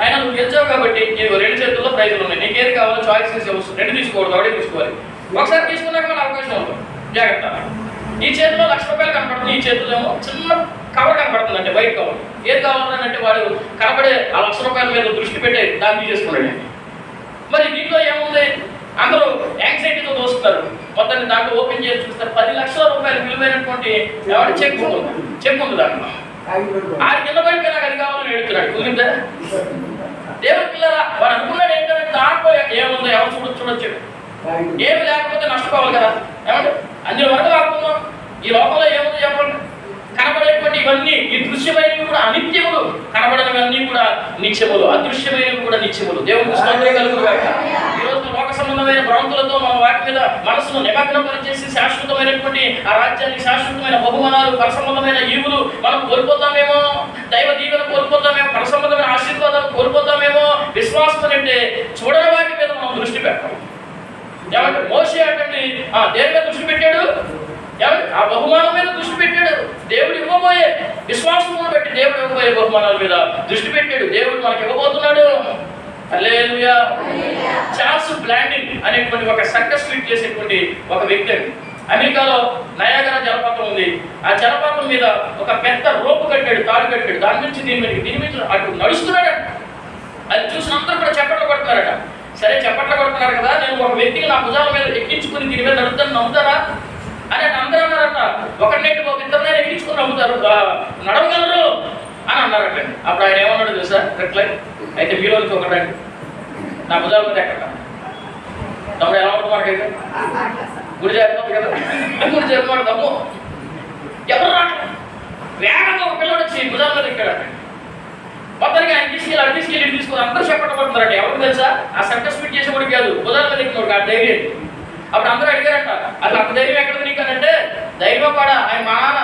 A: ఆయన నువ్వు గెలిచావు కాబట్టి నీకు 2 చేతుల్లో ప్రైజులు ఉన్నాయి, నీకేది కావాలో చాయిస్ చేసి వస్తుంది, 2 తీసుకోకూడదు, ఒకటే తీసుకోవాలి. ఒకసారి తీసుకున్నాక మన అవకాశం ఉంటుంది, జాగ్రత్త. ఈ చేతిలో ₹1,00,000 కనపడుతుంది, ఈ చేతిలో ఏమో చిన్న కవర్ కనపడుతుంది, అంటే వైట్ కవర్. ఏది కావాలంటే వాడు కనపడే ఆ ₹1,00,000 మీద దృష్టి పెట్టే దాన్ని తీసేసుకున్నాడు. మరి దీంట్లో ఏముంది, అందరూ యాంగ్జైటీతో దోస్తున్నారు. మొత్తాన్ని దాంట్లో ఓపెన్ చేసి చూస్తారు, ₹10,00,000 విలువైనటువంటి ఎవరు చెక్ ఉంది దాంట్లో. ఆయన కింద పడిపోయి నాకు అది కావాలని ఎడుతున్నాడు. కుదిరిందా? దేవుడి పిల్లరా, వాడు అనుకున్నాడు ఏంటంటే దాంట్లో ఏముందో ఎవరు చూడొచ్చు, ఏమి లేకపోతే నష్టపోవాలి కదా. ఏమంటే అందులో వరకు కాకుండా ఈ లోపల ఏముందో చెప్పండి. కనబడేటువంటి ఇవన్నీ, ఈ దృశ్యమైనవి కూడా అనిత్యములు, కనబడనివన్నీ కూడా నిత్యములు, అదృశ్యమైనవి కూడా నిత్యములు. దేవుడికి స్తోత్రం కలుగుగాక. ఈ రోజు లోక సంబంధమైన భ్రాంతులతో మన వాటి మీద మనసును నిమగ్నం పరిచేసి శాశ్వతమైనటువంటి ఆ రాజ్యానికి శాశ్వతమైన బహుమానాలు, పరసంబంధమైన ఈవులు మనం కోల్పోతామేమో, దైవ దీవెన కోల్పోతామేమో, పరసంబంధమైన ఆశీర్వాదాలు కోల్పోతామేమో. విశ్వాసం అంటే చూడని వాటి మీద మనం దృష్టి పెట్టాం. ఏమంటే మోషే అంటే దేని మీద దృష్టి పెట్టాడు, ఆ బహుమానం మీద దృష్టి పెట్టాడు. దేవుడు ఇవ్వబోయే విశ్వాసమును బట్టి దేవుడు ఇవ్వబోయే బహుమానాల మీద దృష్టి పెట్టాడు. దేవుడు మనకి ఇవ్వబోతున్నాడు. హల్లెలూయా. చార్ల్స్ బ్లాండిన్ అనేటువంటి ఒక సర్కస్ ఫీట్ చేసేటువంటి ఒక వ్యక్తి అండి. అమెరికాలో నయాగరా జలపాతం ఉంది. ఆ జలపాతం మీద ఒక పెద్ద రోపు కట్టాడు, తాడు కట్టాడు. దాని నుంచి దీని మీద అటు నడుస్తున్నాడట. అది చూసిన అందరూ కూడా చప్పట్లు కొడుతున్నారట. సరే చప్పట్లు కొడుతున్నారు కదా, నేను ఒక వ్యక్తిని నా భుజాల మీద ఎక్కించుకుని దీని మీద నడుపుతాను, నమ్ముతారా అని అందరూ అన్నారట. ఒకరినైతే ఒక ఇద్దరినైనా ఎక్కించుకుని నమ్ముతారు, నడవగలరు అని అన్నారట. అప్పుడు ఆయన ఏమన్నాడు తెలుసా రిప్లై, అయితే మీలోకి ఒకటండి నా భుజాల మీద ఎక్కడ తమ్ముడు ఎలా ఉంటుంది మనకైతే గుడి చేరుతుంది కదా, గుడి చేరుకోవడం తమ్ము ఎవరు రాక వేగంగా ఒక పిల్లడు వచ్చి భుజాల మీద ఎక్కాడట. మొత్తానికి ఆయన తీసుకెళ్ళి తీసుకుని అందరూ చెప్పబడుతున్నారంట. ఎవరికి తెలుసా, ఆ సర్కస్ ఫిట్ చేసేవాడికి కాదు, భుజాల మీద ఎక్కినోడు ఆ ధైర్యం. అప్పుడు అందరూ అడిగారంట, అసలు అంత ధైర్యం ఎక్కడ నీకనంటే, ధైర్యం కూడా ఆయన మా నాన్న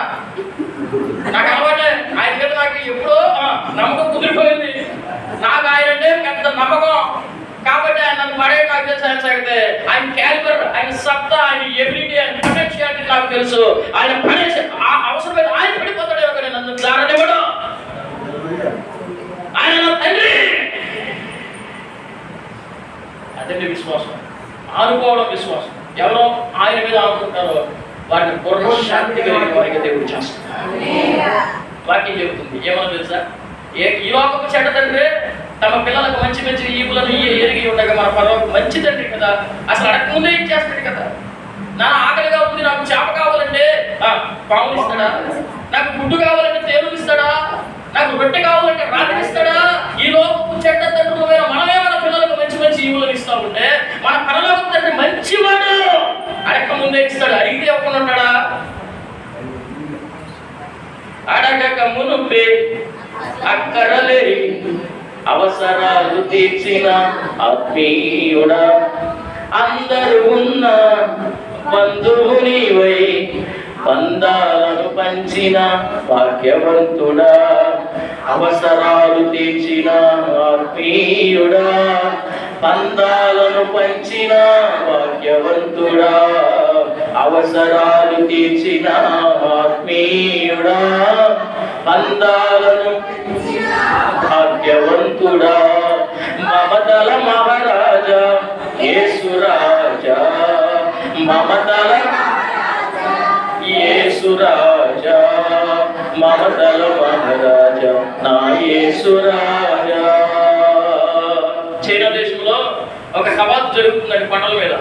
A: నాకు అలవాటే, ఆయన మీద నాకు ఎప్పుడో నమ్మకం కుదిరిపోయింది. నాకు ఆయన అంటే పెద్ద నమ్మకం కాబట్టి ఆయన నన్ను పడే నాకు తెలుసు. ఆయన సాగితే ఆయన క్యాలిబర్, ఆయన సత్తా, ఆయన ఎబిలిటీ, ఆయన పొటెన్షియాలిటీ నాకు తెలుసు. ఆయన పడేసి ఆ అవసరమైన ఆయన పడిపోతాడేమో కానీ నన్ను జారనివ్వడం. ఆయన నా తండ్రి. అదే విశ్వాసం, ఆనుకోవడం విశ్వాసం. ఎవరో ఆయన మీద ఆనుకుంటారో వారిని పూర్ణశాంతి కలిగిన వారికి దేవుడు చేస్తారు. వాక్యం చెబుతుంది ఏమన్నా తెలుసా, ఈ లోకపు చెడ్డ తండ్రి తమ పిల్లలకు మంచి మంచి ఈవులను ఎరిగి ఉండగా మన పర్వాలకు మంచి తండ్రి కదా, అసలు అడగముందే ఇచ్చేస్తాడు కదా. నా ఆకలిగా ఉంది, నాకు చేప కావాలంటే పాములు ఇస్తాడా, నాకు గుడ్డు కావాలంటే తేలు ఇస్తాడా, నాకు రొట్టె కావాలంటే రాత్రి ఇస్తాడా. ఈ లోకపు చెడ్డ తండ్రులమైన మనమే మన పిల్లలకు మంచి మంచి ఈవులను ఇస్తా ఉంటే మన పరలోకపు తండ్రి మంచివాడు, అడగక ముందే ఇస్తాడు. అడిగితే ఒక్కడు ఉంటాడా, అడగక మునుపే అక్కరలేని అవసరాలు తీర్చిన ఆత్మీయుడా, అందరూ ఉన్న బంధువు నీవై బంధాలను పంచిన భాగ్యవంతుడా, అవసరాలు తీర్చిన ఆత్మీయుడా, బంధాలను పంచిన భాగ్యవంతుడా, అవసరాలు తీర్చిన ఆత్మీయుడా, బంధాలను భాగ్యవంతుడా, మమతల మహారాజా యేసురాజా, మమతల యేసురాజా, మమతల మహారాజ నా యేసు రాజా. చైనా దేశంలో ఒక కవాతు జరుగుతుందండి కొండల మీద.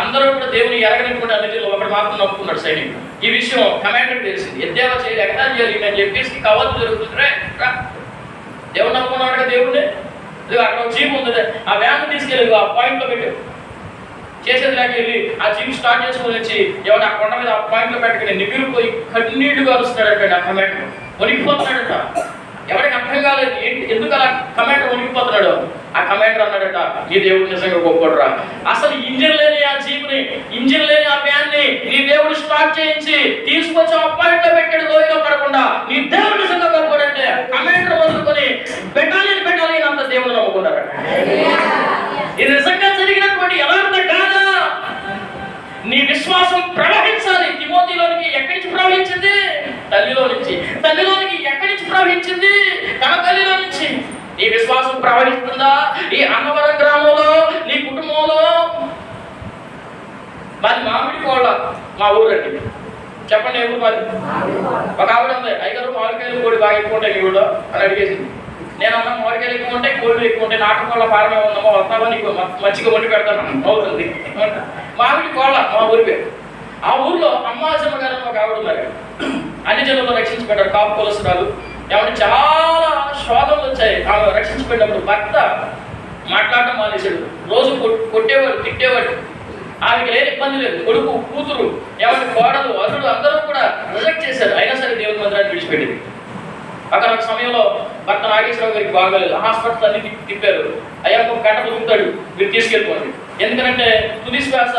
A: అందరూ కూడా దేవుని ఎరగనటువంటి అన్నిటిలో ఒకటి మాత్రం నమ్ముకున్నాడు సైనికుడు. ఈ విషయం కమాండర్ తెలిసింది. ఎద్దేవా చేయాలి, ఎగతాళి చేయాలి అని చెప్పేసి కవాతు జరుగుతుంది. దేవుడు నమ్ముకున్నాడు కదా దేవుడిని. అక్కడ ఒక జీప్ ఉంది, ఆ వ్యాన్ తీసుకెళ్ళి ఆ పాయింట్లో పెట్టాడు. చేసేది లేక వెళ్ళి ఆ జీప్ స్టార్ట్ చేసుకుని వచ్చి ఎవరు ఆ కొండ మీద ఆ పాయింట్లో పెట్టకని నిగిరిపోయి కన్నీళ్లు కాలుస్తున్నాడట. ఆ కమాండర్ వణికిపోతున్నాడట. ఎవరికి అర్థం కాలేదు ఏంటి ఎందుకు అలా కమాండర్ వణికిపోతున్నాడు. ఆ కమాండర్ అన్నాడట, ఈ దేవుడు నిజంగా గొప్పడురా. అసలు ఇంజిన్ లేని ఆ జీపుని, ఇంజిన్ లేని ఆ వ్యాన్ని నీ దేవుడు స్టార్ట్ చేయించి తీసుకొచ్చి ఆ పాయింట్లో పెట్టాడు లోయలో పడకుండా. నీ దేవుడు నిజంగా గొప్పడంటే కమాండర్ వదులుకొని పెట్టాలి అంత దేవుడు నమ్ముకున్నారట. ఇది నిజంగా జరిగినటువంటి యథార్థ కాదా? నీ విశ్వాసం ప్రవహించాలి. తిమోతిలోనికి ఎక్కడి నుంచి ప్రవహించింది? తల్లిలో నుంచి. తల్లిలోనికి ఎక్కడి నుంచి ప్రవహించింది? తన తల్లిలో నుంచి. నీ విశ్వాసం ప్రవహిస్తుందా? ఈ అన్నవరం గ్రామంలో నీ కుటుంబంలో? మాది మామిడి కోళ్ళ, మా ఊరండి. చెప్పండి ఎవరు మాది? ఒక ఆవిడ ఉంది, ఐదారు మామిడికాయలు కోడి బాగా ఎక్కువ ఉంటాయి మీ ఊళ్ళో అని అడిగేసింది. నేను అన్న మామిడికాయలు ఎక్కువ ఉంటాయి, కోళ్ళు ఎక్కువ ఉంటాయి, నాటు కోళ్ళ ఫారమే ఉన్నామో వస్తావా నీకు మంచిగా వండి పెడతాను అవుతుంది. మామిడి కోళ్ళ మా ఊరి పేరు. ఆ ఊర్లో అమ్మాజమ్మ గారు ఒక ఆవిడ ఉన్నారు. అన్ని జనుల్లో రక్షించబడ్డారు. కాపు కులస్తురాలు. ఏమంటే చాలా శోధనలు వచ్చాయి. ఆమె రక్షించబడినప్పుడు భర్త మాట్లాడటం మానేశాడు. రోజు కొట్టేవాడు, తిట్టేవాడు. ఆమెకి లేని ఇబ్బంది లేదు. కొడుకు, కూతురు, ఏమంటే కోడలు, అల్లుడు అందరూ కూడా రిజెక్ట్ చేశారు. అయినా సరే దేవుని మందిరాన్ని విడిచిపెట్టింది. అక్కడ ఒక సమయంలో భర్త నాగేశ్వరరావు గారికి బాగాలేదు. హాస్పిటల్ అన్ని తిప్పారు. అయ్యా ఒక గంట దొరుకుతాడు, మీరు తీసుకెళ్ళిపోండి. ఎందుకంటే తుది శ్వాస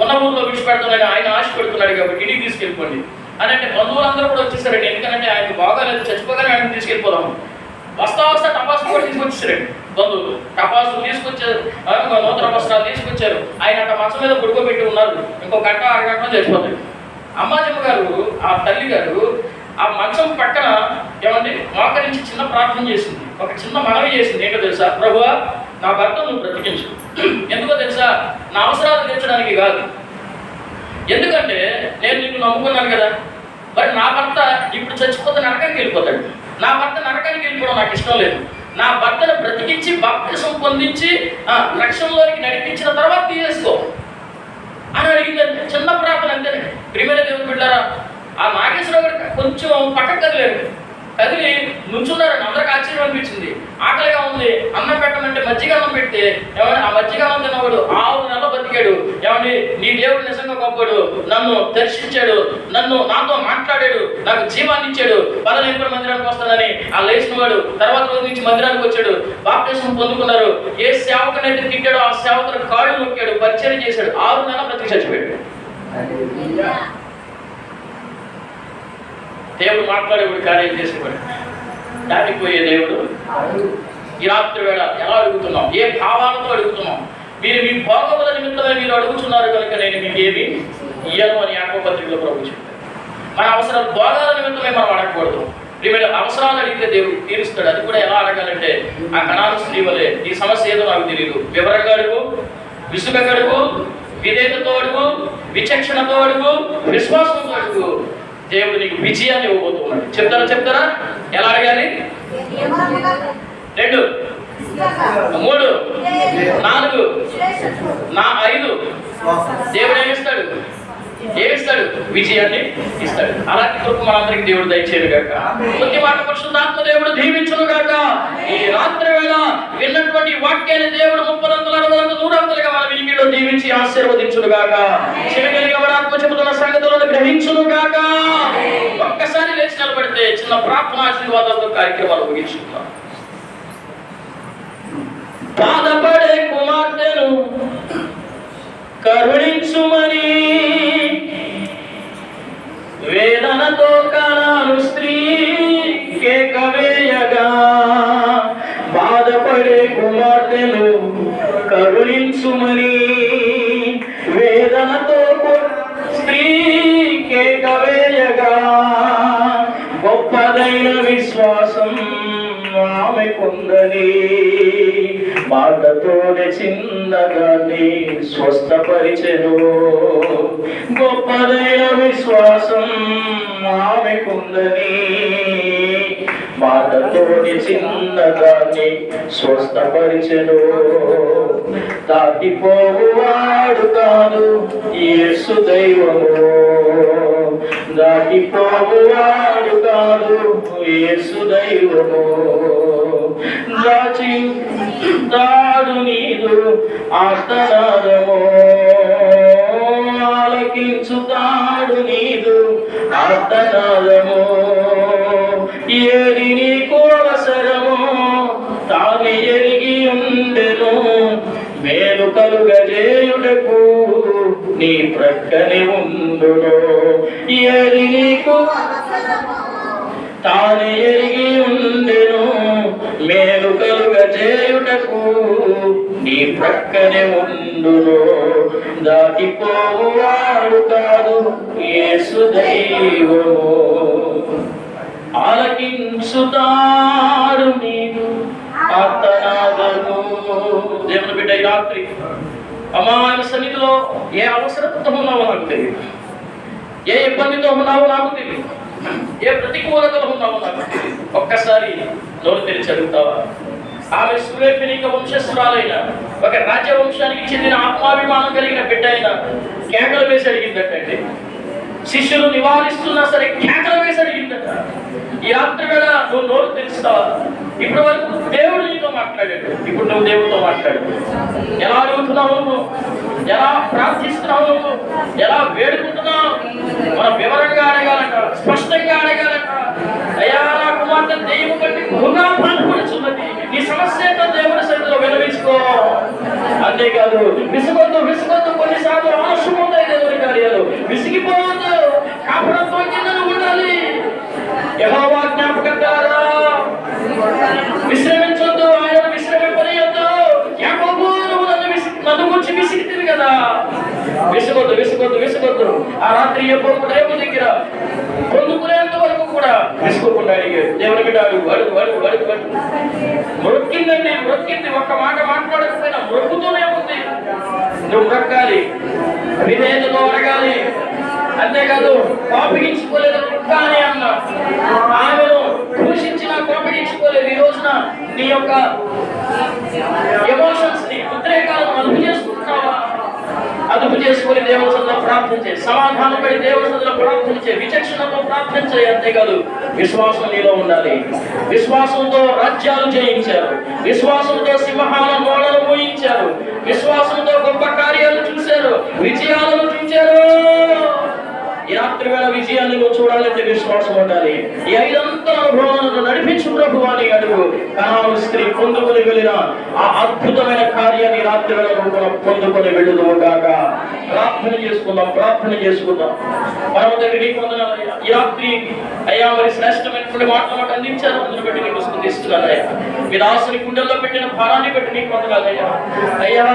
A: ఉన్న ఊర్లో విడిచిపెడతానని ఆయన ఆశ పెడుతున్నాడు కాబట్టి ఇంటికి తీసుకెళ్ళిపోండి అని అంటే బంధువులందరూ కూడా వచ్చేసారండి. ఎందుకంటే ఆయనకు బాగాలేదు, చచ్చిపోగానే ఆయన తీసుకెళ్ళిపోదాము. వస్తా టపాసులు కూడా తీసుకొచ్చేసారండి బంధువులు. టపాసులు తీసుకొచ్చారు, నూతన వస్త్రాలు తీసుకొచ్చారు. ఆయన అక్కడ మంచం మీద పడుకోబెట్టి ఉన్నారు. ఇంకో గంట అరగంటలో చచ్చిపోతాడు. అమ్మాజమ్మ గారు, ఆ తల్లి గారు ఆ మంచం పక్కన ఏమండి మోకరించి చిన్న ప్రార్థన చేసింది. ఒక చిన్న మనవి చేసింది. ఏంటో తెలుసా? ప్రభువా, నా భర్త నువ్వు బ్రతికించు. ఎందుకో తెలుసా? నా అవసరాలు తీర్చడానికి కాదు. ఎందుకంటే నేను నిన్ను నమ్ముకున్నాను కదా. మరి నా భర్త ఇప్పుడు చచ్చిపోతే నరకానికి వెళ్ళిపోతాడు. నా భర్త నరకానికి వెళ్ళిపోవడం నాకు ఇష్టం లేదు. నా భర్తను బ్రతికించి బాప్తిసం పొందించి రక్షణలోనికి నడిపించిన తర్వాత తీసేసుకో అని అడిగిందంటే చిన్న ప్రార్థన అంతేనే. ప్రియమైన దేవుని బిడ్డలారా, ఆ నాగేశ్వరరావు గారు కొంచెం పక్కకు కదిలి నుంచున్నారని అందరికి ఆశ్చర్యం అనిపించింది. ఆకలిగా ఉంది, అన్నం పెట్టమంటే మజ్జిగ అన్నం పెడితే ఏమన్నా ఆ మజ్జిగ అన్నం తిన్నవాడు 6 నెలలు బతికాడు. ఏమండి నీ దేవుడు నిజంగా గొప్పడు, నన్ను దర్శించాడు, నాతో మాట్లాడాడు, నాకు జీవాన్ని ఇచ్చాడు, 15 మందిరానికి వస్తానని ఆ లేచిన వాడు తర్వాత రోజు నుంచి మందిరానికి వచ్చాడు. బాప్టిజం పొందుకున్నారు. ఏ సేవకునైతే తిట్టాడో ఆ సేవకుని కాళ్ళు నొక్కాడు, పరిచయం చేశాడు. 6 నెలలు బ్రతికి చచ్చిపోయాడు. దేవుడు మాట్లాడేవాడు, కార్యం చేసేవాడు. దాటిపోయే దేవుడు ఈ రాత్రి వేళ ఎలా అడుగుతున్నాం? ఏ భావాలతో అడుగుతున్నాం? మీరు మీ భోగముల నిమిత్తమే మీరు అడుగుతున్నారు కనుక నేను మీకు ఏమి ఇయ్యను అని యాకోబు పత్రికలో ప్రభు చెప్పారు. మన అవసరాలు భోగాల నిమిత్తమే మనం అడగకూడదు. ప్రియమైన అవసరాలు అడిగితే దేవుడు తీరుస్తాడు. అది కూడా ఎలా అడగాలంటే ఆ కణాల స్త్రీ వలె ఈ సమస్య ఏదో నాకు తెలియదు, వివరంగా అడుగు, విసుగగా అడుగు, విధేయతతో అడుగు, విచక్షణతో అడుగు, విశ్వాసంతో అడుగు. దేవుడు నీకు విజయాన్ని ఇవ్వబోతున్నాడు. చెప్తారా? ఎలా అడగాలి? 2, 3, 4, 5 దేవుడు ఏమిస్తాడు? విజయాన్ని ఇస్తాడు. అలాంటి కృప మనందరికి దేవుడు దయచేయను గాక. కొద్ది మాట పరిశుద్ధాత్మ దేవుడు దీవించును గాక. ఈ రాత్రి వేళ విన్నటువంటి వాక్యాన్ని దేవుడు 30 60 100 మన వినికిలో దీవించి ఆశీర్వదించును గాక. చెవిగలిగా మన ఆత్మ చెబుతున్న సంగతులను గ్రహించును గాక. ఒక్కసారి లేచి నిలబడితే చిన్న ప్రార్థన ఆశీర్వాదాలతో కార్యక్రమాలు ముగించుకుందాం. బాధపడే కుమార్తెను కరుణించుమని వేదనతో కనాను స్త్రీ కేకవేయగా, బాధపడే కుమార్తెను కరుణించుమని వేదనతో స్త్రీ కేకవేయగా, గొప్పదైన విశ్వాసం ఆమె కొందని మాటతోనే చింద చిన్నదాన్ని స్వస్థపరిచెను. గొప్పదైన విశ్వాసం ఆమెకుందని మాటతోని చిన్నదాన్ని స్వస్థపరిచెను. దాటిపోవువాడు కాదు యేసు దైవము, దాటిపోవువాడు కాదు యేసు దైవము. దాచి తాడు నీదు ఆర్తనాదము, ఆలకించుతాడు నీదు ఆర్తనాదము. ఏది నీకు అవసరము తాను ఎరిగి ఉండెను, మేలు కలుగజేయుటకు నీ ప్రక్కనే ఉండును. ఏది నీకు తాను ఎరిగి ఉండెను, మేలు కలుగజేయుటకు నీ ప్రక్కనే ఉండును. దాటిపోవాడు కాదు యేసు దైవము, ఆలకించుతాడు నీదు ఆర్తనాదము. దేవుని బిడ్డ ఈ రాత్రి అమ్మాయి సన్నిధిలో ఏ అవసరతతో ఉన్నావో నాకు తెలియదు, ఏ ఇబ్బందితో ఉన్నావో నాకు తెలియదు, ఏ ప్రతికూలతలో ఉన్నావో నాకు తెలియదు. ఒక్కసారి నోరు తెరిచి అడుగుతావా? ఆమె సురేఫినిక వంశస్థురాలైన ఒక రాజ్యవంశానికి చెందిన ఆత్మాభిమానం కలిగిన బిడ్డ అయిన కేకలు వేసి అడిగిందటండి. శిష్యులు నివారిస్తున్నా సరే కేకలు వేసి అడిగిందట. ఈ రాత్రి వేళ నువ్వు నోరు తెలుస్తావా? ఇప్పటి వరకు దేవుడు నీతో మాట్లాడాడు, ఇప్పుడు నువ్వు దేవుడితో మాట్లాడు. ఎలా అడుగుతున్నావు నువ్వు? ఎలా ప్రార్థిస్తున్నావు నువ్వు? ఎలా వేడుకుంటున్నావు? మనం వివరంగా అడగాలట, స్పష్టంగా అడగాలట. అయ్యా నా కుమార్తె దెయ్యము బట్టి బహుగా బాధపడుచున్నది, నీ సమస్యతో దేవుని సన్నిధిలో విన్నవించుకో. అంతేకాదు విసుగొద్దు విసుగొద్దు, కొన్నిసార్లు ఆలస్యం ఉంటాయి దేవుని కార్యాలు. విసిగిపోవద్దు, కాపురంతో కింద ఉండాలి. యెహోవా జ్ఞాపకద్వారా విశ్రమించొద్దు, ఆయన విశ్రమింపనీయొద్దు. యాకోబు నువ్వు నన్ను గురించి విసిగితివి కదా. విసుగొద్దు విసుగొద్దు విసుగొద్దు. ఆ రాత్రి యాకోబు దేవుని దగ్గర పొందుకునేంత వరకు కూడా విసుకోకుండా అడిగాడు. దేవుని బిడ్డ అడుగు అడుగు అడుగు అడుగు అడుగు. మొక్కిందండి, మొక్కింది. ఒక్క మాట మాట్లాడకపోయినా మొక్కుతూనే ఉంది. నువ్వు మొక్కాలి, విధేయతతో అడగాలి. అంతేకాదు కోపగించుకోలేదు కానీ అన్న ఆమెను దూషించిన కోపగించుకోలేదు. ఈ రోజున నీ యొక్క ఎమోషన్స్ ని ఉద్రేకాలను అదుపు చేసుకుంటున్నావా? అదుపు చేసుకుని దేవుని సన్నిధిలో ప్రార్థించే, సమాధానపడి దేవుని సన్నిధిలో ప్రార్థించే, విచక్షణతో ప్రార్థించే. అంతేకాదు విశ్వాసం నీలో ఉండాలి. విశ్వాసంతో రాజ్యాలు జయించారు, విశ్వాసంతో సింహాల నోడలు మోయించారు, విశ్వాసంతో గొప్ప కార్యాలు చూశారు, విజయాలను చూశారు. ఈ రాత్రి వేళ విజయాన్ని నువ్వు చూడాలంటే విశ్వాసం ఉండాలి. ఈ 5 అంతల అనుభవాలను నడిపించు ప్రభు అని అడుగు. కనాను స్త్రీ పొందుకొని వెళ్ళిన ఆ అద్భుతమైన కార్యాన్ని రాత్రి వేళ నువ్వు పొందుకొని వెళ్ళుదువు గాక. ప్రార్థన చేసుకుందాం, ప్రార్థన చేసుకుందాం. పరమ తండ్రి నీకు వందనాలయ్యా. ఈ రాత్రి అయ్యా మరి శ్రేష్టమైనటువంటి మాటలు మాకు అందించారు, అందుని బట్టి నీకు స్తుతిస్తున్నానయ్యా. మీ దాసుని గుండెల్లో పెట్టిన భారాన్ని బట్టి నీకు వందనాలయ్యా. అయ్యా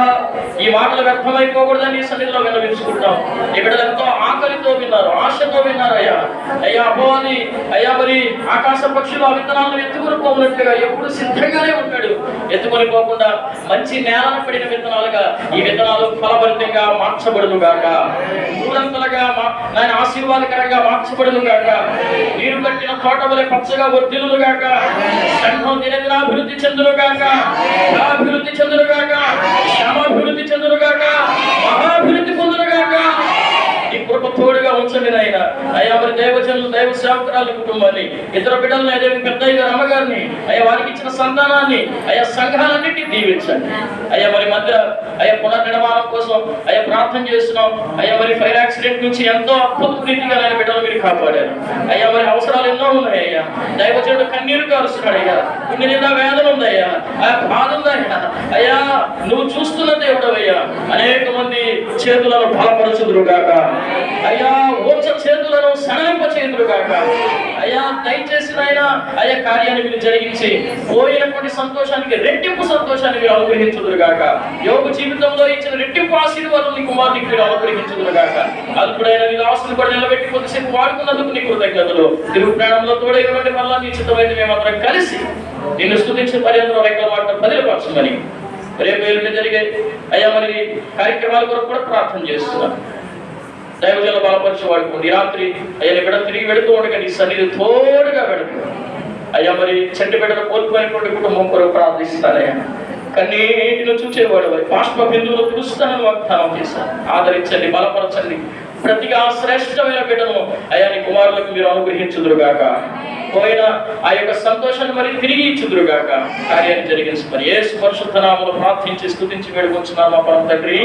A: ఈ మాటలు వ్యర్థమైపోకూడదని నీ సన్నిధిలో విన్నవించుకుంటాం. ఈ బిడ్డలు ఎంతో ఆకలితో విన్నారు, ఆశతో విన్నారయ్యా. అయ్యా అపవాది అయ్యా మరి ఆకాశ పక్షులు ఆ విత్తనాలను ఎత్తుకొని పోవునట్టుగా ఎప్పుడు సిద్ధంగానే ఉంటాడు. ఎత్తుకొని పోకుండా మంచి నేలను పడిన విత్తనాలుగా ఈ విత్తనాలు ఫలభరితంగా మార్చబడును గాక. మూడంతలుగా ఆయన ఆశీర్వాదకరంగా మార్చబడును గాక. నీరు కట్టిన తోట వలె పచ్చగా వర్ధిల్లును గాక. సంఘం దినదిన అభివృద్ధి చెందును గాక, అభివృద్ధి చెందును గాక, శ్రమాభివృద్ధి చెందును గాక, మహాభివృద్ధి పొందును గాక. ఈ కృప తోడుగా ఉంచండి నాయన. అయ్యా మరి దైవజనులు, దైవ సేవకురాలు కుటుంబాన్ని, ఇద్దరు బిడ్డలను, అదే పెద్దయ్య గారు అమ్మగారిని, అయ్యా వారికి ఇచ్చిన సంతానాన్ని, అయ్యా సంఘాలన్నింటినీ దీవించండి. అయ్యా మరి మధ్య అయ్యా పునర్నిర్మాణం కోసం అయ్యా ప్రార్థన చేస్తున్నాం. అయ్యా మరి ఫైర్ యాక్సిడెంట్ నుంచి ఎంతో అద్భుత రీతిగా ఆయన బిడ్డలు మీరు కాపాడారు. అయ్యా మరి అవసరాలు ఎన్నో ఉన్నాయి. అయ్యా దైవజనుడు కన్నీరు కారుస్తున్నాడు. అయ్యా గుండె నిండా వేదన ఉందయ్యా, బాధ ఉందయ్యా. అయ్యా నువ్వు చూస్తున్న దేవుడు అయ్యా. అనేక మంది చేతులను బలపరచుదురు గాక. అయ్యా ఓచ చేతులను సడలింప చేతులు గాక. అయ్యా దయచేసి ఆయన అయ్యా కార్యాన్ని మీరు జరిగించి పోయినటువంటి సంతోషానికి రెట్టింపు సంతోషాన్ని మీరు అనుగ్రహించుదురు గాక. యోగు జీవితంలో ఇచ్చిన రెట్టింపు ఆశీర్వాదం నీ కుమారునికి మీరు అనుగ్రహించుదురు గాక. అల్పుడైన నీ ఆశలు కూడా నిలబెట్టి కొద్దిసేపు వాడుకున్నందుకు నీ కృతజ్ఞతలు. తిరుగు ప్రాణంలో తోడైనటువంటి వల్ల నీ చిత్తమైతే మేమందరం కలిసి నిన్ను స్తుతించిన పర్యంతం రెక్కల మాట బదిలిపరచమని రేపు ఎల్లుండి జరిగే అయ్యా మరి కార్యక్రమాల కొరకు కూడా ప్రార్థన చేస్తున్నాను. దైవజనులు బలపరిచి వాడుకోండి. ఈ రాత్రి అయ్యా ఇక్కడ తిరిగి వెళుతూ ఉండగా నీ సన్నిధి తోడుగా వెళుతూ అయ్యా మరి చెంటి బిడ్డలు కోల్పోయినటువంటి కుటుంబం కొరకు ప్రార్థిస్తానయ్యా. కన్నీటిని చూచేవాడు బాష్ప బిందువులు తులుస్తానని వాగ్దానం చేశాను. ఆదరించండి, బలపరచండి. ప్రతిగా శ్రేష్టమైన బిడ్డను అయ్యా నీ కుమారులకు మీరు అనుగ్రహించుదురుగాక. పోయిన ఆ యొక్క సంతోషాన్ని మరి తిరిగి ఇచ్చుదురుగాక. కార్యాన్ని జరిగించుకొని యేసు పరిశుద్ధ నామములో ప్రార్థించి స్తుతించి వేడుకొంచున్నాము మా పరమ తండ్రి.